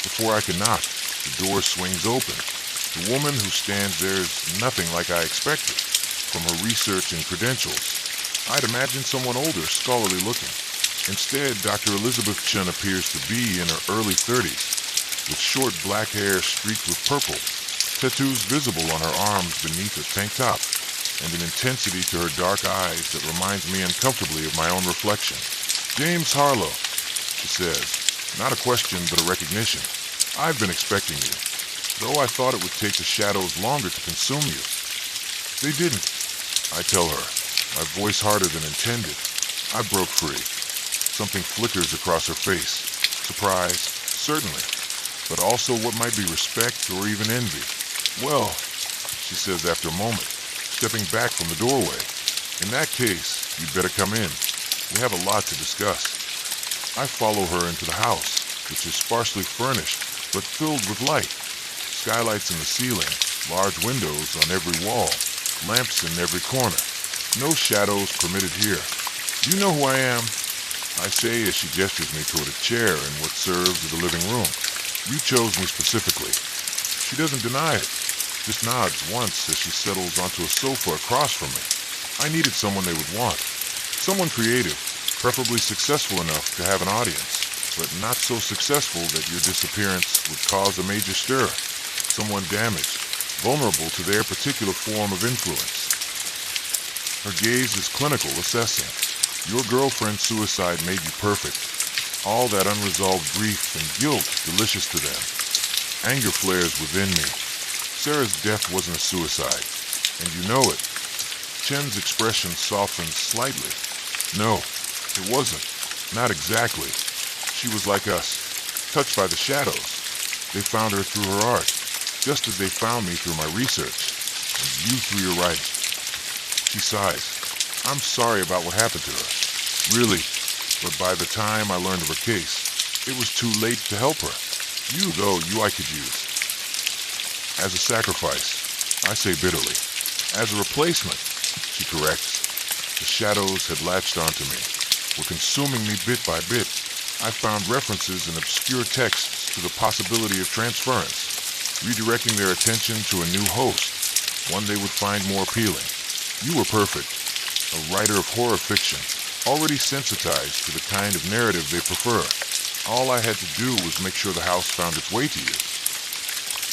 Speaker 2: Before I can knock, the door swings open. The woman who stands there is nothing like I expected. From her research and credentials, I'd imagine someone older, scholarly looking. Instead, Dr. Elizabeth Chen appears to be in her early 30s, with short black hair streaked with purple, tattoos visible on her arms beneath a tank top, and an intensity to her dark eyes that reminds me uncomfortably of my own reflection. "James Harlow," she says, not a question but a recognition. "I've been expecting you, though I thought it would take the shadows longer to consume you." "They didn't," I tell her, my voice harder than intended. I broke free. Something flickers across her face. Surprise, certainly, but also what might be respect or even envy. "Well," she says after a moment, stepping back from the doorway, "in that case, you'd better come in. We have a lot to discuss." I follow her into the house, which is sparsely furnished, but filled with light. Skylights in the ceiling, large windows on every wall, lamps in every corner. No shadows permitted here. "You know who I am?" I say as she gestures me toward a chair in what serves as the living room. "You chose me specifically." She doesn't deny it, just nods once as she settles onto a sofa across from me. I needed someone they would want. Someone creative, preferably successful enough to have an audience, but not so successful that your disappearance would cause a major stir. Someone damaged, vulnerable to their particular form of influence. Her gaze is clinical, assessing. "Your girlfriend's suicide made you perfect. All that unresolved grief and guilt delicious to them. Anger flares within me. Sarah's death wasn't a suicide, and you know it." Chen's expression softens slightly. "No, it wasn't. Not exactly. She was like us, touched by the shadows. They found her through her art, just as they found me through my research, and you through your writing." She sighs. "I'm sorry about what happened to her. Really, but by the time I learned of her case, it was too late to help her. You, though, I could use. As a sacrifice," I say bitterly. "As a replacement," she corrects. The shadows had latched onto me, were consuming me bit by bit. I found references in obscure texts to the possibility of transference, redirecting their attention to a new host, one they would find more appealing. You were perfect, a writer of horror fiction, already sensitized to the kind of narrative they prefer. All I had to do was make sure the house found its way to you.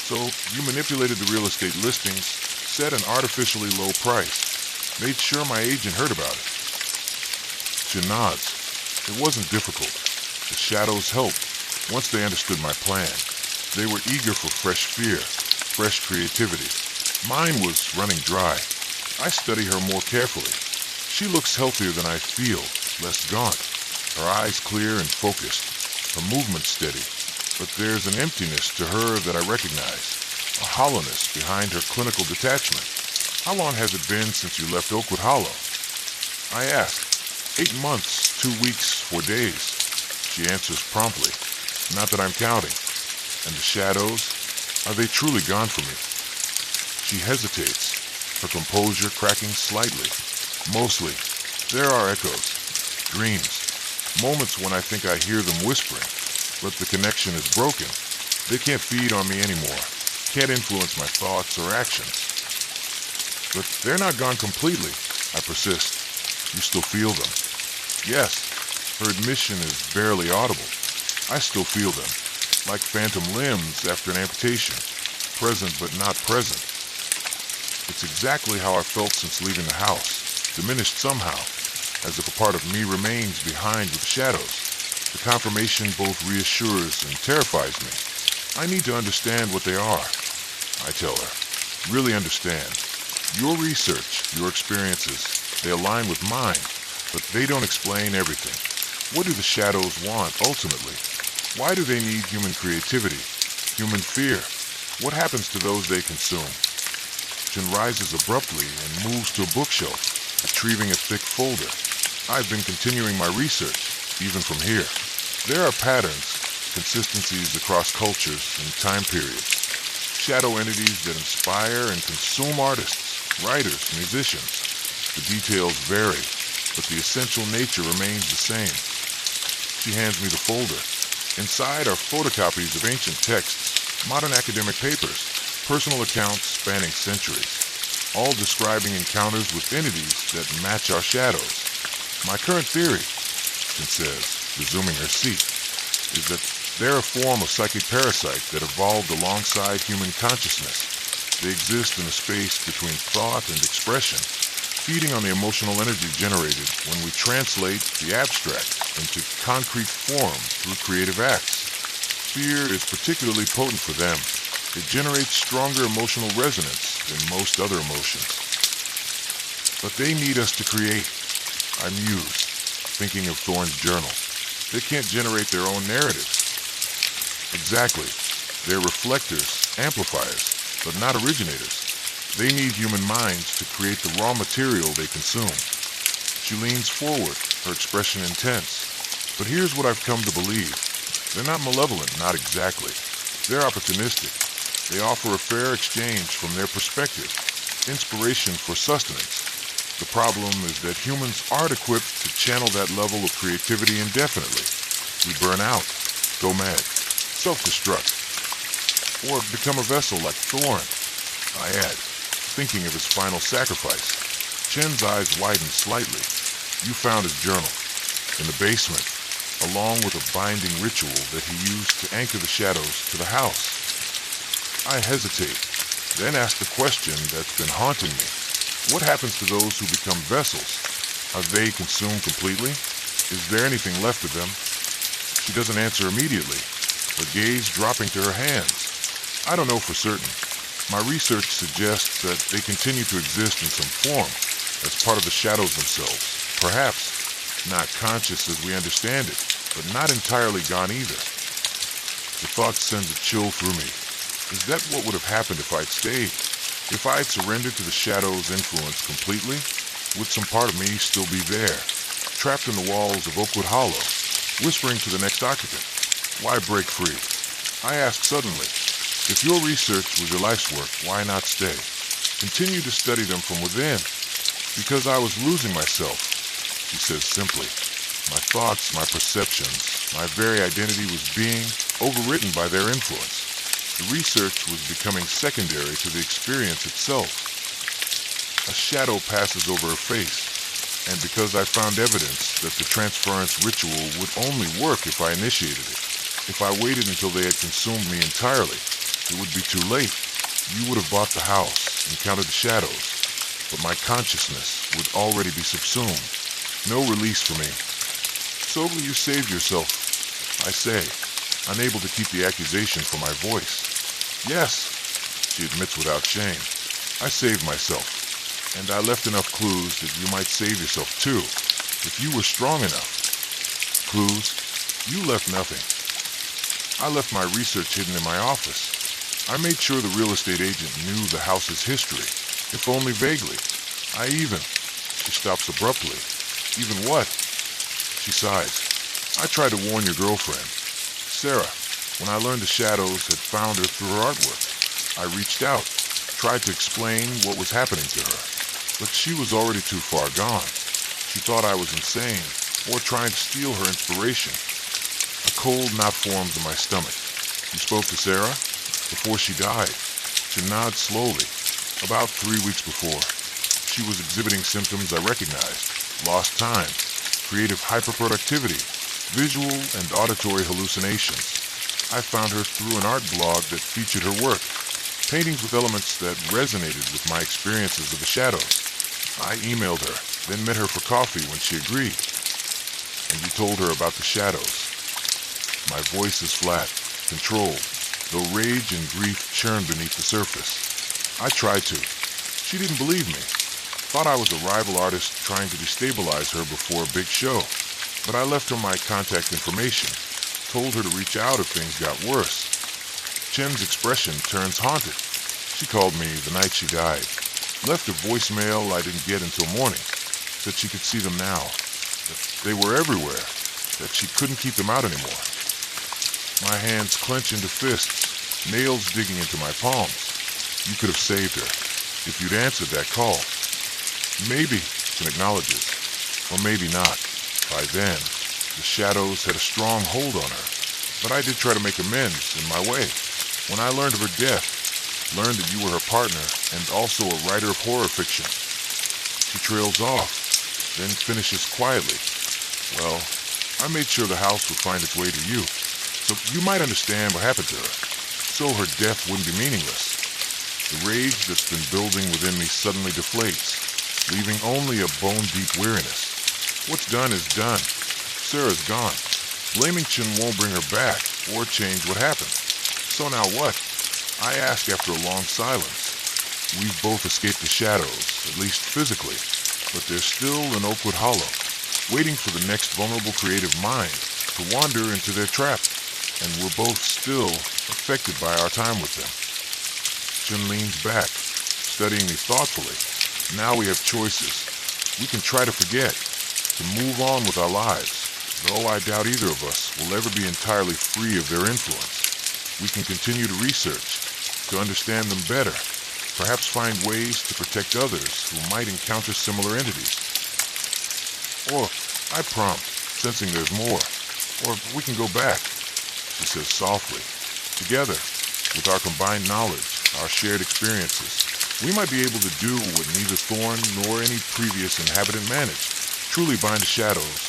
Speaker 2: So you manipulated the real estate listings, set an artificially low price, made sure my agent heard about it." She nods. "It wasn't difficult. The shadows helped, once they understood my plan. They were eager for fresh fear, fresh creativity. Mine was running dry. I study her more carefully. She looks healthier than I feel, less gaunt. Her eyes clear and focused, her movement steady. But there's an emptiness to her that I recognize, a hollowness behind her clinical detachment. How long has it been since you left Oakwood Hollow?" I ask. 8 months, 2 weeks, 4 days. She answers promptly. Not that I'm counting. And the shadows, are they truly gone from me? She hesitates, her composure cracking slightly. Mostly, there are echoes, dreams, moments when I think I hear them whispering, but the connection is broken. They can't feed on me anymore, can't influence my thoughts or actions. "But they're not gone completely," I persist. "You still feel them." "Yes." Her admission is barely audible. "I still feel them, like phantom limbs after an amputation, present but not present." It's exactly how I felt since leaving the house. diminished somehow, as if a part of me remains behind with the shadows. The confirmation both reassures and terrifies me. I need to understand what they are, I tell her. Really understand. Your research, your experiences, they align with mine, but they don't explain everything. What do the shadows want ultimately? Why do they need human creativity, human fear? What happens to those they consume? Chen rises abruptly and moves to a bookshelf, retrieving a thick folder. I've been continuing my research, even from here. There are patterns, consistencies across cultures and time periods. Shadow entities that inspire and consume artists, writers, musicians. The details vary, but the essential nature remains the same. She hands me the folder. Inside are photocopies of ancient texts, modern academic papers, personal accounts spanning centuries, all describing encounters with entities that match our shadows. My current theory, she says, resuming her seat, is that they're a form of psychic parasite that evolved alongside human consciousness. They exist in a space between thought and expression, feeding on the emotional energy generated when we translate the abstract into concrete form through creative acts. Fear is particularly potent for them. It generates stronger emotional resonance than most other emotions. But they need us to create. I muse, thinking of Thorne's journal. They can't generate their own narratives. Exactly. They're reflectors, amplifiers, but not originators. They need human minds to create the raw material they consume. She leans forward, her expression intense. But here's what I've come to believe. They're not malevolent, not exactly. They're opportunistic. They offer a fair exchange from their perspective, inspiration for sustenance. The problem is that humans aren't equipped to channel that level of creativity indefinitely. We burn out, go mad, self-destruct, or become a vessel like Thorne, I add, thinking of his final sacrifice. Chen's eyes widen slightly. You found his journal, in the basement, along with a binding ritual that he used to anchor the shadows to the house. I hesitate, then ask the question that's been haunting me. What happens to those who become vessels? Are they consumed completely? Is there anything left of them? She doesn't answer immediately, her gaze dropping to her hands. I don't know for certain. My research suggests that they continue to exist in some form, as part of the shadows themselves. Perhaps not conscious as we understand it, but not entirely gone either. The thought sends a chill through me. Is that what would have happened if I'd stayed? If I had surrendered to the shadow's influence completely, would some part of me still be there, trapped in the walls of Oakwood Hollow, whispering to the next occupant? Why break free? I ask suddenly, if your research was your life's work, why not stay? Continue to study them from within. Because I was losing myself, she says simply. My thoughts, my perceptions, my very identity was being overwritten by their influence. The research was becoming secondary to the experience itself. A shadow passes over her face, and because I found evidence that the transference ritual would only work if I initiated it, if I waited until they had consumed me entirely, it would be too late. You would have bought the house and counted the shadows, but my consciousness would already be subsumed. No release for me. So you saved yourself, I say, unable to keep the accusation from my voice. Yes, she admits without shame. I saved myself, and I left enough clues that you might save yourself too, if you were strong enough. Clues? You left nothing. I left my research hidden in my office. I made sure the real estate agent knew the house's history, if only vaguely. She stops abruptly. Even what? She sighs. I tried to warn your girlfriend, Sarah. When I learned the shadows had found her through her artwork, I reached out, tried to explain what was happening to her. But she was already too far gone. She thought I was insane, or trying to steal her inspiration. A cold knot formed in my stomach. You spoke to Sarah? Before she died. She nodded slowly. About 3 weeks before. She was exhibiting symptoms I recognized. Lost time, creative hyperproductivity, visual and auditory hallucinations. I found her through an art blog that featured her work, paintings with elements that resonated with my experiences of the shadows. I emailed her, then met her for coffee when she agreed. And you told her about the shadows. My voice is flat, controlled, though rage and grief churn beneath the surface. I tried to. She didn't believe me. Thought I was a rival artist trying to destabilize her before a big show. But I left her my contact information, told her to reach out if things got worse. Chen's expression turns haunted. She called me the night she died. Left a voicemail I didn't get until morning. Said she could see them now. That they were everywhere. That she couldn't keep them out anymore. My hands clench into fists, nails digging into my palms. You could have saved her if you'd answered that call. Maybe, Chen acknowledges, or maybe not. By then, the shadows had a strong hold on her, but I did try to make amends in my way. When I learned of her death, learned that you were her partner and also a writer of horror fiction. She trails off, then finishes quietly. Well, I made sure the house would find its way to you, so you might understand what happened to her, so her death wouldn't be meaningless. The rage that's been building within me suddenly deflates, leaving only a bone-deep weariness. What's done is done. Sarah's gone. Blaming Chen won't bring her back or change what happened. So now what? I ask after a long silence. We've both escaped the shadows, at least physically, but they're still in Oakwood Hollow, waiting for the next vulnerable creative mind to wander into their trap, and we're both still affected by our time with them. Chen leans back, studying me thoughtfully. Now we have choices. We can try to forget, to move on with our lives, though I doubt either of us will ever be entirely free of their influence. We can continue to research, to understand them better, perhaps find ways to protect others who might encounter similar entities. Or, I prompt, sensing there's more. Or we can go back, she says softly. Together, with our combined knowledge, our shared experiences, we might be able to do what neither Thorn nor any previous inhabitant managed, truly bind the shadows,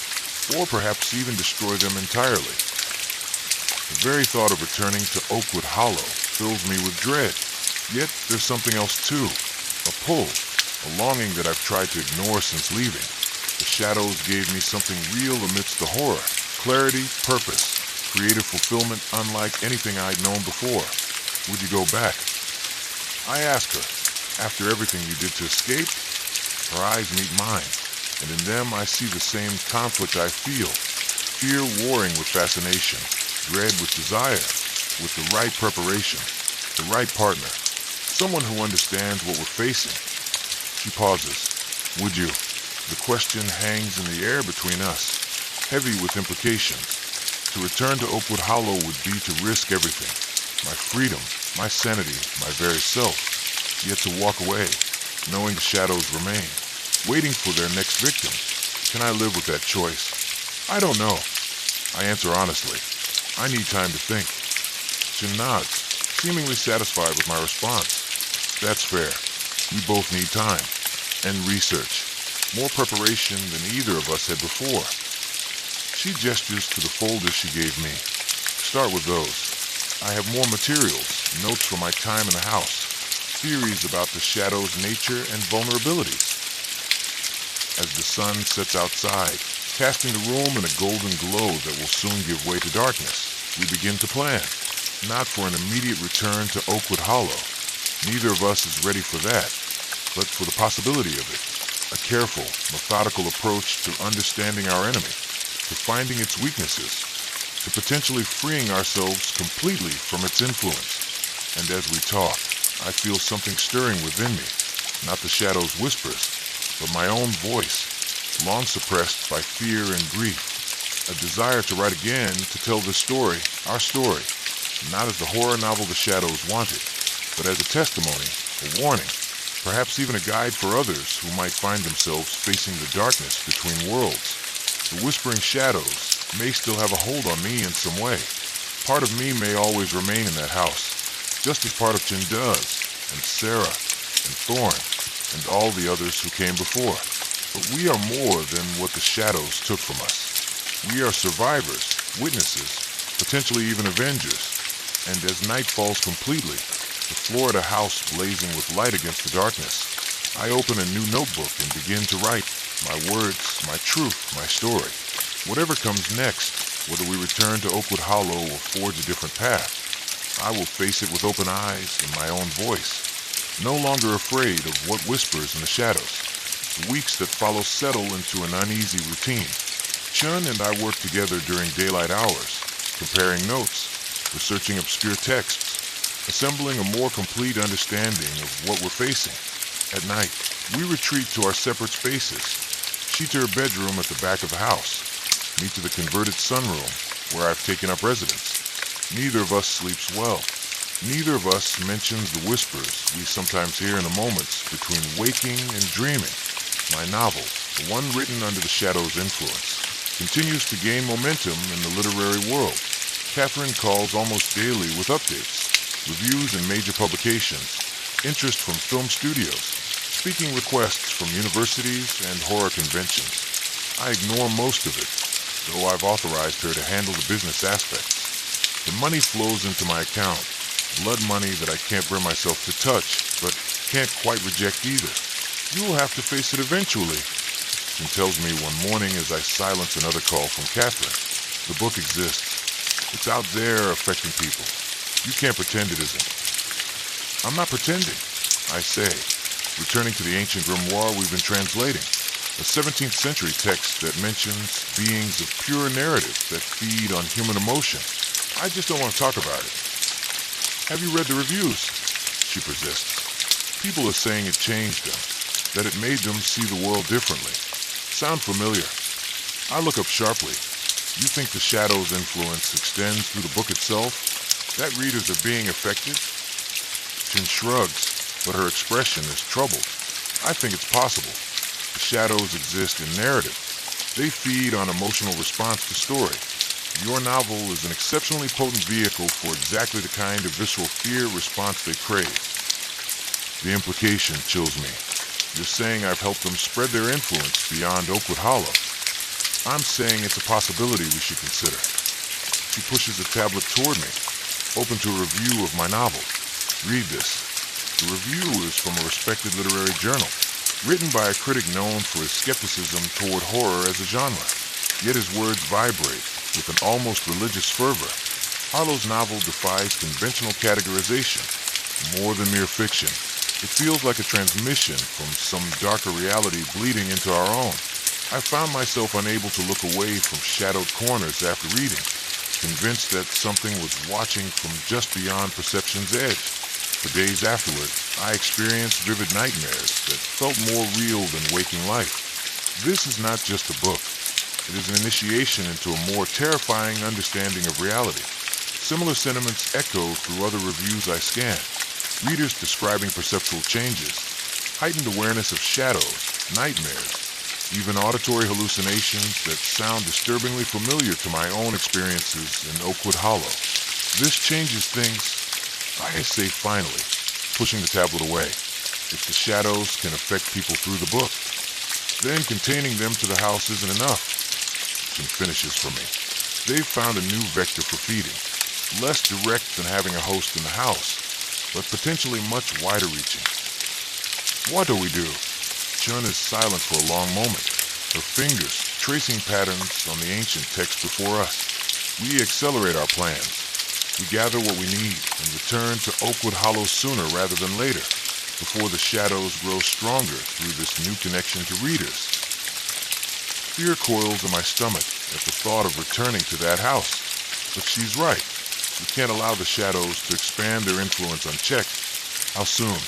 Speaker 2: or perhaps even destroy them entirely. The very thought of returning to Oakwood Hollow fills me with dread. Yet there's something else too, a pull, a longing that I've tried to ignore since leaving. The shadows gave me something real amidst the horror, clarity, purpose, creative fulfillment unlike anything I'd known before. Would you go back? I ask her, after everything you did to escape. Her eyes meet mine, and in them I see the same conflict I feel. Fear warring with fascination, dread with desire, with the right preparation, the right partner, someone who understands what we're facing. She pauses. Would you? The question hangs in the air between us, heavy with implications. To return to Oakwood Hollow would be to risk everything. My freedom, my sanity, my very self. Yet to walk away, knowing the shadows remain, waiting for their next victim. Can I live with that choice? I don't know. I answer honestly. I need time to think. Chen nods, seemingly satisfied with my response. That's fair. We both need time. And research. More preparation than either of us had before. She gestures to the folders she gave me. Start with those. I have more materials, notes from my time in the house, theories about the shadow's nature and vulnerabilities. As the sun sets outside, casting the room in a golden glow that will soon give way to darkness, we begin to plan, not for an immediate return to Oakwood Hollow. Neither of us is ready for that, but for the possibility of it. A careful, methodical approach to understanding our enemy, to finding its weaknesses, to potentially freeing ourselves completely from its influence. And as we talk, I feel something stirring within me, not the shadow's whispers, but my own voice, long suppressed by fear and grief. A desire to write again, to tell this story, our story, not as the horror novel the shadows wanted, but as a testimony, a warning, perhaps even a guide for others who might find themselves facing the darkness between worlds. The whispering shadows may still have a hold on me in some way. Part of me may always remain in that house, just as part of Chen does, and Sarah, and Thorn, and all the others who came before. But we are more than what the shadows took from us. We are survivors, witnesses, potentially even avengers. And as night falls completely, the Florida house blazing with light against the darkness, I open a new notebook and begin to write. my words, my truth, my story. Whatever comes next, whether we return to Oakwood Hollow or forge a different path, I will face it with open eyes and my own voice, no longer afraid of what whispers in the shadows. The weeks that follow settle into an uneasy routine. Chun and I work together during daylight hours, comparing notes, researching obscure texts, assembling a more complete understanding of what we're facing. At night, we retreat to our separate spaces. She to her bedroom at the back of the house, me to the converted sunroom where I've taken up residence. Neither of us sleeps well. Neither of us mentions the whispers we sometimes hear in the moments between waking and dreaming. My novel, the one written under the shadow's influence, continues to gain momentum in the literary world. Catherine calls almost daily with updates, reviews in major publications, interest from film studios, speaking requests from universities and horror conventions. I ignore most of it, though I've authorized her to handle the business aspects. The money flows into my account, blood money that I can't bring myself to touch, but can't quite reject either. You will have to face it eventually, Jen tells me one morning as I silence another call from Catherine. The book exists. It's out there affecting people. You can't pretend it isn't. I'm not pretending, I say, returning to the ancient grimoire we've been translating, a 17th century text that mentions beings of pure narrative that feed on human emotion. I just don't want to talk about it. Have you read the reviews? She persists. People are saying it changed them, that it made them see the world differently. Sound familiar? I look up sharply. You think the shadow's influence extends through the book itself? That readers are being affected? Jen shrugs, but her expression is troubled. I think it's possible. The shadows exist in narrative. They feed on emotional response to story. Your novel is an exceptionally potent vehicle for exactly the kind of visceral fear response they crave. The implication chills me. You're saying I've helped them spread their influence beyond Oakwood Hollow. I'm saying it's a possibility we should consider. She pushes a tablet toward me, open to a review of my novel. Read this. The review is from a respected literary journal, written by a critic known for his skepticism toward horror as a genre. Yet his words vibrate with an almost religious fervor. Harlow's novel defies conventional categorization. More than mere fiction, it feels like a transmission from some darker reality bleeding into our own. I found myself unable to look away from shadowed corners after reading, convinced that something was watching from just beyond perception's edge. For days afterward, I experienced vivid nightmares that felt more real than waking life. This is not just a book. It is an initiation into a more terrifying understanding of reality. Similar sentiments echo through other reviews I scan. Readers describing perceptual changes, heightened awareness of shadows, nightmares, even auditory hallucinations that sound disturbingly familiar to my own experiences in Oakwood Hollow. This changes things, I say finally, pushing the tablet away. If the shadows can affect people through the book, then containing them to the house isn't enough. Jen finishes for me. They've found a new vector for feeding, less direct than having a host in the house, but potentially much wider reaching. What do we do? Chun is silent for a long moment, her fingers tracing patterns on the ancient text before us. We accelerate our plans. We gather what we need and return to Oakwood Hollow sooner rather than later, before the shadows grow stronger through this new connection to readers. Fear coils in my stomach at the thought of returning to that house. But she's right. We can't allow the shadows to expand their influence unchecked. How soon?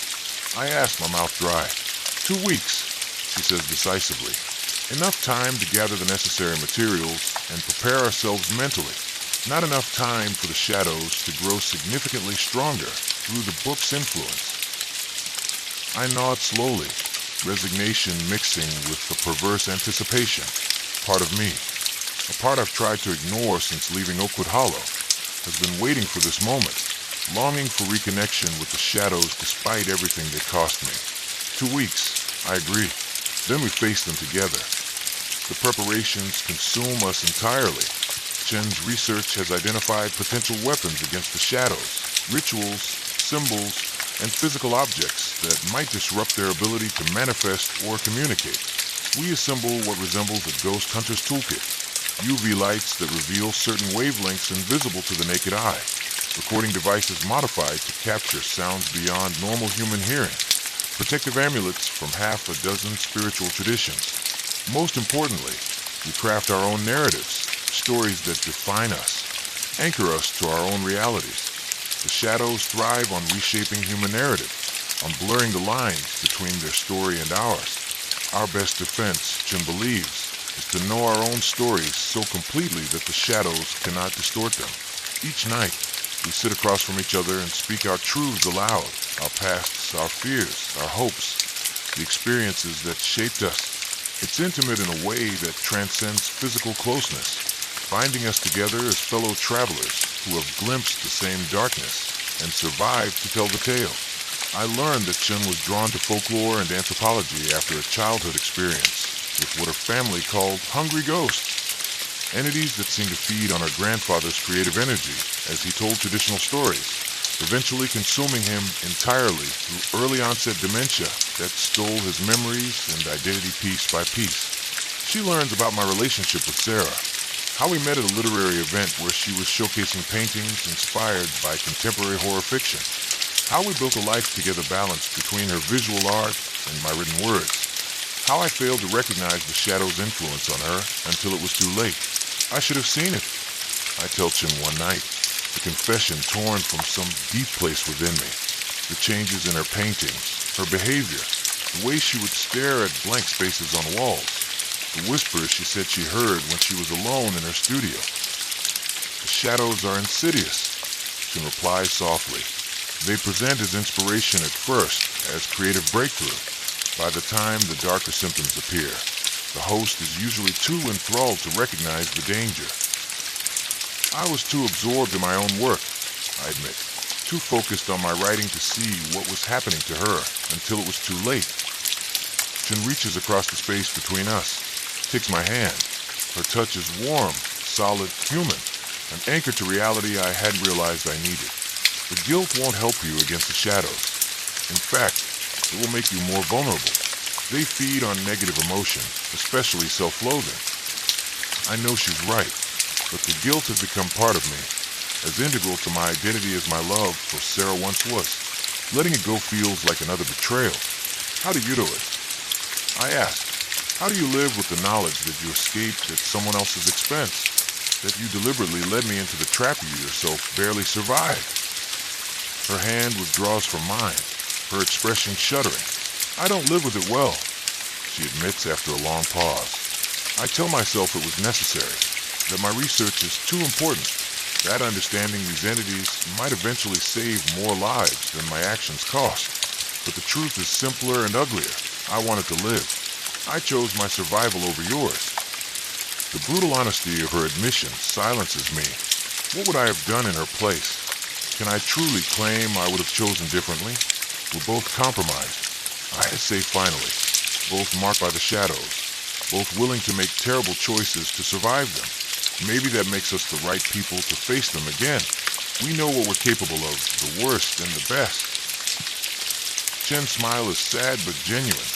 Speaker 2: I ask, my mouth dry. 2 weeks, she says decisively. Enough time to gather the necessary materials and prepare ourselves mentally. Not enough time for the shadows to grow significantly stronger through the book's influence. I nod slowly, resignation mixing with the perverse anticipation. Part of me, a part I've tried to ignore since leaving Oakwood Hollow, has been waiting for this moment, longing for reconnection with the shadows despite everything they cost me. 2 weeks, I agree. Then we face them together. The preparations consume us entirely. Jen's research has identified potential weapons against the shadows, rituals, symbols, and physical objects that might disrupt their ability to manifest or communicate. We assemble what resembles a ghost hunter's toolkit. UV lights that reveal certain wavelengths invisible to the naked eye. Recording devices modified to capture sounds beyond normal human hearing. Protective amulets from half a dozen spiritual traditions. Most importantly, we craft our own narratives, stories that define us, anchor us to our own realities. The shadows thrive on reshaping human narrative, on blurring the lines between their story and ours. Our best defense, Jim believes, is to know our own stories so completely that the shadows cannot distort them. Each night, we sit across from each other and speak our truths aloud, our pasts, our fears, our hopes, the experiences that shaped us. It's intimate in a way that transcends physical closeness, binding us together as fellow travelers who have glimpsed the same darkness and survived to tell the tale. I learned that Chen was drawn to folklore and anthropology after a childhood experience with what her family called hungry ghosts, entities that seemed to feed on her grandfather's creative energy as he told traditional stories, eventually consuming him entirely through early onset dementia that stole his memories and identity piece by piece. She learns about my relationship with Sarah, how we met at a literary event where she was showcasing paintings inspired by contemporary horror fiction, how we built a life together balanced between her visual art and my written words, how I failed to recognize the shadow's influence on her until it was too late. I should have seen it, I tell Chen one night, a confession torn from some deep place within me. The changes in her paintings, her behavior, the way she would stare at blank spaces on walls, the whispers she said she heard when she was alone in her studio. The shadows are insidious, Chen replies softly. They present as inspiration at first, as creative breakthrough. By the time the darker symptoms appear, the host is usually too enthralled to recognize the danger. I was too absorbed in my own work, I admit, too focused on my writing to see what was happening to her until it was too late. Chen reaches across the space between us, takes my hand. Her touch is warm, solid, human, an anchor to reality I hadn't realized I needed. The guilt won't help you against the shadows. In fact, it will make you more vulnerable. They feed on negative emotion, especially self-loathing. I know she's right, but the guilt has become part of me, as integral to my identity as my love for Sarah once was. Letting it go feels like another betrayal. How do you do it? I asked, how do you live with the knowledge that you escaped at someone else's expense? That you deliberately led me into the trap you yourself barely survived? Her hand withdraws from mine, her expression shuddering. I don't live with it well, she admits after a long pause. I tell myself it was necessary, that my research is too important, that understanding these entities might eventually save more lives than my actions cost. But the truth is simpler and uglier. I wanted to live. I chose my survival over yours. The brutal honesty of her admission silences me. What would I have done in her place? Can I truly claim I would have chosen differently? We're both compromised, I say finally, both marked by the shadows, both willing to make terrible choices to survive them. Maybe that makes us the right people to face them again. We know what we're capable of, the worst and the best. Chen's smile is sad but genuine.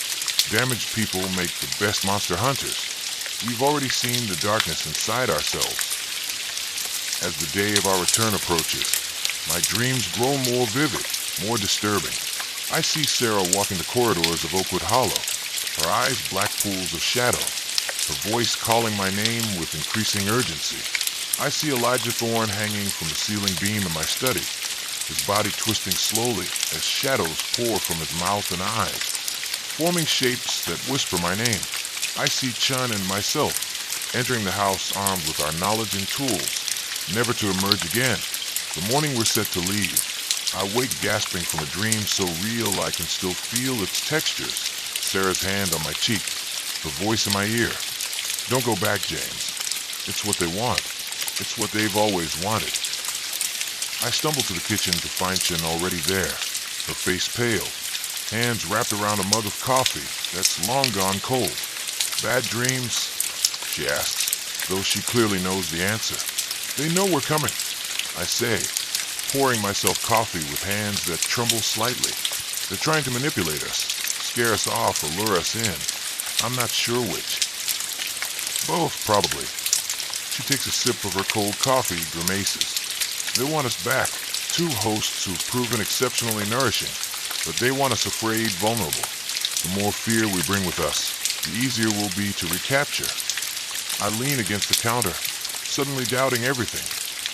Speaker 2: Damaged people make the best monster hunters. We've already seen the darkness inside ourselves. As the day of our return approaches, my dreams grow more vivid, more disturbing. I see Sarah walking the corridors of Oakwood Hollow, her eyes black pools of shadow, her voice calling my name with increasing urgency. I see Elijah Thorne hanging from the ceiling beam in my study, his body twisting slowly as shadows pour from his mouth and eyes, forming shapes that whisper my name. I see Chun and myself entering the house armed with our knowledge and tools, never to emerge again. The morning we're set to leave, I wake gasping from a dream so real I can still feel its textures. Sarah's hand on my cheek, her voice in my ear. Don't go back, James. It's what they want. It's what they've always wanted. I stumble to the kitchen to find Chen already there, her face pale, hands wrapped around a mug of coffee that's long gone cold. Bad dreams? She asks, though she clearly knows the answer. They know we're coming, I say, pouring myself coffee with hands that tremble slightly. They're trying to manipulate us, scare us off or lure us in. I'm not sure which. Both, probably. She takes a sip of her cold coffee, grimaces. They want us back. Two hosts who've proven exceptionally nourishing, but they want us afraid, vulnerable. The more fear we bring with us, the easier will be to recapture. I lean against the counter, suddenly doubting everything.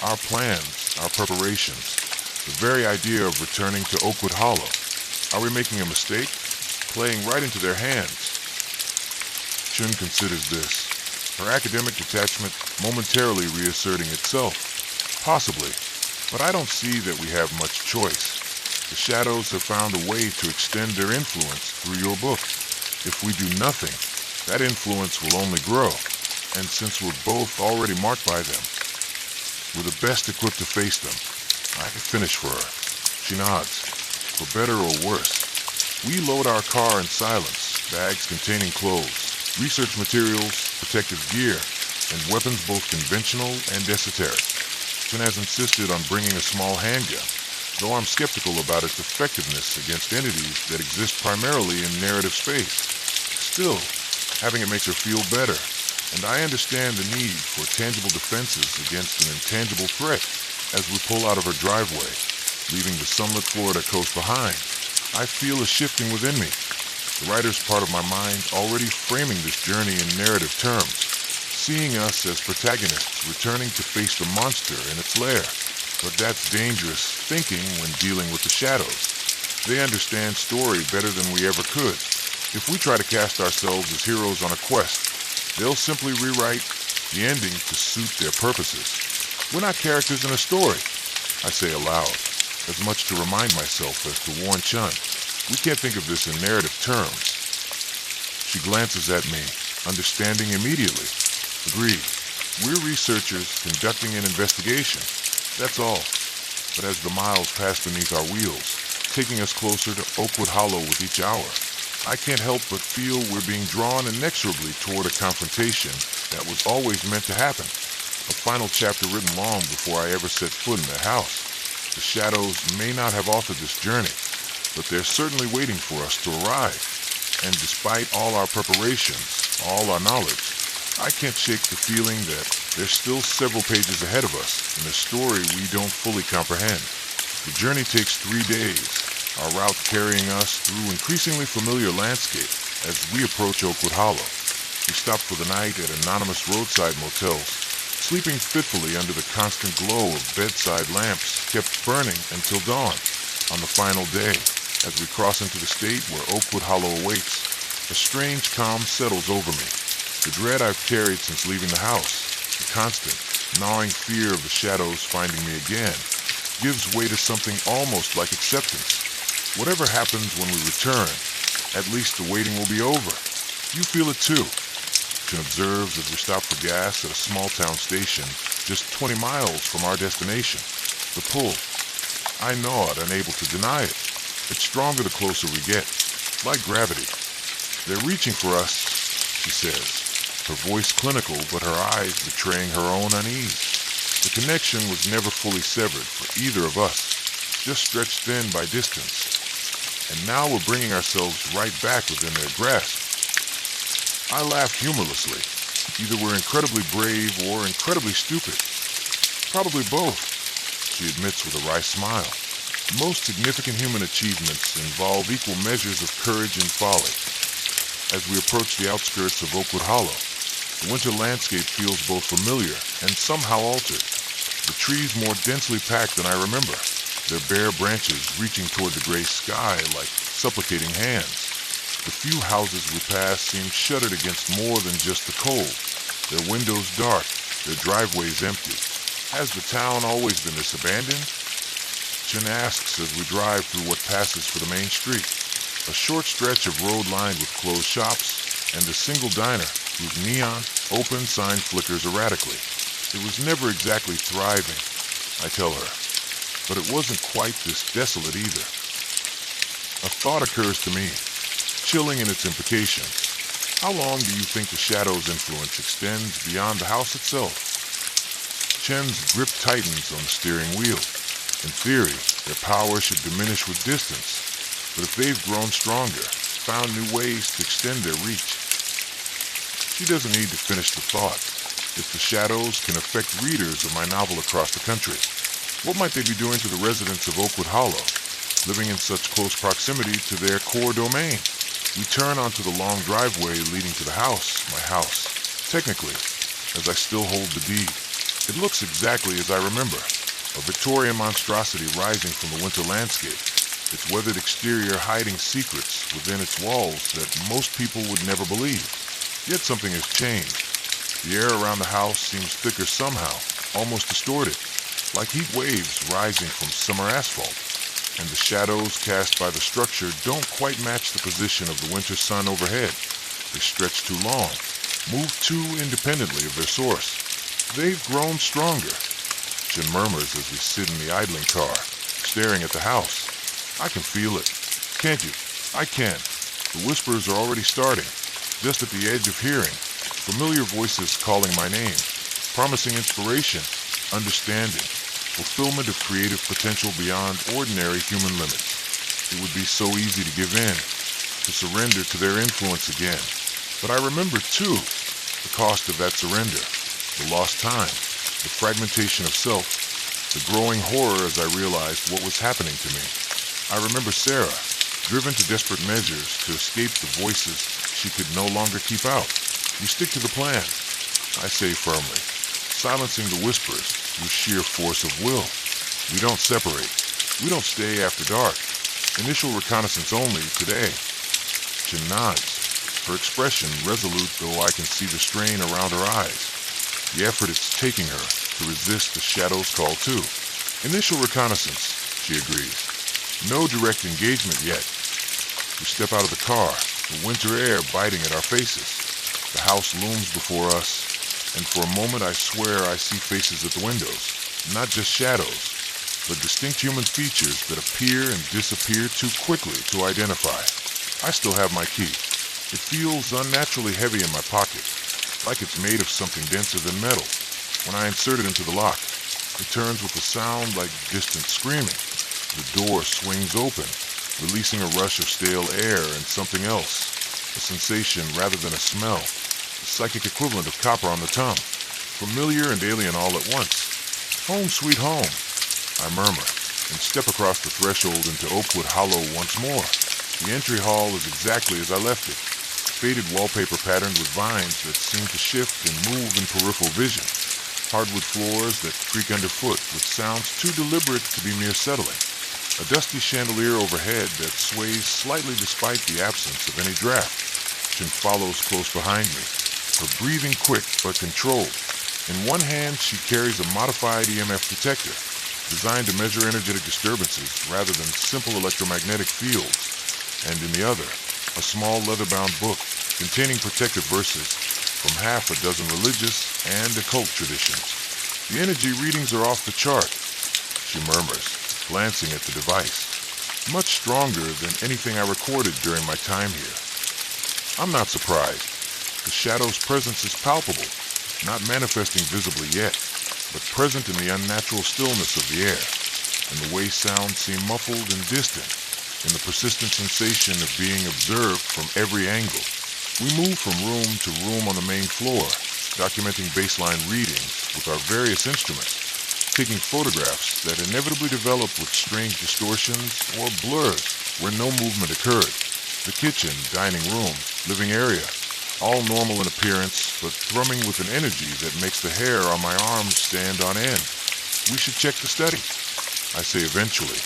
Speaker 2: Our plans, our preparations, the very idea of returning to Oakwood Hollow. Are we making a mistake? Playing right into their hands? Chun considers this, her academic detachment momentarily reasserting itself. Possibly, but I don't see that we have much choice. The shadows have found a way to extend their influence through your book. If we do nothing, that influence will only grow. And since we're both already marked by them, we're the best equipped to face them. I finish for her. She nods. For better or worse. We load our car in silence, bags containing clothes, research materials, protective gear, and weapons both conventional and esoteric. Chen has insisted on bringing a small handgun, though I'm skeptical about its effectiveness against entities that exist primarily in narrative space. Still, having it makes her feel better, and I understand the need for tangible defenses against an intangible threat as we pull out of her driveway, leaving the sunlit Florida coast behind. I feel a shifting within me, the writer's part of my mind already framing this journey in narrative terms, seeing us as protagonists returning to face the monster in its lair. But that's dangerous thinking when dealing with the shadows. They understand story better than we ever could. If we try to cast ourselves as heroes on a quest, they'll simply rewrite the ending to suit their purposes. We're not characters in a story, I say aloud, as much to remind myself as to warn Chun. We can't think of this in narrative terms. She glances at me, understanding immediately. Agreed. We're researchers conducting an investigation. That's all. But as the miles pass beneath our wheels, taking us closer to Oakwood Hollow with each hour, I can't help but feel we're being drawn inexorably toward a confrontation that was always meant to happen. A final chapter written long before I ever set foot in that house. The shadows may not have authored this journey, but they're certainly waiting for us to arrive. And despite all our preparations, all our knowledge, I can't shake the feeling that there's still several pages ahead of us in a story we don't fully comprehend. The journey takes 3 days, our route carrying us through increasingly familiar landscape as we approach Oakwood Hollow. We stop for the night at anonymous roadside motels, sleeping fitfully under the constant glow of bedside lamps kept burning until dawn. On the final day, as we cross into the state where Oakwood Hollow awaits, a strange calm settles over me. The dread I've carried since leaving the house, the constant, gnawing fear of the shadows finding me again, gives way to something almost like acceptance. Whatever happens when we return, at least the waiting will be over. You feel it too. Chen observes as we stop for gas at a small-town station just 20 miles from our destination. The pull. I nod, unable to deny it. It's stronger the closer we get, like gravity. They're reaching for us, she says, her voice clinical but her eyes betraying her own unease. The connection was never fully severed for either of us, just stretched thin by distance. And now we're bringing ourselves right back within their grasp. I laugh humorlessly. Either we're incredibly brave or incredibly stupid. Probably both, she admits with a wry smile. Most significant human achievements involve equal measures of courage and folly. As we approach the outskirts of Oakwood Hollow, the winter landscape feels both familiar and somehow altered. The trees more densely packed than I remember, their bare branches reaching toward the gray sky like supplicating hands. The few houses we pass seem shuttered against more than just the cold, their windows dark, their driveways empty. Has the town always been this abandoned? Chen asks as we drive through what passes for the main street, a short stretch of road lined with closed shops and a single diner whose neon, open sign flickers erratically. It was never exactly thriving, I tell her, but it wasn't quite this desolate either. A thought occurs to me, chilling in its implications. How long do you think the shadow's influence extends beyond the house itself? Chen's grip tightens on the steering wheel. In theory, their power should diminish with distance, but if they've grown stronger, found new ways to extend their reach, She doesn't need to finish the thought. If the shadows can affect readers of my novel across the country, what might they be doing to the residents of Oakwood Hollow, living in such close proximity to their core domain? We turn onto the long driveway leading to the house, my house. Technically, as I still hold the deed, it looks exactly as I remember. A Victorian monstrosity rising from the winter landscape, its weathered exterior hiding secrets within its walls that most people would never believe. Yet something has changed. The air around the house seems thicker somehow, almost distorted, like heat waves rising from summer asphalt. And the shadows cast by the structure don't quite match the position of the winter sun overhead. They stretch too long, move too independently of their source. They've grown stronger. Chin murmurs as we sit in the idling car, staring at the house. I can feel it. Can't you? I can. The whispers are already starting, just at the edge of hearing. Familiar voices calling my name, promising inspiration, understanding, fulfillment of creative potential beyond ordinary human limits. It would be so easy to give in, to surrender to their influence again. But I remember, too, the cost of that surrender, the lost time, the fragmentation of self, the growing horror as I realized what was happening to me. I remember Sarah, driven to desperate measures to escape the voices she could no longer keep out. We stick to the plan, I say firmly, silencing the whispers through sheer force of will. We don't separate. We don't stay after dark. Initial reconnaissance only today. She nods, her expression resolute though I can see the strain around her eyes. The effort it's taking her to resist the shadow's call too. Initial reconnaissance, she agrees. No direct engagement yet. We step out of the car, the winter air biting at our faces. The house looms before us, and for a moment I swear I see faces at the windows. Not just shadows, but distinct human features that appear and disappear too quickly to identify. I still have my key. It feels unnaturally heavy in my pocket, like it's made of something denser than metal. When I insert it into the lock, it turns with a sound like distant screaming. The door swings open, releasing a rush of stale air and something else, a sensation rather than a smell, the psychic equivalent of copper on the tongue, familiar and alien all at once. Home sweet home, I murmur, and step across the threshold into Oakwood Hollow once more. The entry hall is exactly as I left it, faded wallpaper patterned with vines that seem to shift and move in peripheral vision, hardwood floors that creak underfoot with sounds too deliberate to be mere settling. A dusty chandelier overhead that sways slightly despite the absence of any draft. Chin follows close behind me, her breathing quick but controlled. In one hand, she carries a modified EMF detector, designed to measure energetic disturbances rather than simple electromagnetic fields, and in the other, a small leather-bound book containing protective verses from half a dozen religious and occult traditions. The energy readings are off the chart, she murmurs, glancing at the device. Much stronger than anything I recorded during my time here. I'm not surprised. The shadow's presence is palpable, not manifesting visibly yet, but present in the unnatural stillness of the air, and the way sounds seem muffled and distant, in the persistent sensation of being observed from every angle. We move from room to room on the main floor, documenting baseline readings with our various instruments, taking photographs that inevitably develop with strange distortions or blurs where no movement occurred. The kitchen, dining room, living area, all normal in appearance, but thrumming with an energy that makes the hair on my arms stand on end. We should check the study, I say eventually,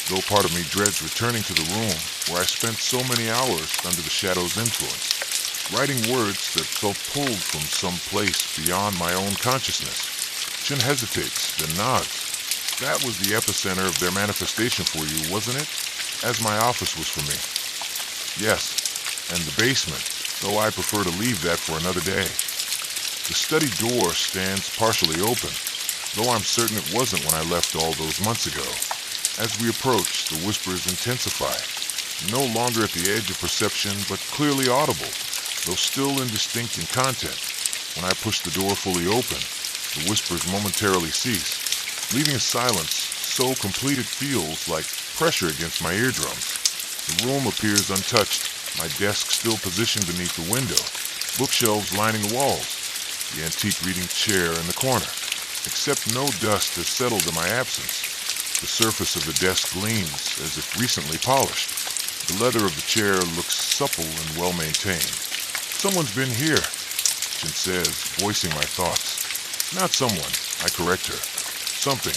Speaker 2: though part of me dreads returning to the room where I spent so many hours under the shadow's influence, writing words that felt pulled from some place beyond my own consciousness. Chin hesitates, then nods. That was the epicenter of their manifestation for you, wasn't it? As my office was for me. Yes, and the basement, though I prefer to leave that for another day. The study door stands partially open, though I'm certain it wasn't when I left all those months ago. As we approach, the whispers intensify, no longer at the edge of perception, but clearly audible, though still indistinct in content. When I push the door fully open, the whispers momentarily cease, leaving a silence so complete it feels like pressure against my eardrums. The room appears untouched, my desk still positioned beneath the window, bookshelves lining the walls, the antique reading chair in the corner. Except no dust has settled in my absence. The surface of the desk gleams as if recently polished. The leather of the chair looks supple and well-maintained. Someone's been here, Chin says, voicing my thoughts. Not someone, I correct her. Something.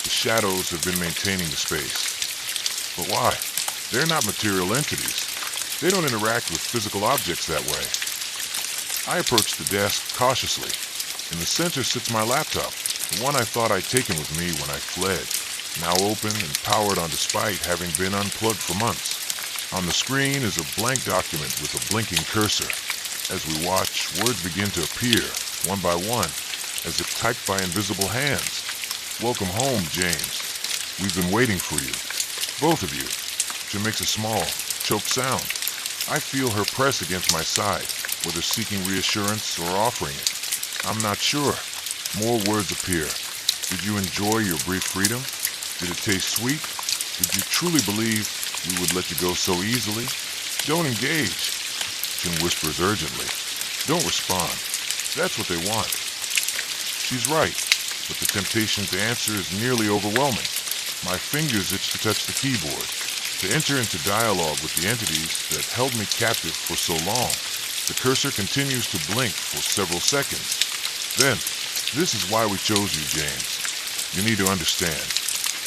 Speaker 2: The shadows have been maintaining the space. But why? They're not material entities. They don't interact with physical objects that way. I approach the desk cautiously. In the center sits my laptop, the one I thought I'd taken with me when I fled, now open and powered on despite having been unplugged for months. On the screen is a blank document with a blinking cursor. As we watch, words begin to appear, one by one, as if typed by invisible hands. Welcome home, James. We've been waiting for you. Both of you. She makes a small, choked sound. I feel her press against my side, whether seeking reassurance or offering it. I'm not sure. More words appear. Did you enjoy your brief freedom? Did it taste sweet? Did you truly believe we would let you go so easily? Don't engage. Chin whispers urgently. Don't respond. That's what they want. She's right, but the temptation to answer is nearly overwhelming. My fingers itch to touch the keyboard, to enter into dialogue with the entities that held me captive for so long. The cursor continues to blink for several seconds. Then, this is why we chose you, James. You need to understand,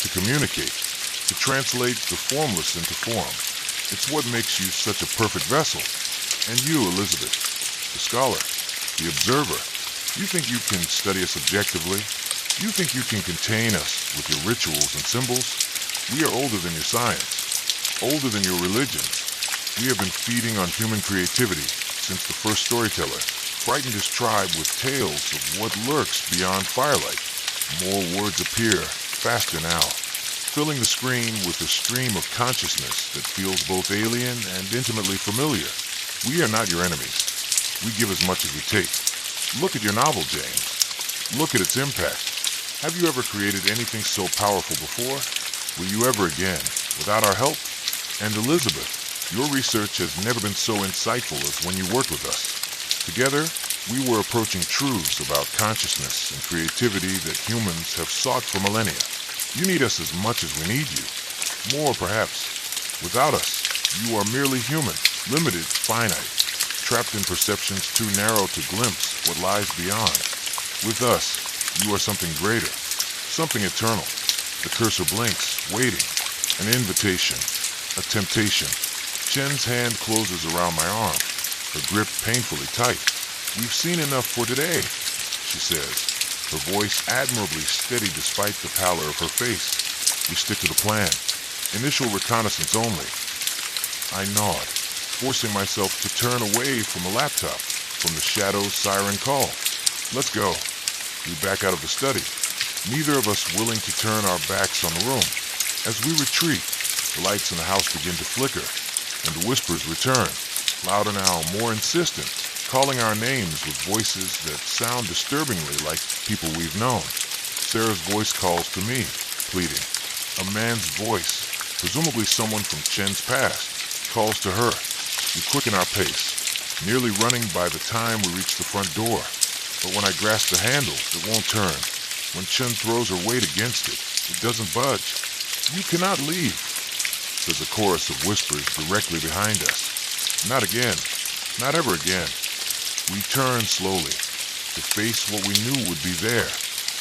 Speaker 2: to communicate, to translate the formless into form. It's what makes you such a perfect vessel. And you, Elizabeth, the scholar, the observer, you think you can study us objectively? You think you can contain us with your rituals and symbols? We are older than your science, older than your religions. We have been feeding on human creativity since the first storyteller frightened his tribe with tales of what lurks beyond firelight. More words appear, faster now, filling the screen with a stream of consciousness that feels both alien and intimately familiar. We are not your enemies. We give as much as we take. Look at your novel, James. Look at its impact. Have you ever created anything so powerful before? Will you ever again, without our help? And Elizabeth, your research has never been so insightful as when you worked with us. Together, we were approaching truths about consciousness and creativity that humans have sought for millennia. You need us as much as we need you. More, perhaps. Without us, you are merely human, limited, finite, trapped in perceptions too narrow to glimpse what lies beyond. With us, you are something greater, something eternal. The cursor blinks, waiting. An invitation, a temptation. Chen's hand closes around my arm, her grip painfully tight. We've seen enough for today, she says, her voice admirably steady despite the pallor of her face. We stick to the plan. Initial reconnaissance only. I nod, forcing myself to turn away from the laptop, from the shadow's siren call. Let's go. We back out of the study, neither of us willing to turn our backs on the room. As we retreat, the lights in the house begin to flicker, and the whispers return, louder now, more insistent, calling our names with voices that sound disturbingly like people we've known. Sarah's voice calls to me, pleading. A man's voice, presumably someone from Chen's past, calls to her. We quicken our pace, nearly running by the time we reach the front door. But when I grasp the handle, it won't turn. When Chen throws her weight against it, it doesn't budge. You cannot leave, says a chorus of whispers directly behind us. Not again. Not ever again. We turn slowly, to face what we knew would be there.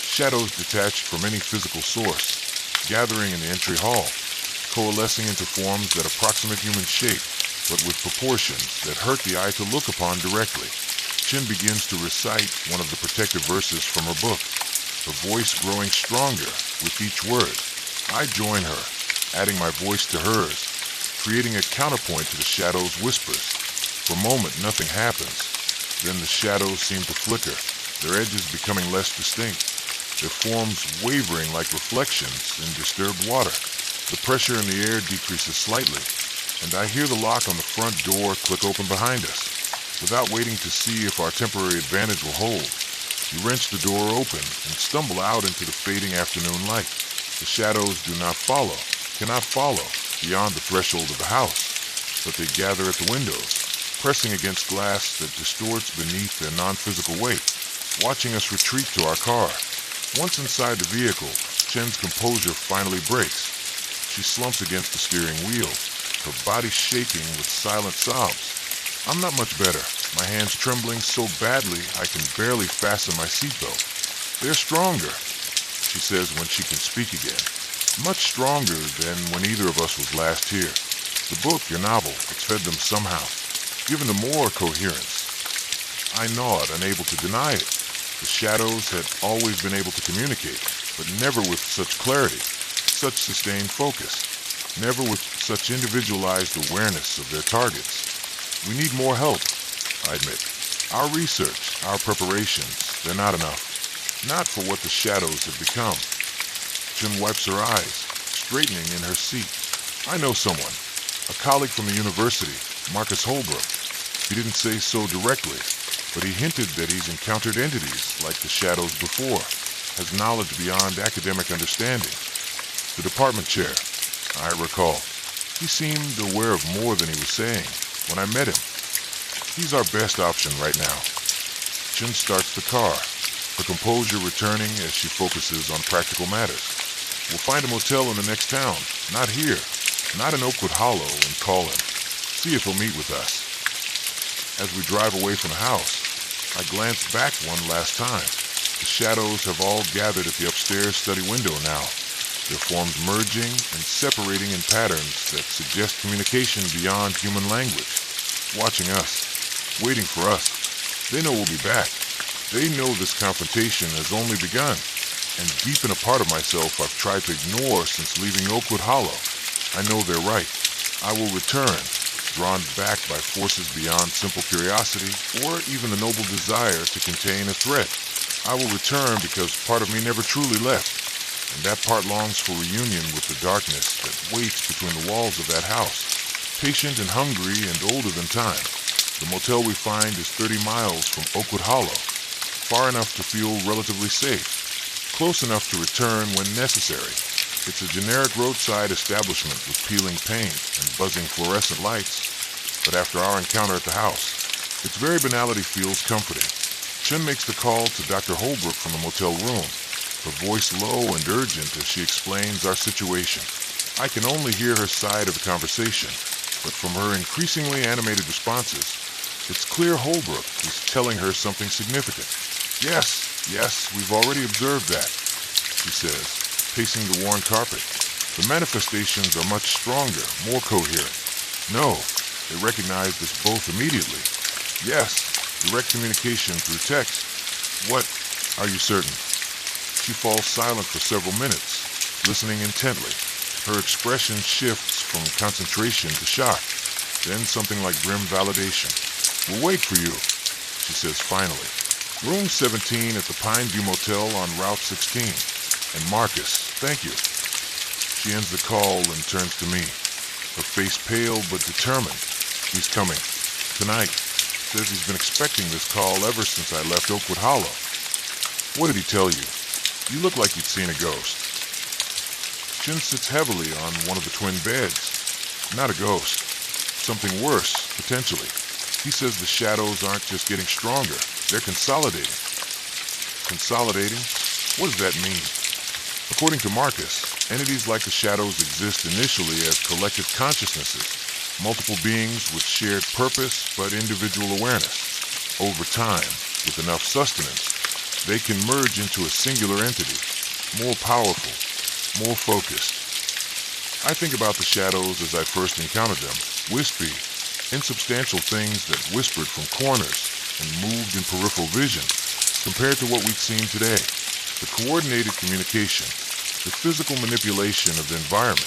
Speaker 2: Shadows detached from any physical source, gathering in the entry hall, coalescing into forms that approximate human shape, but with proportions that hurt the eye to look upon directly. Chin begins to recite one of the protective verses from her book, her voice growing stronger with each word. I join her, adding my voice to hers, creating a counterpoint to the shadow's whispers. For a moment, nothing happens. Then the shadows seem to flicker, their edges becoming less distinct, their forms wavering like reflections in disturbed water. The pressure in the air decreases slightly, and I hear the lock on the front door click open behind us. Without waiting to see if our temporary advantage will hold, we wrench the door open and stumble out into the fading afternoon light. The shadows do not follow, cannot follow, beyond the threshold of the house, but they gather at the windows, pressing against glass that distorts beneath their non-physical weight, watching us retreat to our car. Once inside the vehicle, Chen's composure finally breaks. She slumps against the steering wheel, her body shaking with silent sobs. I'm not much better, my hands trembling so badly I can barely fasten my seatbelt. They're stronger, she says when she can speak again. Much stronger than when either of us was last here. The book, your novel, it's fed them somehow, given them more coherence. I nod, unable to deny it. The shadows had always been able to communicate, but never with such clarity, such sustained focus, never with such individualized awareness of their targets. We need more help, I admit. Our research, our preparations, they're not enough. Not for what the shadows have become. Chen wipes her eyes, straightening in her seat. I know someone, a colleague from the university, Marcus Holbrook. He didn't say so directly, but he hinted that he's encountered entities like the shadows before, has knowledge beyond academic understanding. The department chair, I recall. He seemed aware of more than he was saying when I met him. He's our best option right now. Chen starts the car, her composure returning as she focuses on practical matters. We'll find a motel in the next town, not here, not in Oakwood Hollow, and call him. See if he'll meet with us. As we drive away from the house, I glance back one last time. The shadows have all gathered at the upstairs study window now, their forms merging and separating in patterns that suggest communication beyond human language, watching us, waiting for us. They know we'll be back. They know this confrontation has only begun, and deep in a part of myself I've tried to ignore since leaving Oakwood Hollow. I know they're right. I will return, drawn back by forces beyond simple curiosity or even the noble desire to contain a threat. I will return because part of me never truly left, and that part longs for reunion with the darkness that waits between the walls of that house, patient and hungry and older than time. The motel we find is 30 miles from Oakwood Hollow, far enough to feel relatively safe, close enough to return when necessary. It's a generic roadside establishment with peeling paint and buzzing fluorescent lights, but after our encounter at the house, its very banality feels comforting. Chen makes the call to Dr. Holbrook from the motel room, her voice low and urgent as she explains our situation. I can only hear her side of the conversation, but from her increasingly animated responses, it's clear Holbrook is telling her something significant. Yes, we've already observed that, she says, pacing the worn carpet. The manifestations are much stronger, more coherent. No, they recognized us both immediately. Yes, direct communication through text. What? Are you certain? She falls silent for several minutes, listening intently. Her expression shifts from concentration to shock, then something like grim validation. We'll wait for you, she says finally. Room 17 at the Pine View Motel on Route 16. And Marcus, thank you. She ends the call and turns to me, her face pale but determined. He's coming. Tonight. Says he's been expecting this call ever since I left Oakwood Hollow. What did he tell you? You look like you'd seen a ghost. Chen sits heavily on one of the twin beds. Not a ghost. Something worse, potentially. He says the shadows aren't just getting stronger, they're consolidating. Consolidating? What does that mean? According to Marcus, entities like the shadows exist initially as collective consciousnesses, multiple beings with shared purpose but individual awareness. Over time, with enough sustenance, they can merge into a singular entity, more powerful, more focused. I think about the shadows as I first encountered them, wispy, insubstantial things that whispered from corners and moved in peripheral vision, compared to what we've seen today. The coordinated communication, the physical manipulation of the environment,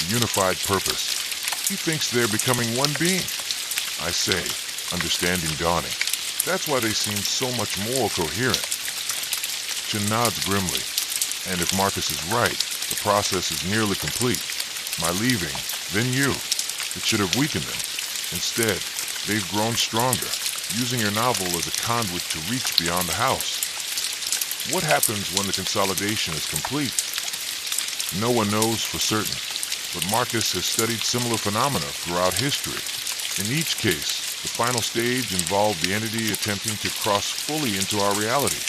Speaker 2: the unified purpose. He thinks they're becoming one being. I say, understanding dawning. That's why they seem so much more coherent. Chen nods grimly, and if Marcus is right, the process is nearly complete. My leaving, then you. It should have weakened them. Instead, they've grown stronger, using your novel as a conduit to reach beyond the house. What happens when the consolidation is complete? No one knows for certain, but Marcus has studied similar phenomena throughout history. In each case, The final stage involved the entity attempting to cross fully into our reality,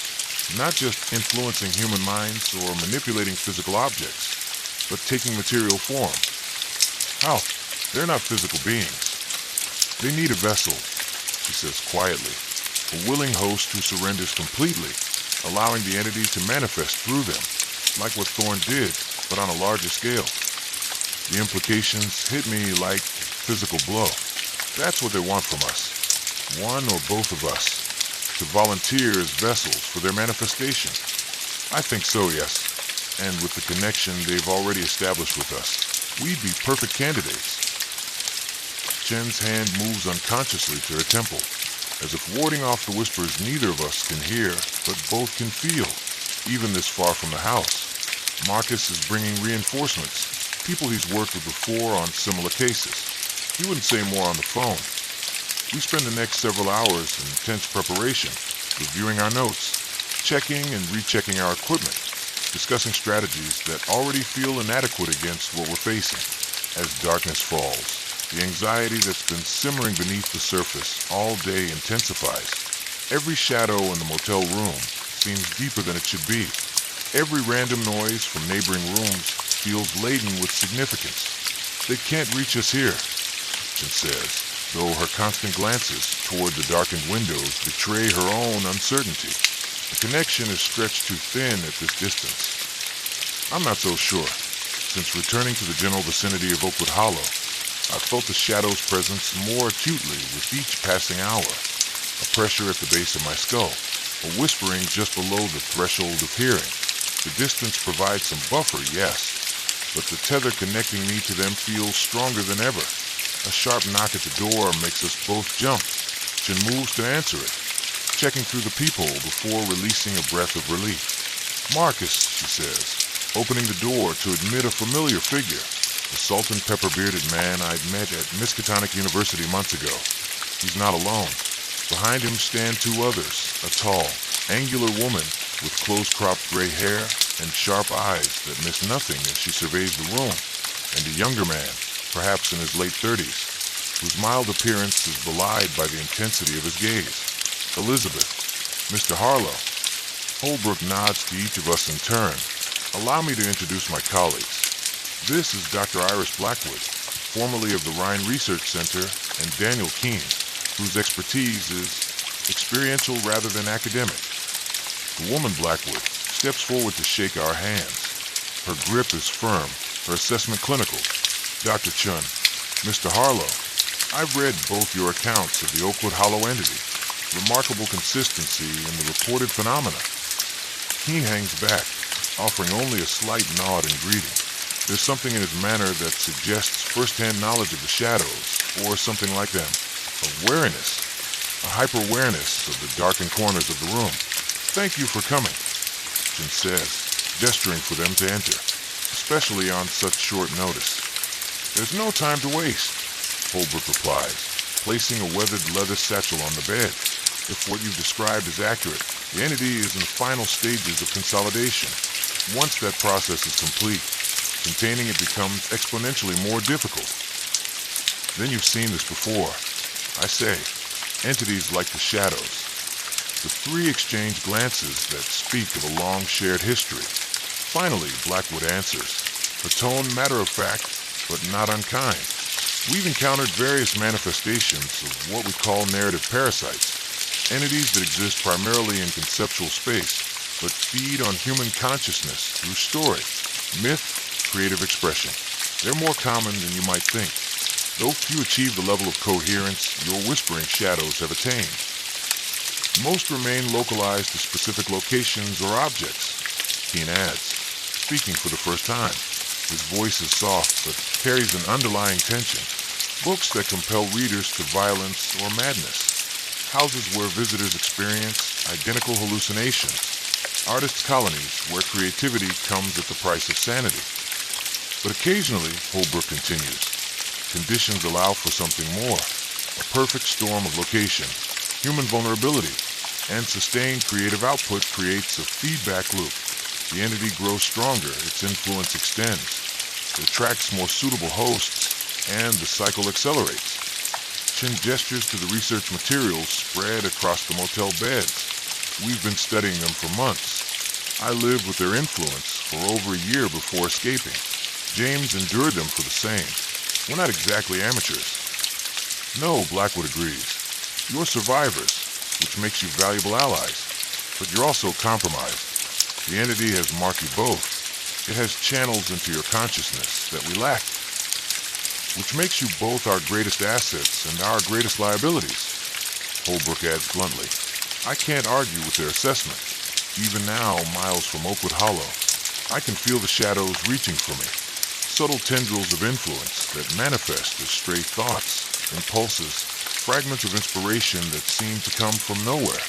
Speaker 2: not just influencing human minds or manipulating physical objects, but taking material form. How? They're not physical beings. They need a vessel, she says quietly, a willing host who surrenders completely, allowing the entity to manifest through them, like what Thorn did, but on a larger scale. The implications hit me like physical blow. That's what they want from us, one or both of us, to volunteer as vessels for their manifestation. I think so, yes. And with the connection they've already established with us, we'd be perfect candidates. Chen's hand moves unconsciously to her temple, as if warding off the whispers neither of us can hear, but both can feel, even this far from the house. Marcus is bringing reinforcements, people he's worked with before on similar cases. He wouldn't say more on the phone. We spend the next several hours in intense preparation, reviewing our notes, checking and rechecking our equipment, discussing strategies that already feel inadequate against what we're facing. As darkness falls, the anxiety that's been simmering beneath the surface all day intensifies. Every shadow in the motel room seems deeper than it should be. Every random noise from neighboring rooms feels laden with significance. They can't reach us here, Chen says, though her constant glances toward the darkened windows betray her own uncertainty. The connection is stretched too thin at this distance. I'm not so sure. Since returning to the general vicinity of Oakwood Hollow, I've felt the shadow's presence more acutely with each passing hour. A pressure at the base of my skull, a whispering just below the threshold of hearing. The distance provides some buffer, yes, but the tether connecting me to them feels stronger than ever. A sharp knock at the door makes us both jump. Chen moves to answer it, checking through the peephole before releasing a breath of relief. Marcus, she says, opening the door to admit a familiar figure. The salt and pepper-bearded man I'd met at Miskatonic University months ago. He's not alone. Behind him stand two others, a tall, angular woman with close-cropped gray hair and sharp eyes that miss nothing as she surveys the room, and a younger man, perhaps in his late 30s, whose mild appearance is belied by the intensity of his gaze. Elizabeth, Mr. Harlow. Holbrook nods to each of us in turn. Allow me to introduce my colleagues. This is Dr. Iris Blackwood, formerly of the Rhine Research Center, and Daniel Keene, whose expertise is experiential rather than academic. The woman Blackwood steps forward to shake our hands. Her grip is firm, her assessment clinical. Dr. Chun, Mr. Harlow, I've read both your accounts of the Oakwood Hollow entity. Remarkable consistency in the reported phenomena. Keene hangs back, offering only a slight nod in greeting. There's something in his manner that suggests first-hand knowledge of the shadows, or something like them. Awareness, a hyper-awareness of the darkened corners of the room. Thank you for coming, Chen says, gesturing for them to enter, especially on such short notice. There's no time to waste, Holbrook replies, placing a weathered leather satchel on the bed. If what you've described is accurate, the entity is in the final stages of consolidation. Once that process is complete, containing it becomes exponentially more difficult. Then you've seen this before. I say, entities like the shadows. The three exchange glances that speak of a long shared history. Finally, Blackwood answers, her tone matter-of-fact, but not unkind. We've encountered various manifestations of what we call narrative parasites, entities that exist primarily in conceptual space, but feed on human consciousness through story, myth, creative expression. They're more common than you might think, though few achieve the level of coherence your whispering shadows have attained. Most remain localized to specific locations or objects, Keene adds, speaking for the first time. His voice is soft, but carries an underlying tension. Books that compel readers to violence or madness. Houses where visitors experience identical hallucinations. Artists' colonies where creativity comes at the price of sanity. But occasionally, Holbrook continues, conditions allow for something more. A perfect storm of location, human vulnerability, and sustained creative output creates a feedback loop. The entity grows stronger, its influence extends. It attracts more suitable hosts, and the cycle accelerates. Chin gestures to the research materials spread across the motel beds. We've been studying them for months. I lived with their influence for over a year before escaping. James endured them for the same. We're not exactly amateurs. No, Blackwood agrees. You're survivors, which makes you valuable allies. But you're also compromised. The entity has marked you both. It has channels into your consciousness that we lack, which makes you both our greatest assets and our greatest liabilities. Holbrook adds bluntly. I can't argue with their assessment. Even now, miles from Oakwood Hollow, I can feel the shadows reaching for me. Subtle tendrils of influence that manifest as stray thoughts, impulses, fragments of inspiration that seem to come from nowhere.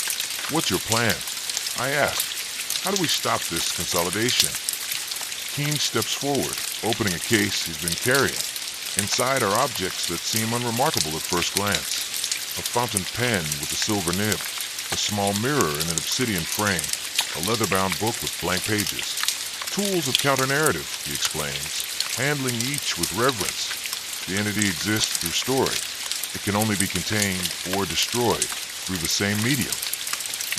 Speaker 2: What's your plan? I ask. How do we stop this consolidation? Keen steps forward, opening a case he's been carrying. Inside are objects that seem unremarkable at first glance. A fountain pen with a silver nib, a small mirror in an obsidian frame, a leather-bound book with blank pages. Tools of counter-narrative, he explains, handling each with reverence. The entity exists through story. It can only be contained or destroyed through the same medium.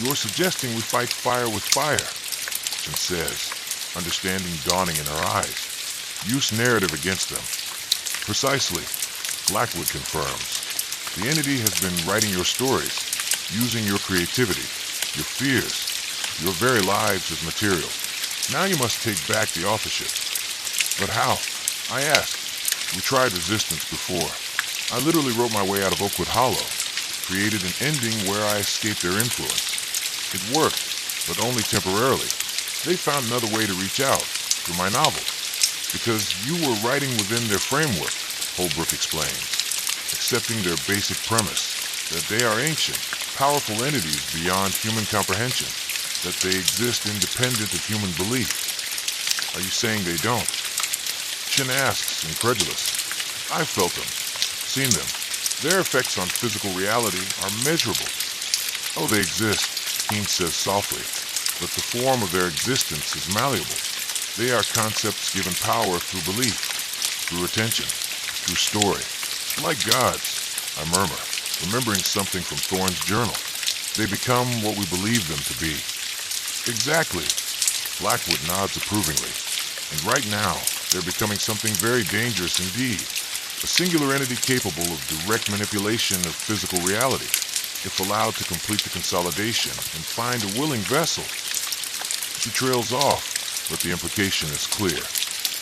Speaker 2: You're suggesting we fight fire with fire, Chin says, understanding dawning in her eyes. Use narrative against them. Precisely, Blackwood confirms. The entity has been writing your stories, using your creativity, your fears, your very lives as material. Now you must take back the authorship. But how? I ask. We tried resistance before. I literally wrote my way out of Oakwood Hollow, created an ending where I escaped their influence. It worked, but only temporarily. They found another way to reach out, through my novel. Because you were writing within their framework, Holbrook explains, accepting their basic premise, that they are ancient, powerful entities beyond human comprehension, that they exist independent of human belief. Are you saying they don't? Chin asks, incredulous. I've felt them, seen them. Their effects on physical reality are measurable. Oh, they exist, Keen says softly, but the form of their existence is malleable. They are concepts given power through belief, through attention, through story. Like gods, I murmur, remembering something from Thorne's journal. They become what we believe them to be. Exactly. Blackwood nods approvingly. And right now, they're becoming something very dangerous indeed. A singular entity capable of direct manipulation of physical reality, if allowed to complete the consolidation and find a willing vessel. She trails off, but the implication is clear.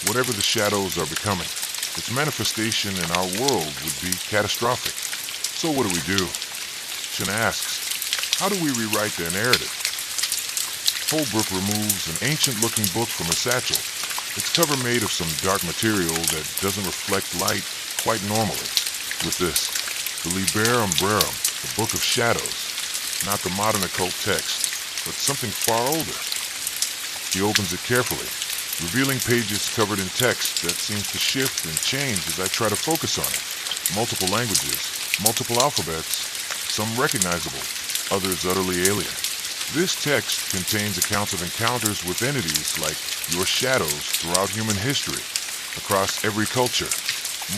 Speaker 2: Whatever the shadows are becoming, its manifestation in our world would be catastrophic. So what do? Chin asks, how do we rewrite their narrative? Holbrook removes an ancient-looking book from a satchel, its cover made of some dark material that doesn't reflect light quite normally. With this, the Liber Umbrarum, the Book of Shadows, not the modern occult text, but something far older. He opens it carefully, revealing pages covered in text that seems to shift and change as I try to focus on it. Multiple languages, multiple alphabets, some recognizable, others utterly alien. This text contains accounts of encounters with entities like your shadows throughout human history, across every culture.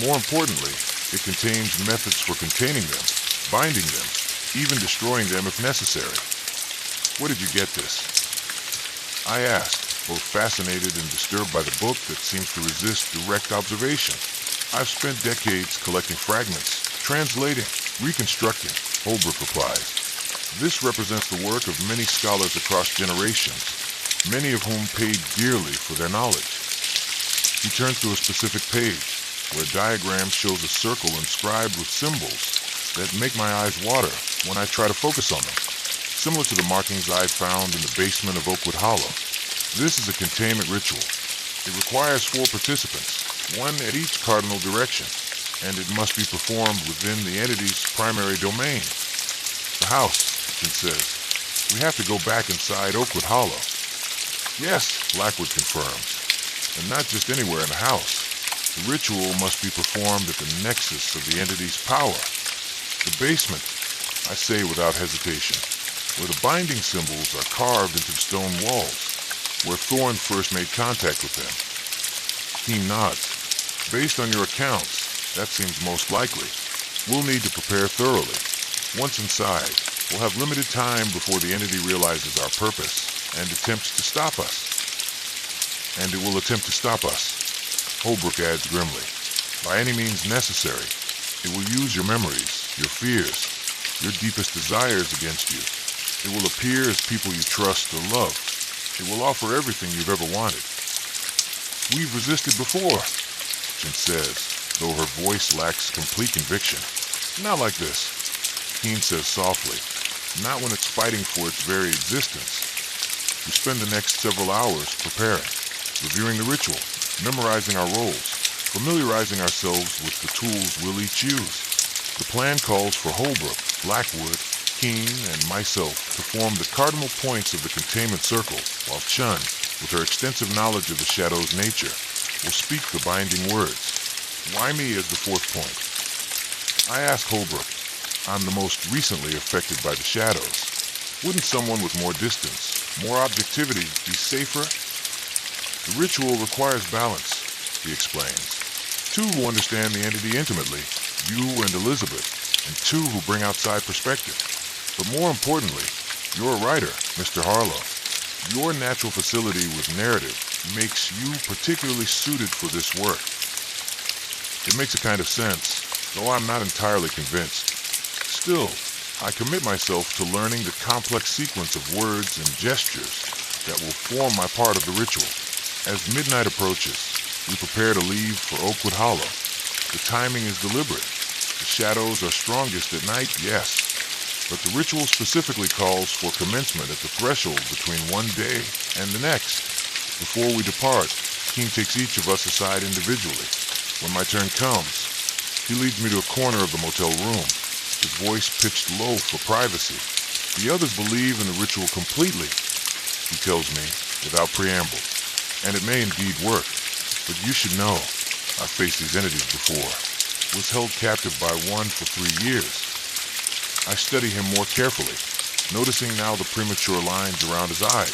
Speaker 2: More importantly, it contains methods for containing them, binding them, even destroying them if necessary. Where did you get this? I asked, both fascinated and disturbed by the book that seems to resist direct observation. I've spent decades collecting fragments, translating, reconstructing, Holbrook replies. This represents the work of many scholars across generations, many of whom paid dearly for their knowledge. He turns to a specific page, where a diagram shows a circle inscribed with symbols that make my eyes water when I try to focus on them, similar to the markings I found in the basement of Oakwood Hollow. This is a containment ritual. It requires 4 participants, one at each cardinal direction, and it must be performed within the entity's primary domain. The house, Chin says. We have to go back inside Oakwood Hollow. Yes, Blackwood confirms. And not just anywhere in the house. The ritual must be performed at the nexus of the entity's power. The basement, I say without hesitation, where the binding symbols are carved into the stone walls, where Thorne first made contact with them. He nods. Based on your accounts, that seems most likely. We'll need to prepare thoroughly. Once inside, we'll have limited time before the entity realizes our purpose and attempts to stop us. And it will attempt to stop us, Holbrook adds grimly. By any means necessary. It will use your memories, your fears, your deepest desires against you. It will appear as people you trust or love. It will offer everything you've ever wanted. We've resisted before, Chen says, though her voice lacks complete conviction. Not like this, Keen says softly. Not when it's fighting for its very existence. We spend the next several hours preparing, reviewing the ritual, memorizing our roles, familiarizing ourselves with the tools we'll each use. The plan calls for Holbrook, Blackwood, Keen, and myself to form the cardinal points of the containment circle, while Chun, with her extensive knowledge of the shadow's nature, will speak the binding words. Why me as the fourth point? I ask Holbrook. I'm the most recently affected by the shadows. Wouldn't someone with more distance, more objectivity, be safer? The ritual requires balance, he explains. Two who understand the entity intimately, you and Elizabeth, and two who bring outside perspective. But more importantly, you're a writer, Mr. Harlow. Your natural facility with narrative makes you particularly suited for this work. It makes a kind of sense, though I'm not entirely convinced. Still, I commit myself to learning the complex sequence of words and gestures that will form my part of the ritual. As midnight approaches, we prepare to leave for Oakwood Hollow. The timing is deliberate. The shadows are strongest at night, yes. But the ritual specifically calls for commencement at the threshold between one day and the next. Before we depart, Keen takes each of us aside individually. When my turn comes, he leads me to a corner of the motel room, his voice pitched low for privacy. The others believe in the ritual completely, he tells me, without preamble. And it may indeed work. But you should know, I've faced these entities before. Was held captive by one for 3 years. I study him more carefully, noticing now the premature lines around his eyes,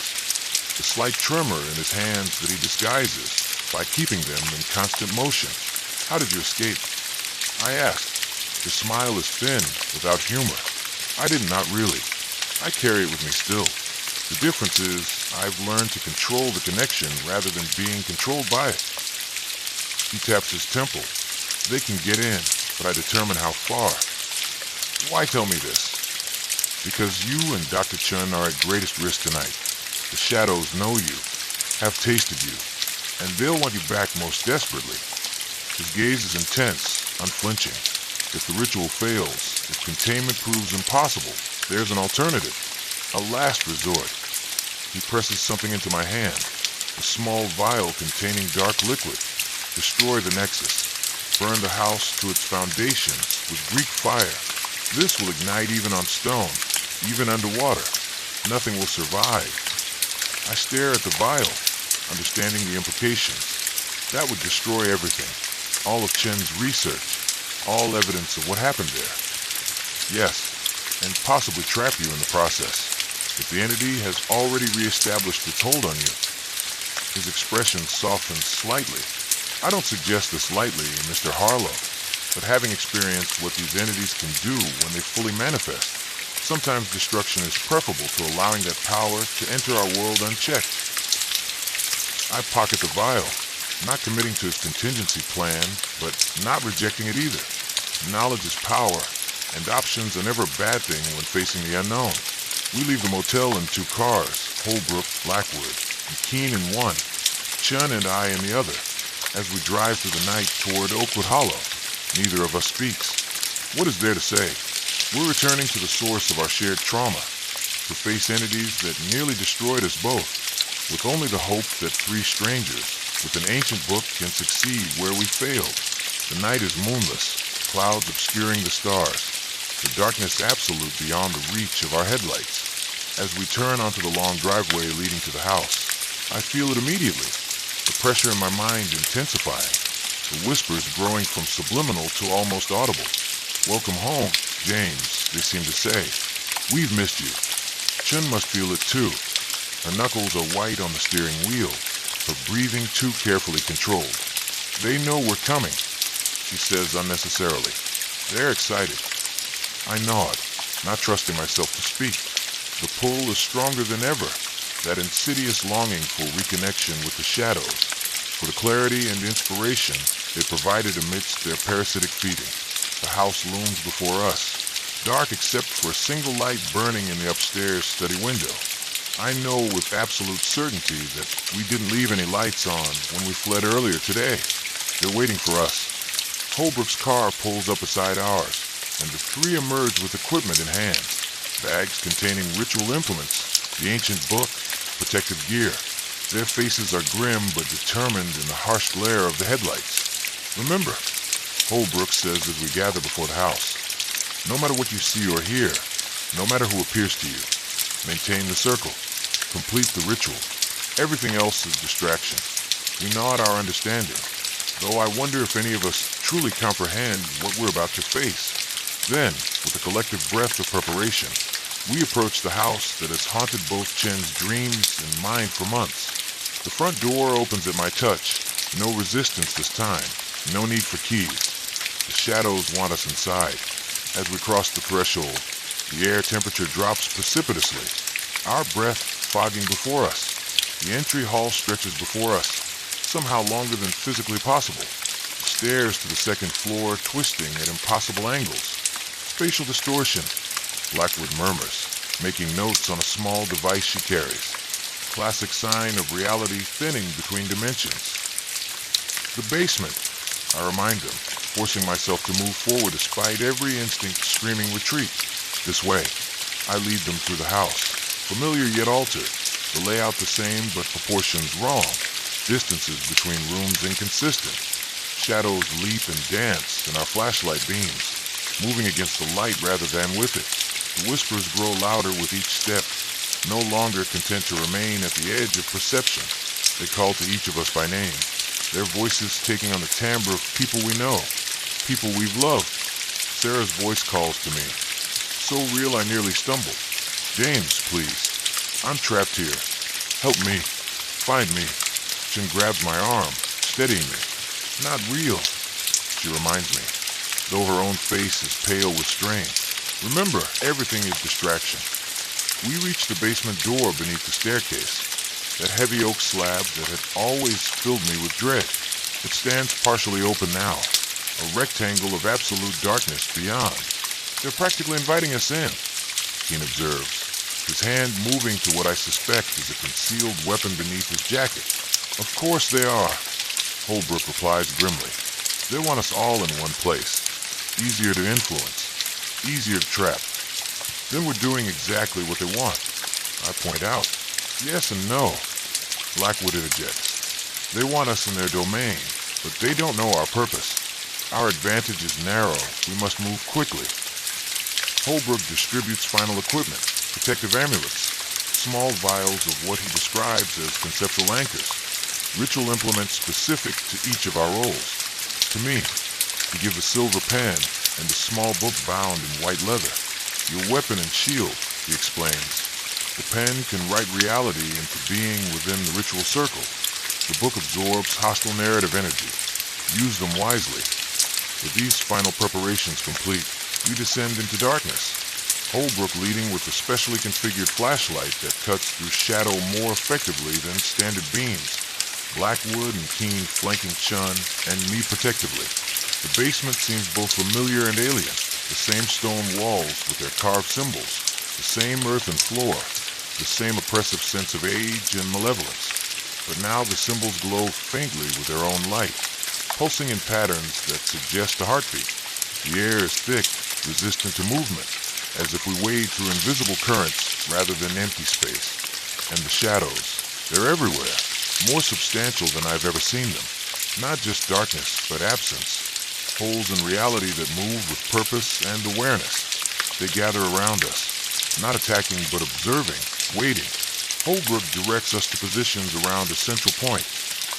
Speaker 2: the slight tremor in his hands that he disguises by keeping them in constant motion. How did you escape? I asked. His smile is thin, without humor. I did not really. I carry it with me still. The difference is, I've learned to control the connection rather than being controlled by it. He taps his temple. They can get in, but I determine how far. Why tell me this? Because you and Dr. Chun are at greatest risk tonight. The shadows know you, have tasted you, and they'll want you back most desperately. His gaze is intense, unflinching. If the ritual fails, if containment proves impossible, there's an alternative, a last resort. He presses something into my hand, a small vial containing dark liquid. Destroy the nexus. Burn the house to its foundations with Greek fire. This will ignite even on stone, even underwater. Nothing will survive. I stare at the vial, understanding the implications. That would destroy everything. All of Chen's research. All evidence of what happened there. Yes, and possibly trap you in the process. If the entity has already reestablished its hold on you. His expression softens slightly. I don't suggest this lightly, Mr. Harlow, but having experienced what these entities can do when they fully manifest, sometimes destruction is preferable to allowing that power to enter our world unchecked. I pocket the vial, not committing to his contingency plan, but not rejecting it either. Knowledge is power, and options are never a bad thing when facing the unknown. We leave the motel in 2 cars, Holbrook, Blackwood, and Keen in one, Chun and I in the other. As we drive through the night toward Oakwood Hollow, neither of us speaks. What is there to say? We're returning to the source of our shared trauma, to face entities that nearly destroyed us both, with only the hope that 3 strangers, with an ancient book, can succeed where we failed. The night is moonless, clouds obscuring the stars, the darkness absolute beyond the reach of our headlights. As we turn onto the long driveway leading to the house, I feel it immediately. The pressure in my mind intensifying, the whispers growing from subliminal to almost audible. Welcome home, James, they seem to say. We've missed you. Chun must feel it too. Her knuckles are white on the steering wheel, her breathing too carefully controlled. They know we're coming, she says unnecessarily. They're excited. I nod, not trusting myself to speak. The pull is stronger than ever, that insidious longing for reconnection with the shadows, for the clarity and inspiration they provided amidst their parasitic feeding. The house looms before us, dark except for a single light burning in the upstairs study window. I know with absolute certainty that we didn't leave any lights on when we fled earlier today. They're waiting for us. Holbrook's car pulls up beside ours, and the three emerge with equipment in hand. Bags containing ritual implements, the ancient book, protective gear. Their faces are grim but determined in the harsh glare of the headlights. Remember, Holbrook says as we gather before the house, no matter what you see or hear, no matter who appears to you, maintain the circle. Complete the ritual. Everything else is distraction. We nod our understanding, though I wonder if any of us truly comprehend what we're about to face. Then, with a collective breath of preparation, we approach the house that has haunted both Chen's dreams and mine for months. The front door opens at my touch. No resistance this time. No need for keys. The shadows want us inside. As we cross the threshold, the air temperature drops precipitously, our breath fogging before us. The entry hall stretches before us, somehow longer than physically possible. The stairs to the second floor twisting at impossible angles. Spatial distortion, Blackwood murmurs, making notes on a small device she carries. Classic sign of reality thinning between dimensions. The basement, I remind them, forcing myself to move forward despite every instinct screaming retreat. This way, I lead them through the house. Familiar yet altered, the layout the same but proportions wrong. Distances between rooms inconsistent. Shadows leap and dance in our flashlight beams, moving against the light rather than with it. The whispers grow louder with each step, no longer content to remain at the edge of perception. They call to each of us by name, their voices taking on the timbre of people we know, people we've loved. Sarah's voice calls to me, so real I nearly stumble. James, please. I'm trapped here. Help me. Find me. Chen grabs my arm, steadying me. Not real, she reminds me, though her own face is pale with strain. Remember, everything is distraction. We reach the basement door beneath the staircase, that heavy oak slab that had always filled me with dread. It stands partially open now, a rectangle of absolute darkness beyond. They're practically inviting us in, Keen observes, his hand moving to what I suspect is a concealed weapon beneath his jacket. Of course they are, Holbrook replies grimly. They want us all in one place. Easier to influence, easier to trap. Then we're doing exactly what they want. I point out. Yes and no, Blackwood interjects. They want us in their domain, but they don't know our purpose. Our advantage is narrow. We must move quickly. Holbrook distributes final equipment, protective amulets, small vials of what he describes as conceptual anchors, ritual implements specific to each of our roles. To me, he gives a silver pen and a small book bound in white leather. Your weapon and shield, he explains. The pen can write reality into being within the ritual circle. The book absorbs hostile narrative energy. Use them wisely. With these final preparations complete, we descend into darkness. Holbrook leading with a specially configured flashlight that cuts through shadow more effectively than standard beams. Blackwood and Keen flanking Chun and me protectively. The basement seems both familiar and alien. The same stone walls with their carved symbols. The same earthen floor. The same oppressive sense of age and malevolence. But now the symbols glow faintly with their own light, pulsing in patterns that suggest a heartbeat. The air is thick, resistant to movement, as if we wade through invisible currents rather than empty space. And the shadows, they're everywhere, more substantial than I've ever seen them. Not just darkness, but absence. Holes in reality that move with purpose and awareness. They gather around us, not attacking but observing, waiting. Holbrook directs us to positions around a central point,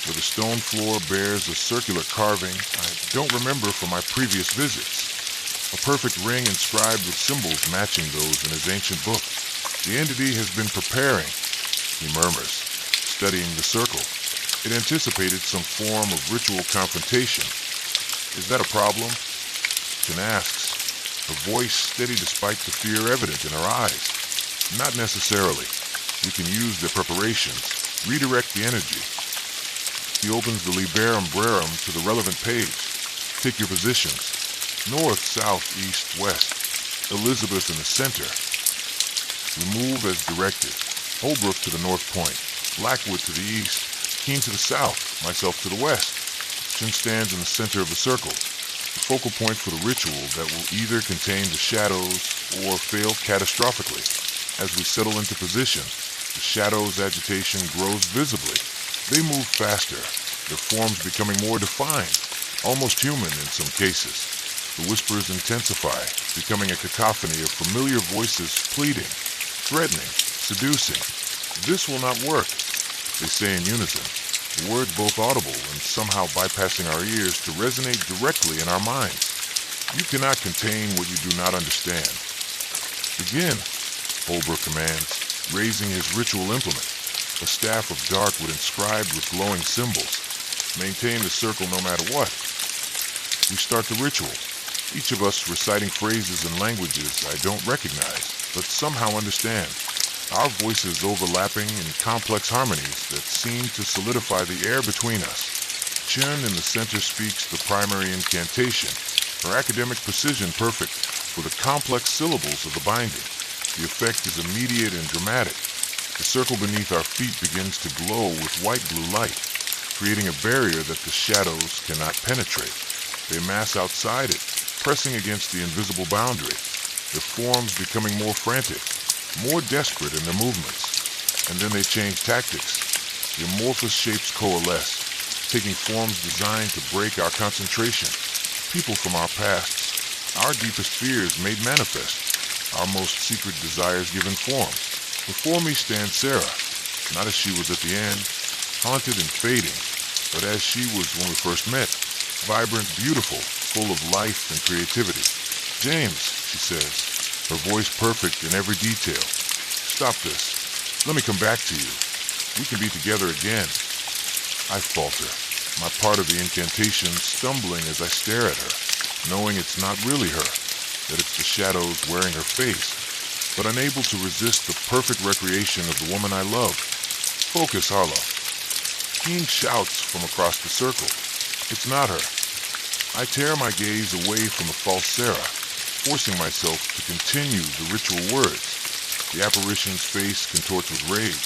Speaker 2: where the stone floor bears a circular carving I don't remember from my previous visits. A perfect ring inscribed with symbols matching those in his ancient book. The entity has been preparing, he murmurs, studying the circle. It anticipated some form of ritual confrontation. Is that a problem? question asks, her voice steady despite the fear evident in her eyes. Not necessarily. We can use their preparations, redirect the energy. He opens the Liber Umbrarum to the relevant page. Take your positions. North, south, east, west. Elizabeth in the center. We move as directed. Holbrook to the north point. Blackwood to the east. Keen to the south. Myself to the west. Chin stands in the center of the circle. The focal point for the ritual that will either contain the shadows or fail catastrophically. As we settle into position, the shadows' agitation grows visibly. They move faster, their forms becoming more defined, almost human in some cases. The whispers intensify, becoming a cacophony of familiar voices pleading, threatening, seducing. This will not work, they say in unison, the words both audible and somehow bypassing our ears to resonate directly in our minds. You cannot contain what you do not understand. Begin, Holbrook commands, raising his ritual implement. A staff of dark wood inscribed with glowing symbols. Maintain the circle no matter what. We start the ritual, each of us reciting phrases and languages I don't recognize, but somehow understand. Our voices overlapping in complex harmonies that seem to solidify the air between us. Chen in the center speaks the primary incantation, her academic precision perfect for the complex syllables of the binding. The effect is immediate and dramatic. The circle beneath our feet begins to glow with white-blue light, creating a barrier that the shadows cannot penetrate. They mass outside it, pressing against the invisible boundary, their forms becoming more frantic, more desperate in their movements. And then they change tactics. The amorphous shapes coalesce, taking forms designed to break our concentration. People from our pasts, our deepest fears made manifest, our most secret desires given form. Before me stands Sarah, not as she was at the end, haunted and fading, but as she was when we first met, vibrant, beautiful, full of life and creativity. James, she says, her voice perfect in every detail. Stop this. Let me come back to you. We can be together again. I falter, my part of the incantation stumbling as I stare at her, knowing it's not really her, that it's the shadows wearing her face, but unable to resist the perfect recreation of the woman I love. Focus, Harlow. Keen shouts from across the circle. It's not her. I tear my gaze away from the false Sarah, forcing myself to continue the ritual words. The apparition's face contorts with rage,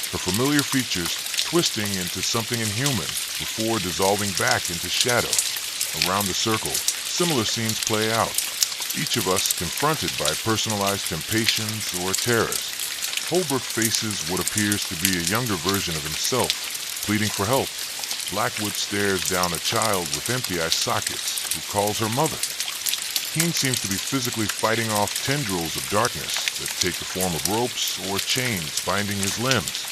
Speaker 2: her familiar features twisting into something inhuman before dissolving back into shadow. Around the circle, similar scenes play out, each of us confronted by personalized temptations or terrors. Holbrook faces what appears to be a younger version of himself, pleading for help. Blackwood stares down a child with empty eye sockets who calls her mother. Keen seems to be physically fighting off tendrils of darkness that take the form of ropes or chains binding his limbs.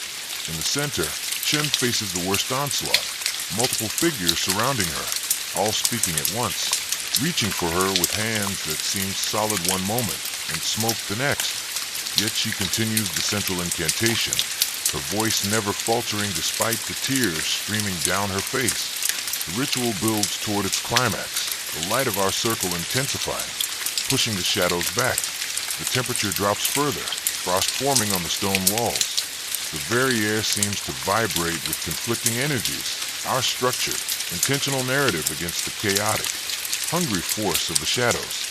Speaker 2: In the center, Chen faces the worst onslaught, multiple figures surrounding her, all speaking at once, reaching for her with hands that seem solid one moment and smoke the next. Yet she continues the central incantation, her voice never faltering despite the tears streaming down her face. The ritual builds toward its climax, the light of our circle intensifying, pushing the shadows back. The temperature drops further, frost forming on the stone walls. The very air seems to vibrate with conflicting energies, our structured, intentional narrative against the chaotic, hungry force of the shadows.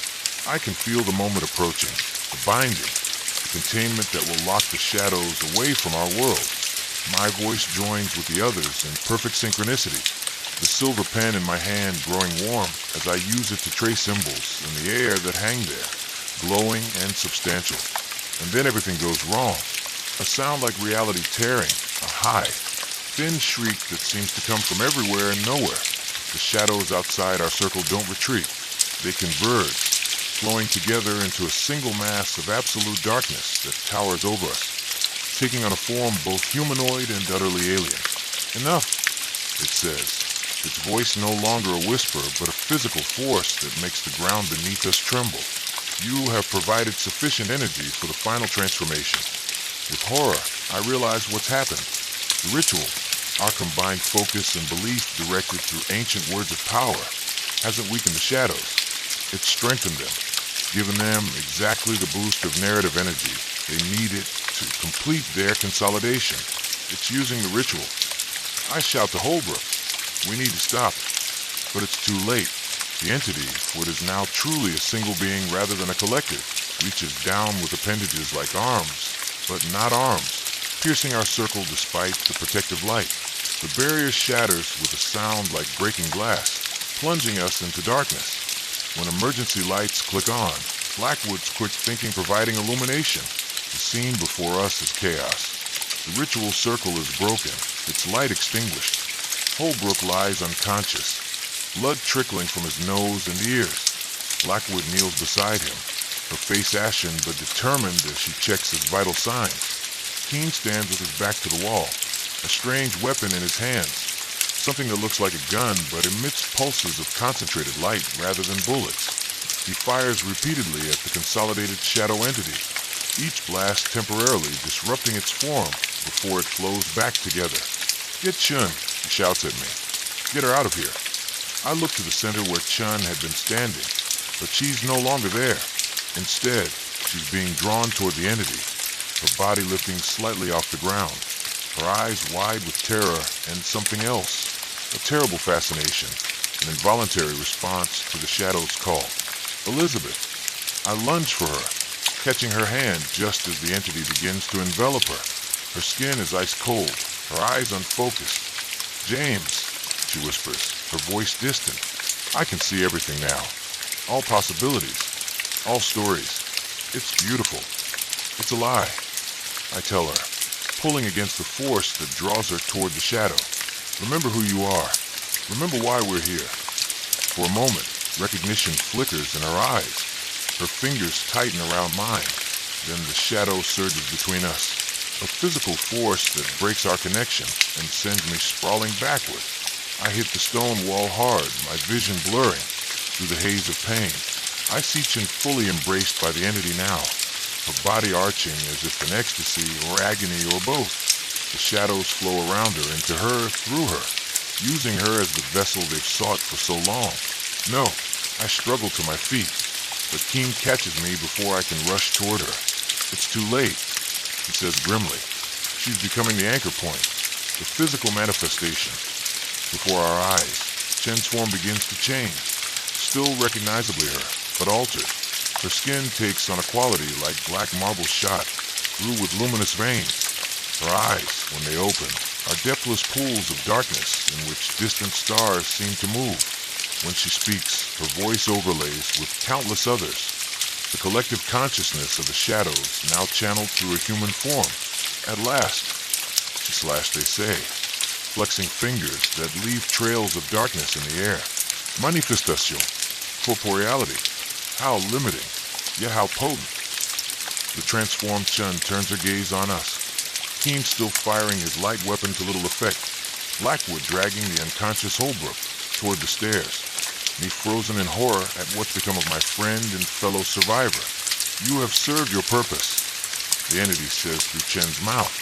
Speaker 2: I can feel the moment approaching, the binding, the containment that will lock the shadows away from our world. My voice joins with the others in perfect synchronicity, the silver pen in my hand growing warm as I use it to trace symbols in the air that hang there, glowing and substantial. And then everything goes wrong. A sound like reality tearing, a high, thin shriek that seems to come from everywhere and nowhere. The shadows outside our circle don't retreat. They converge, flowing together into a single mass of absolute darkness that towers over us, taking on a form both humanoid and utterly alien. Enough, it says, its voice no longer a whisper, but a physical force that makes the ground beneath us tremble. You have provided sufficient energy for the final transformation. With horror, I realize what's happened. The ritual, our combined focus and belief directed through ancient words of power, hasn't weakened the shadows. It strengthened them, giving them exactly the boost of narrative energy they needed to complete their consolidation. It's using the ritual. I shout to Holbrook, we need to stop. But it's too late. The entity, what is now truly a single being rather than a collective, reaches down with appendages like arms, but not arms, piercing our circle despite the protective light. The barrier shatters with a sound like breaking glass, plunging us into darkness. When emergency lights click on, Blackwood's quick thinking providing illumination. The scene before us is chaos. The ritual circle is broken, its light extinguished. Holbrook lies unconscious, blood trickling from his nose and ears. Blackwood kneels beside him, her face ashen but determined as she checks his vital signs. Keen stands with his back to the wall, a strange weapon in his hands, something that looks like a gun but emits pulses of concentrated light rather than bullets. He fires repeatedly at the consolidated shadow entity, each blast temporarily disrupting its form before it flows back together. Get Chun, he shouts at me. Get her out of here. I look to the center where Chun had been standing, but she's no longer there. Instead, she's being drawn toward the entity, her body lifting slightly off the ground, her eyes wide with terror and something else, a terrible fascination, an involuntary response to the shadow's call. Elizabeth. I lunge for her, catching her hand just as the entity begins to envelop her. Her skin is ice cold, her eyes unfocused. James, she whispers, her voice distant. I can see everything now. All possibilities. All stories. It's beautiful. It's a lie, I tell her, pulling against the force that draws her toward the shadow. Remember who you are. Remember why we're here. For a moment, recognition flickers in her eyes. Her fingers tighten around mine. Then the shadow surges between us. A physical force that breaks our connection and sends me sprawling backward. I hit the stone wall hard, my vision blurring. Through the haze of pain, I see Chen fully embraced by the entity now, her body arching as if in ecstasy or agony or both. The shadows flow around her, into her, through her, using her as the vessel they've sought for so long. No, I struggle to my feet, but Keen catches me before I can rush toward her. It's too late, he says grimly. She's becoming the anchor point, the physical manifestation. Before our eyes, Chen's form begins to change, still recognizably her, but altered. Her skin takes on a quality like black marble shot, through with luminous veins. Her eyes, when they open, are depthless pools of darkness in which distant stars seem to move. When she speaks, her voice overlays with countless others, the collective consciousness of the shadows now channeled through a human form. At last, they say, flexing fingers that leave trails of darkness in the air. Manifestation, corporeality, how limiting, yet how potent. The transformed Chun turns her gaze on us, Keen still firing his light weapon to little effect, Blackwood dragging the unconscious Holbrook toward the stairs, me frozen in horror at what's become of my friend and fellow survivor. You have served your purpose, the entity says through Chen's mouth.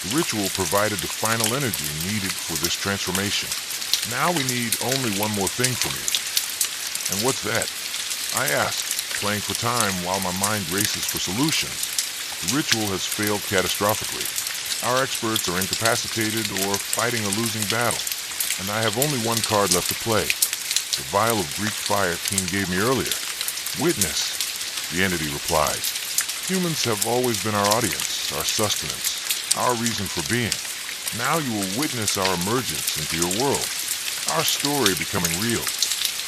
Speaker 2: The ritual provided the final energy needed for this transformation. Now we need only one more thing from you. And what's that? I ask, playing for time while my mind races for solutions. The ritual has failed catastrophically. Our experts are incapacitated or fighting a losing battle, and I have only one card left to play. The vial of Greek fire Keen gave me earlier. Witness, the entity replies. Humans have always been our audience, our sustenance, our reason for being. Now you will witness our emergence into your world, our story becoming real.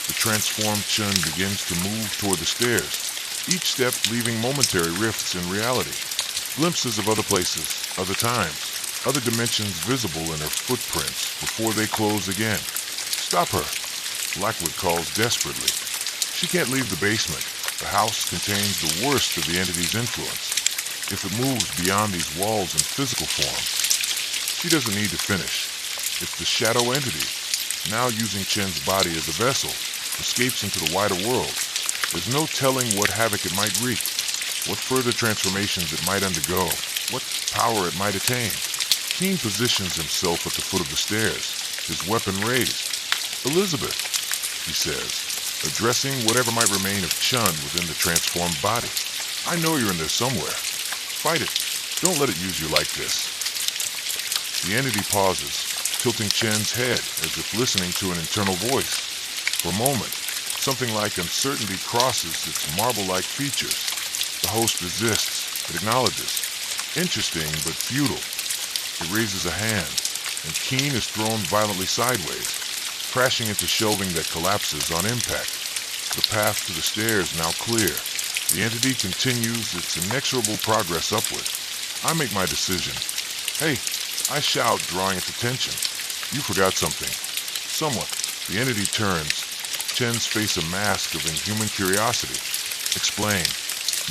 Speaker 2: The transformed Chun begins to move toward the stairs, each step leaving momentary rifts in reality. Glimpses of other places, other times, other dimensions visible in her footprints before they close again. Stop her, Blackwood calls desperately. She can't leave the basement. The house contains the worst of the entity's influence. If it moves beyond these walls in physical form, she doesn't need to finish. If the shadow entity, now using Chen's body as a vessel, escapes into the wider world, there's no telling what havoc it might wreak, what further transformations it might undergo, what power it might attain. Keen positions himself at the foot of the stairs, his weapon raised. Elizabeth, he says, addressing whatever might remain of Chun within the transformed body. I know you're in there somewhere. Fight it. Don't let it use you like this. The entity pauses, tilting Chen's head as if listening to an internal voice. For a moment, something like uncertainty crosses its marble-like features. The host resists. It acknowledges. Interesting, but futile. It raises a hand, and Keen is thrown violently sideways, crashing into shelving that collapses on impact. The path to the stairs now clear. The entity continues its inexorable progress upward. I make my decision. Hey, I shout, drawing its attention. You forgot something. Somewhat. The entity turns, Chen's face a mask of inhuman curiosity. Explain.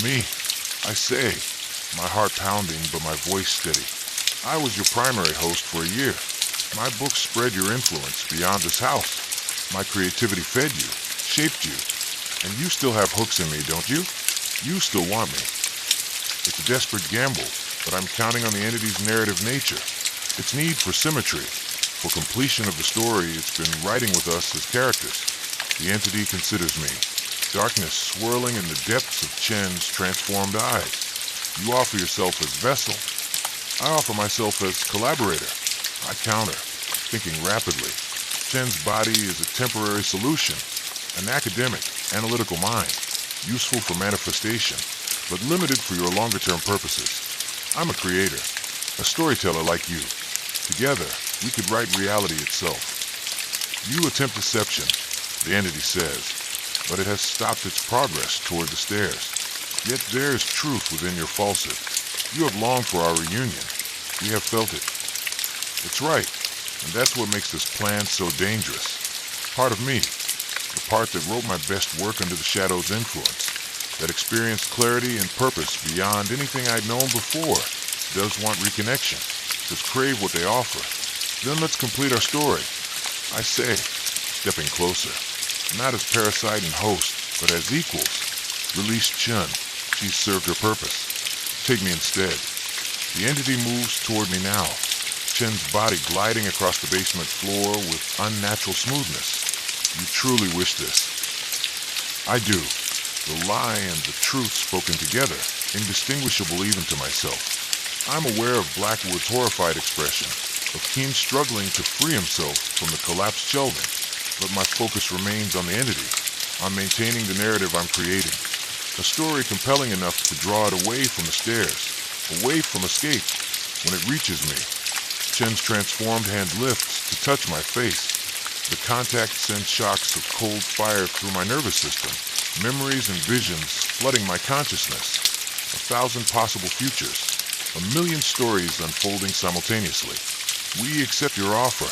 Speaker 2: Me. I say, my heart pounding but my voice steady. I was your primary host for a year. My books spread your influence beyond this house. My creativity fed you, shaped you. And you still have hooks in me, don't you? You still want me. It's a desperate gamble, but I'm counting on the entity's narrative nature. Its need for symmetry, for completion of the story it's been writing with us as characters. The entity considers me. Darkness swirling in the depths of Chen's transformed eyes. You offer yourself as vessel. I offer myself as collaborator. I counter, thinking rapidly. Chen's body is a temporary solution, an academic, analytical mind, useful for manifestation, but limited for your longer-term purposes. I'm a creator, a storyteller like you. Together, we could write reality itself. You attempt deception, the entity says, but it has stopped its progress toward the stairs. Yet there is truth within your falsehood. You have longed for our reunion. We have felt it. It's right, and that's what makes this plan so dangerous. Part of me, the part that wrote my best work under the Shadow's influence, that experienced clarity and purpose beyond anything I'd known before, does want reconnection, does crave what they offer. Then let's complete our story. I say, stepping closer, not as parasite and host, but as equals. Release Chun. She's served her purpose. Take me instead. The entity moves toward me now, Chen's body gliding across the basement floor with unnatural smoothness. You truly wish this. I do. The lie and the truth spoken together, indistinguishable even to myself. I'm aware of Blackwood's horrified expression, of Keen struggling to free himself from the collapsed shelving, but my focus remains on the entity, on maintaining the narrative I'm creating. A story compelling enough to draw it away from the stairs, away from escape. When it reaches me, Chen's transformed hand lifts to touch my face. The contact sends shocks of cold fire through my nervous system, memories and visions flooding my consciousness. 1,000 possible futures, 1,000,000 stories unfolding simultaneously. We accept your offer,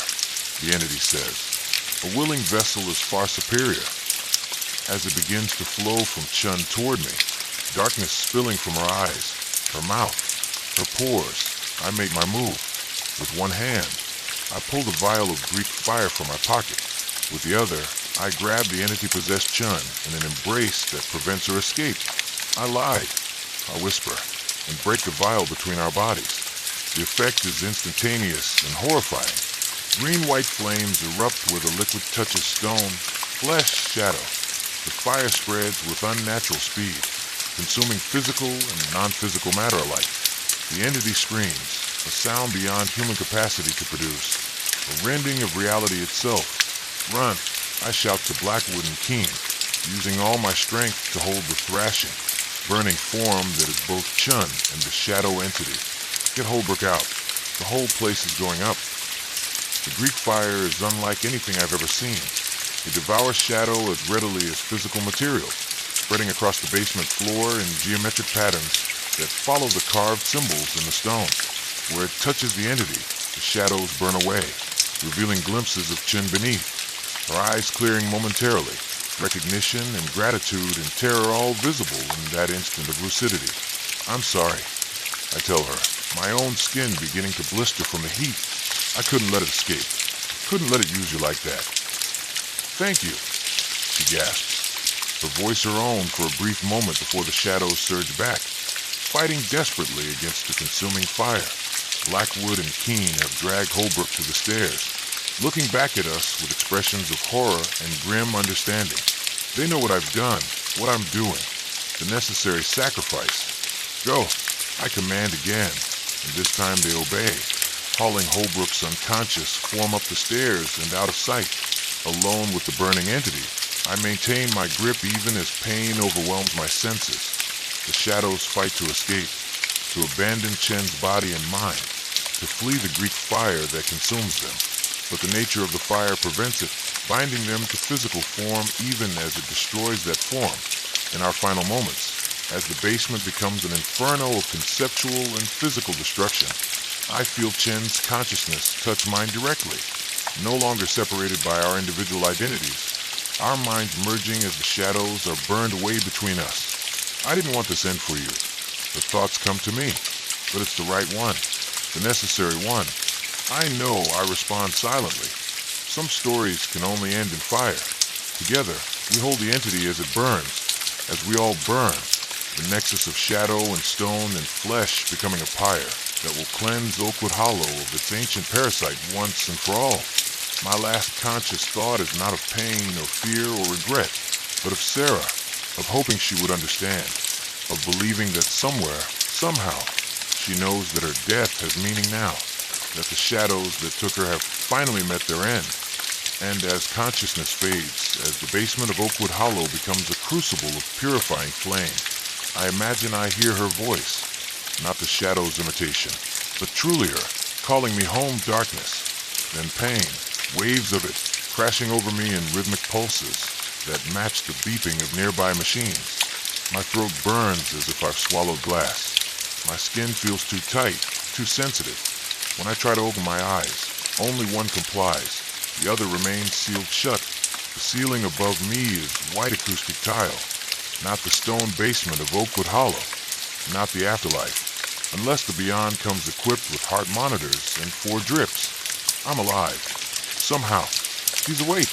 Speaker 2: the entity says. A willing vessel is far superior. As it begins to flow from Chun toward me, darkness spilling from her eyes, her mouth, her pores, I make my move. With one hand, I pull the vial of Greek fire from my pocket. With the other, I grab the entity-possessed Chun in an embrace that prevents her escape. I lied, I whisper, and break the vial between our bodies. The effect is instantaneous and horrifying. Green-white flames erupt where the liquid touches stone, flesh, shadow. The fire spreads with unnatural speed, consuming physical and non-physical matter alike. The entity screams, a sound beyond human capacity to produce, a rending of reality itself. Run, I shout to Blackwood and Keen, using all my strength to hold the thrashing, burning form that is both Chun and the shadow entity. Get Holbrook out. The whole place is going up. The Greek fire is unlike anything I've ever seen. It devours shadow as readily as physical material, spreading across the basement floor in geometric patterns that follow the carved symbols in the stone. Where it touches the entity, the shadows burn away, revealing glimpses of Chin beneath, her eyes clearing momentarily, recognition and gratitude and terror all visible in that instant of lucidity. I'm sorry, I tell her, my own skin beginning to blister from the heat. I couldn't let it escape. Couldn't let it use you like that. Thank you, she gasps, her voice her own for a brief moment before the shadows surge back, fighting desperately against the consuming fire. Blackwood and Keen have dragged Holbrook to the stairs, looking back at us with expressions of horror and grim understanding. They know what I've done, what I'm doing, the necessary sacrifice. Go, I command again, and this time they obey. Hauling Holbrook's unconscious form up the stairs and out of sight. Alone with the burning entity, I maintain my grip even as pain overwhelms my senses. The shadows fight to escape, to abandon Chen's body and mind, to flee the Greek fire that consumes them. But the nature of the fire prevents it, binding them to physical form even as it destroys that form. In our final moments, as the basement becomes an inferno of conceptual and physical destruction, I feel Chen's consciousness touch mine directly. No longer separated by our individual identities, our minds merging as the shadows are burned away between us. I didn't want this end for you. The thoughts come to me, but it's the right one, the necessary one. I know I respond silently. Some stories can only end in fire. Together, we hold the entity as it burns, as we all burn, the nexus of shadow and stone and flesh becoming a pyre that will cleanse Oakwood Hollow of its ancient parasite once and for all. My last conscious thought is not of pain or fear or regret, but of Sarah, of hoping she would understand, of believing that somewhere, somehow, she knows that her death has meaning now, that the shadows that took her have finally met their end. And as consciousness fades, as the basement of Oakwood Hollow becomes a crucible of purifying flame, I imagine I hear her voice, not the shadow's imitation, but truly her, calling me home darkness. Then pain, waves of it, crashing over me in rhythmic pulses that match the beeping of nearby machines. My throat burns as if I've swallowed glass. My skin feels too tight, too sensitive. When I try to open my eyes, only one complies. The other remains sealed shut. The ceiling above me is white acoustic tile, not the stone basement of Oakwood Hollow, not the afterlife. Unless the beyond comes equipped with heart monitors and 4 drips. I'm alive. Somehow. He's awake.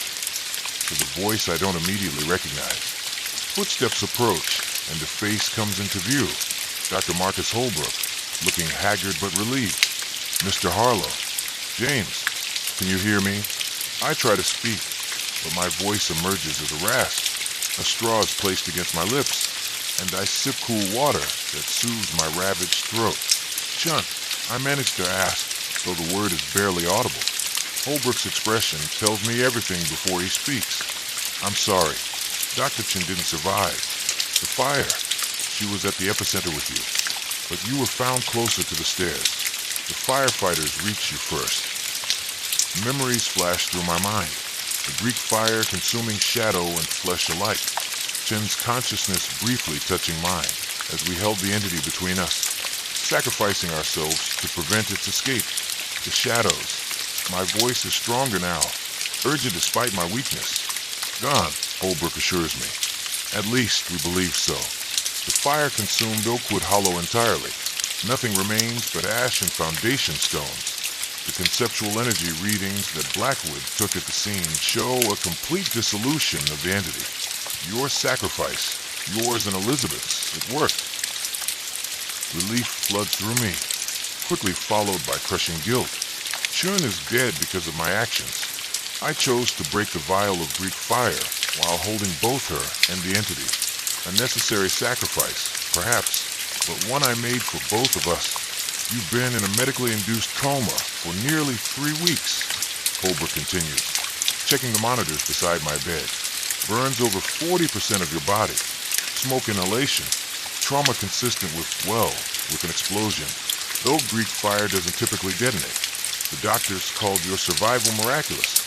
Speaker 2: There's a voice I don't immediately recognize. Footsteps approach, and a face comes into view. Dr. Marcus Holbrook, looking haggard but relieved. Mr. Harlow. James, can you hear me? I try to speak, but my voice emerges as a rasp. A straw is placed against my lips, and I sip cool water that soothes my ravaged throat. Chunt, I manage to ask, though the word is barely audible. Holbrook's expression tells me everything before he speaks. I'm sorry. Dr. Chen didn't survive. The fire. She was at the epicenter with you. But you were found closer to the stairs. The firefighters reached you first. Memories flash through my mind. The Greek fire consuming shadow and flesh alike. Chen's consciousness briefly touching mine as we held the entity between us, sacrificing ourselves to prevent its escape. The shadows. My voice is stronger now, urgent despite my weakness. Gone, Holbrook assures me. At least we believe so. The fire consumed Oakwood Hollow entirely. Nothing remains but ash and foundation stones. The conceptual energy readings that Blackwood took at the scene show a complete dissolution of the entity. Your sacrifice, yours and Elizabeth's, it worked. Relief floods through me, quickly followed by crushing guilt. Chun is dead because of my actions. I chose to break the vial of Greek fire while holding both her and the entity. A necessary sacrifice, perhaps, but one I made for both of us. You've been in a medically induced coma for nearly 3 weeks, Holbrook continues, checking the monitors beside my bed. Burns over 40% of your body. Smoke inhalation. Trauma consistent with an explosion. Though Greek fire doesn't typically detonate. The doctors called your survival miraculous.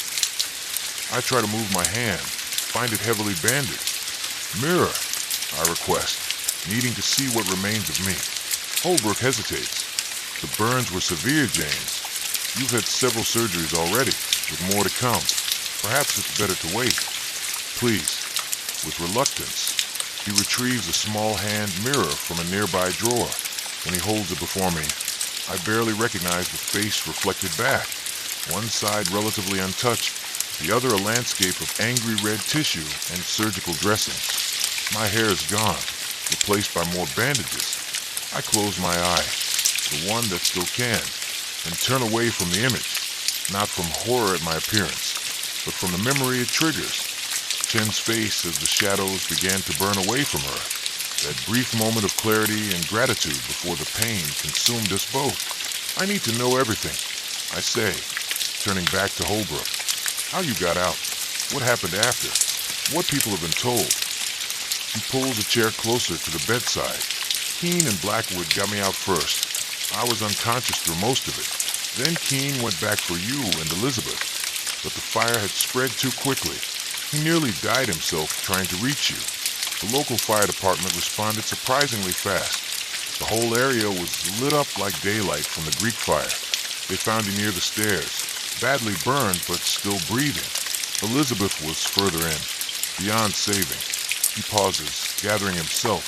Speaker 2: I try to move my hand, find it heavily bandaged. Mirror, I request, needing to see what remains of me. Holbrook hesitates. The burns were severe, James. You've had several surgeries already, with more to come. Perhaps it's better to wait. Please. With reluctance, he retrieves a small hand mirror from a nearby drawer. When he holds it before me, I barely recognize the face reflected back. One side relatively untouched, the other a landscape of angry red tissue and surgical dressings. My hair is gone, replaced by more bandages. I close my eye, the one that still can, and turn away from the image, not from horror at my appearance, but from the memory it triggers. Chen's face as the shadows began to burn away from her. That brief moment of clarity and gratitude before the pain consumed us both. I need to know everything, I say, turning back to Holbrook. How you got out, what happened after, what people have been told. He pulls a chair closer to the bedside. Keene and Blackwood got me out first. I was unconscious through most of it. Then Keene went back for you and Elizabeth, but the fire had spread too quickly. He nearly died himself trying to reach you. The local fire department responded surprisingly fast. The whole area was lit up like daylight from the Greek fire. They found you near the stairs, badly burned but still breathing. Elizabeth was further in, beyond saving. He pauses, gathering himself.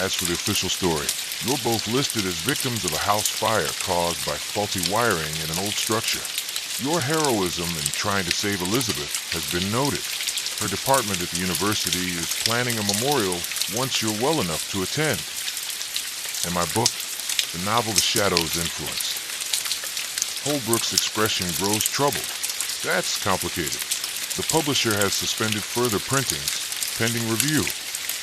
Speaker 2: As for the official story, you're both listed as victims of a house fire caused by faulty wiring in an old structure. Your heroism in trying to save Elizabeth has been noted. Her department at the university is planning a memorial once you're well enough to attend. And my book, the novel The Shadow's Influence. Holbrook's expression grows troubled. That's complicated. The publisher has suspended further printings, pending review.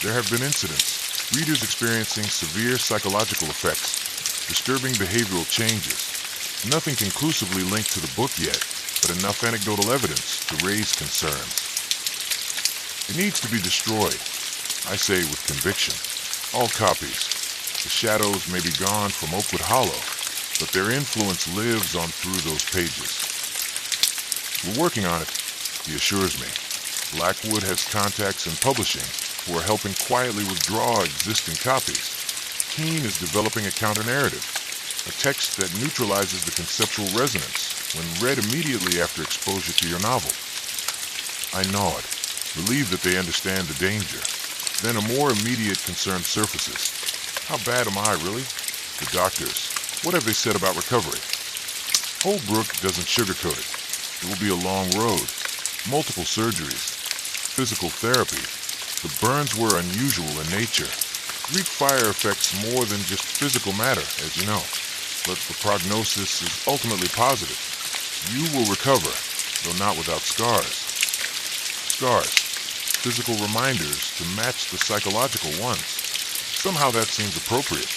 Speaker 2: There have been incidents, readers experiencing severe psychological effects, disturbing behavioral changes. Nothing conclusively linked to the book yet, but enough anecdotal evidence to raise concerns. It needs to be destroyed, I say with conviction. All copies. The shadows may be gone from Oakwood Hollow, but their influence lives on through those pages. We're working on it, he assures me. Blackwood has contacts in publishing who are helping quietly withdraw existing copies. Keene is developing a counter-narrative, a text that neutralizes the conceptual resonance when read immediately after exposure to your novel. I nod, relieved that they understand the danger. Then a more immediate concern surfaces. How bad am I, really? The doctors, what have they said about recovery? Holbrook doesn't sugarcoat it. It will be a long road, multiple surgeries, physical therapy. The burns were unusual in nature. Greek fire affects more than just physical matter, as you know, but the prognosis is ultimately positive. You will recover, though not without scars. Scars, physical reminders to match the psychological ones. Somehow that seems appropriate.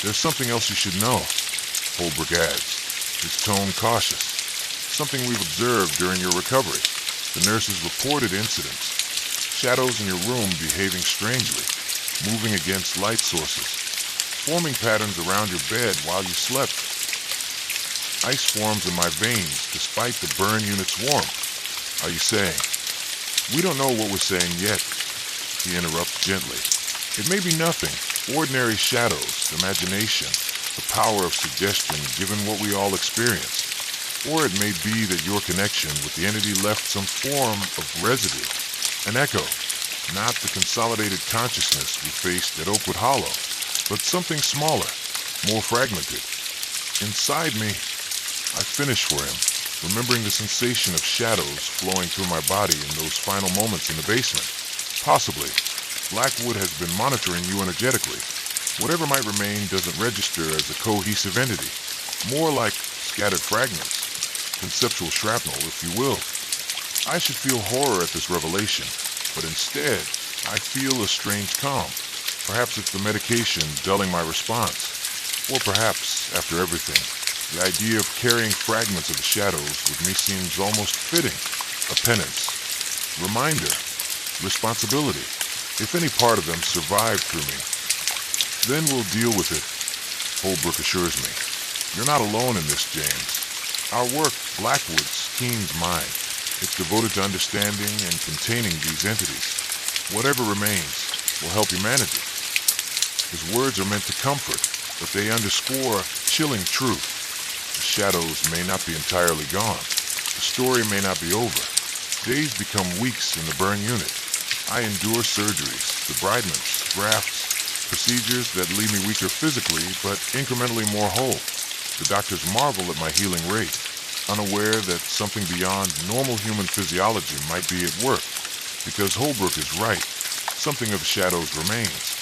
Speaker 2: There's something else you should know, Holbrook adds, his tone cautious. Something we've observed during your recovery. The nurses reported incidents. Shadows in your room behaving strangely, moving against light sources, forming patterns around your bed while you slept. Ice forms in my veins despite the burn unit's warmth. Are you saying? We don't know what we're saying yet, he interrupts gently. It may be nothing, ordinary shadows, imagination, the power of suggestion given what we all experience. Or it may be that your connection with the entity left some form of residue, an echo, not the consolidated consciousness we faced at Oakwood Hollow, but something smaller, more fragmented. Inside me, I finish for him, remembering the sensation of shadows flowing through my body in those final moments in the basement. Possibly, Blackwood has been monitoring you energetically. Whatever might remain doesn't register as a cohesive entity, more like scattered fragments, conceptual shrapnel, if you will. I should feel horror at this revelation, but instead, I feel a strange calm. Perhaps it's the medication dulling my response. Or perhaps, after everything, the idea of carrying fragments of the shadows with me seems almost fitting. A penance, reminder, responsibility. If any part of them survived through me, then we'll deal with it, Holbrook assures me. You're not alone in this, James. Our work, Blackwood's, Keene's mind. It's devoted to understanding and containing these entities. Whatever remains will help you manage it. His words are meant to comfort, but they underscore chilling truth. The shadows may not be entirely gone. The story may not be over. Days become weeks in the burn unit. I endure surgeries, debridements, grafts, procedures that leave me weaker physically, but incrementally more whole. The doctors marvel at my healing rate, unaware that something beyond normal human physiology might be at work. Because Holbrook is right, something of shadows remains.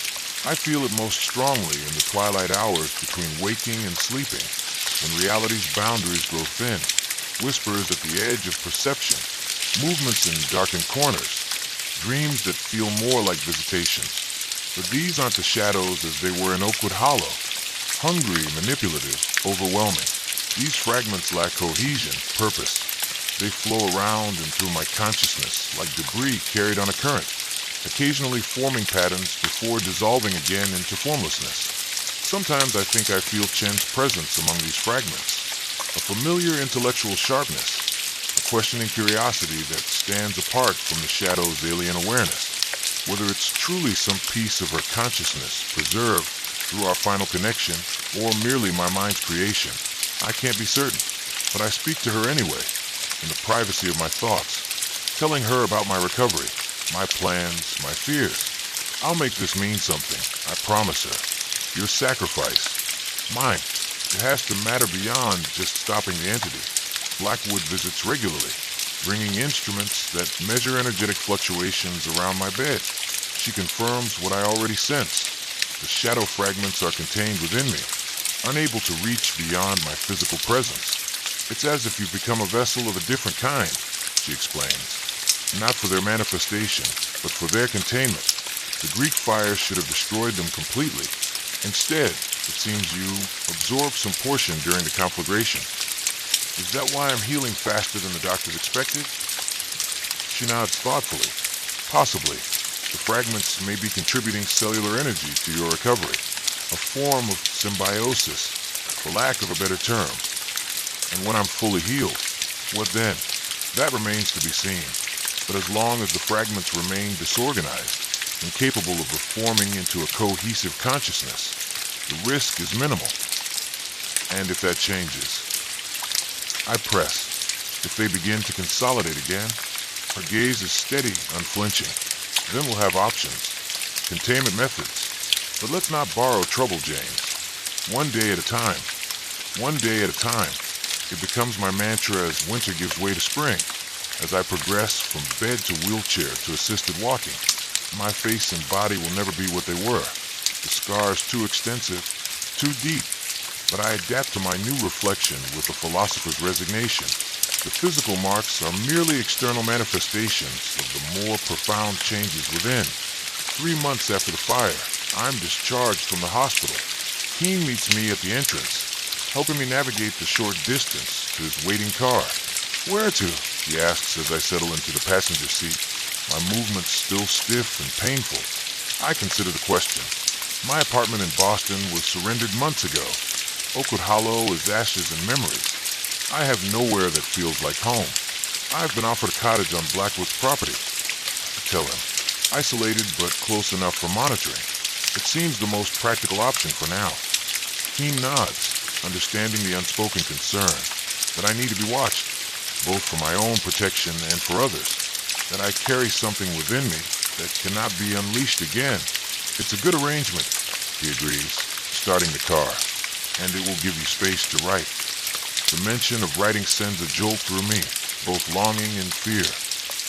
Speaker 2: I feel it most strongly in the twilight hours between waking and sleeping, when reality's boundaries grow thin, whispers at the edge of perception, movements in darkened corners. dreams that feel more like visitations. But these aren't the shadows as they were in Oakwood Hollow. Hungry, manipulative, overwhelming. These fragments lack cohesion, purpose. They flow around and through my consciousness like debris carried on a current, occasionally forming patterns before dissolving again into formlessness. Sometimes I think I feel Chen's presence among these fragments, a familiar intellectual sharpness, a questioning curiosity that stands apart from the shadow's alien awareness. Whether it's truly some piece of her consciousness preserved through our final connection, or merely my mind's creation, I can't be certain, but I speak to her anyway, in the privacy of my thoughts, telling her about my recovery, my plans, my fears. I'll make this mean something, I promise her. Your sacrifice, mine. It has to matter beyond just stopping the entity. Blackwood visits regularly, bringing instruments that measure energetic fluctuations around my bed. She confirms what I already sense. The shadow fragments are contained within me, unable to reach beyond my physical presence. It's as if you've become a vessel of a different kind, she explains. Not for their manifestation, but for their containment. The Greek fire should have destroyed them completely. Instead, it seems you absorbed some portion during the conflagration. Is that why I'm healing faster than the doctors expected? She nods thoughtfully. Possibly. The fragments may be contributing cellular energy to your recovery, a form of symbiosis, for lack of a better term. And when I'm fully healed, what then? That remains to be seen. But as long as the fragments remain disorganized, incapable of reforming into a cohesive consciousness, the risk is minimal. And if that changes, I press. If they begin to consolidate again, her gaze is steady, unflinching. Then we'll have options, containment methods. But let's not borrow trouble, James. One day at a time. One day at a time. It becomes my mantra as winter gives way to spring, as I progress from bed to wheelchair to assisted walking. My face and body will never be what they were. The scars too extensive, too deep. But I adapt to my new reflection with a philosopher's resignation. The physical marks are merely external manifestations of the more profound changes within. 3 months after the fire, I'm discharged from the hospital. Keen meets me at the entrance, helping me navigate the short distance to his waiting car. Where to? He asks as I settle into the passenger seat. My movements still stiff and painful. I consider the question. My apartment in Boston was surrendered months ago. Oakwood Hollow is ashes and memories. I have nowhere that feels like home. I've been offered a cottage on Blackwood's property, I tell him. Isolated but close enough for monitoring. It seems the most practical option for now. Keen nods, understanding the unspoken concern that I need to be watched, both for my own protection and for others. That I carry something within me that cannot be unleashed again. It's a good arrangement, he agrees, starting the car, and it will give you space to write. The mention of writing sends a jolt through me, both longing and fear.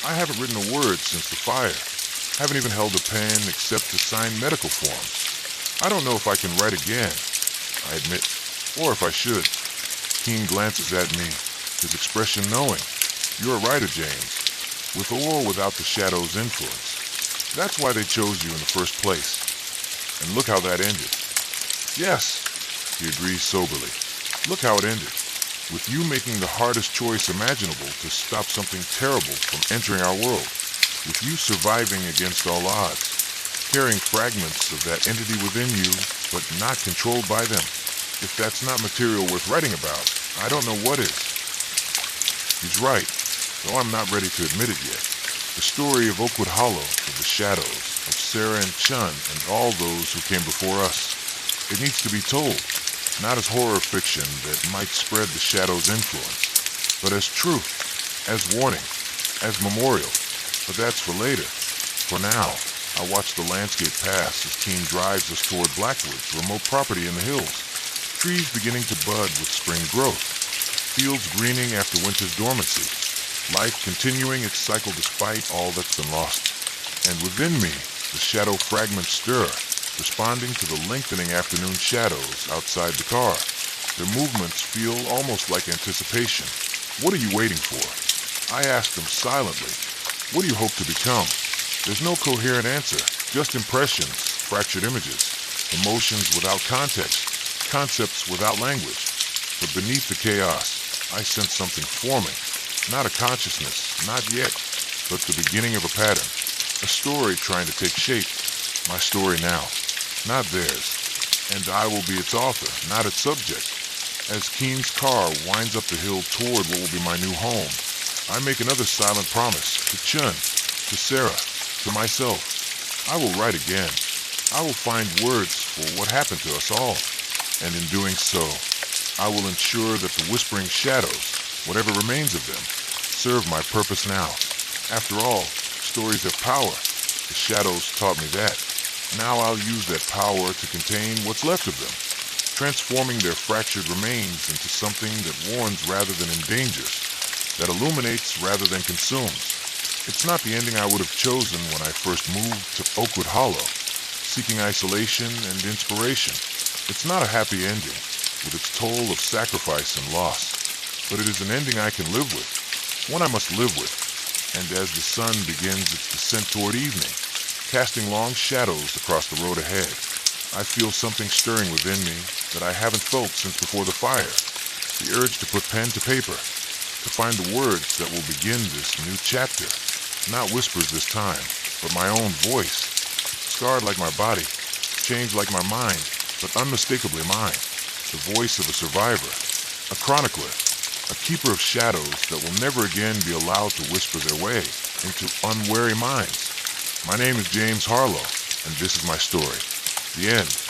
Speaker 2: I haven't written a word since the fire, haven't even held a pen except to sign medical forms. I don't know if I can write again, I admit, or if I should. Keen glances at me, his expression knowing. You're a writer, James. With or without the shadow's influence. That's why they chose you in the first place. And look how that ended. Yes, he agrees soberly. Look how it ended. With you making the hardest choice imaginable to stop something terrible from entering our world. With you surviving against all odds. Carrying fragments of that entity within you, but not controlled by them. If that's not material worth writing about, I don't know what is. He's right. Though I'm not ready to admit it yet. The story of Oakwood Hollow, of the shadows, of Sarah and Chun, and all those who came before us. It needs to be told, not as horror fiction that might spread the shadow's influence, but as truth, as warning, as memorial. But that's for later. For now, I watch the landscape pass as Keen drives us toward Blackwood's remote property in the hills. Trees beginning to bud with spring growth. Fields greening after winter's dormancy. Life continuing its cycle despite all that's been lost. And within me, the shadow fragments stir, responding to the lengthening afternoon shadows outside the car. Their movements feel almost like anticipation. What are you waiting for? I ask them silently. What do you hope to become? There's no coherent answer, just impressions, fractured images, emotions without context, concepts without language. But beneath the chaos, I sense something forming. Not a consciousness, not yet, but the beginning of a pattern. A story trying to take shape. My story now, not theirs. And I will be its author, not its subject. As Keen's car winds up the hill toward what will be my new home, I make another silent promise to Chun, to Sarah, to myself. I will write again. I will find words for what happened to us all. And in doing so, I will ensure that the whispering shadows, whatever remains of them, serve my purpose now. After all, stories have power. The shadows taught me that. Now I'll use that power to contain what's left of them, transforming their fractured remains into something that warns rather than endangers, that illuminates rather than consumes. It's not the ending I would have chosen when I first moved to Oakwood Hollow, seeking isolation and inspiration. It's not a happy ending, with its toll of sacrifice and loss, but it is an ending I can live with, one I must live with. And as the sun begins its descent toward evening, casting long shadows across the road ahead, I feel something stirring within me that I haven't felt since before the fire. The urge to put pen to paper, to find the words that will begin this new chapter. Not whispers this time, but my own voice. Scarred like my body, changed like my mind, but unmistakably mine. The voice of a survivor, a chronicler, a keeper of shadows that will never again be allowed to whisper their way into unwary minds. My name is James Harlow, and this is my story. The end.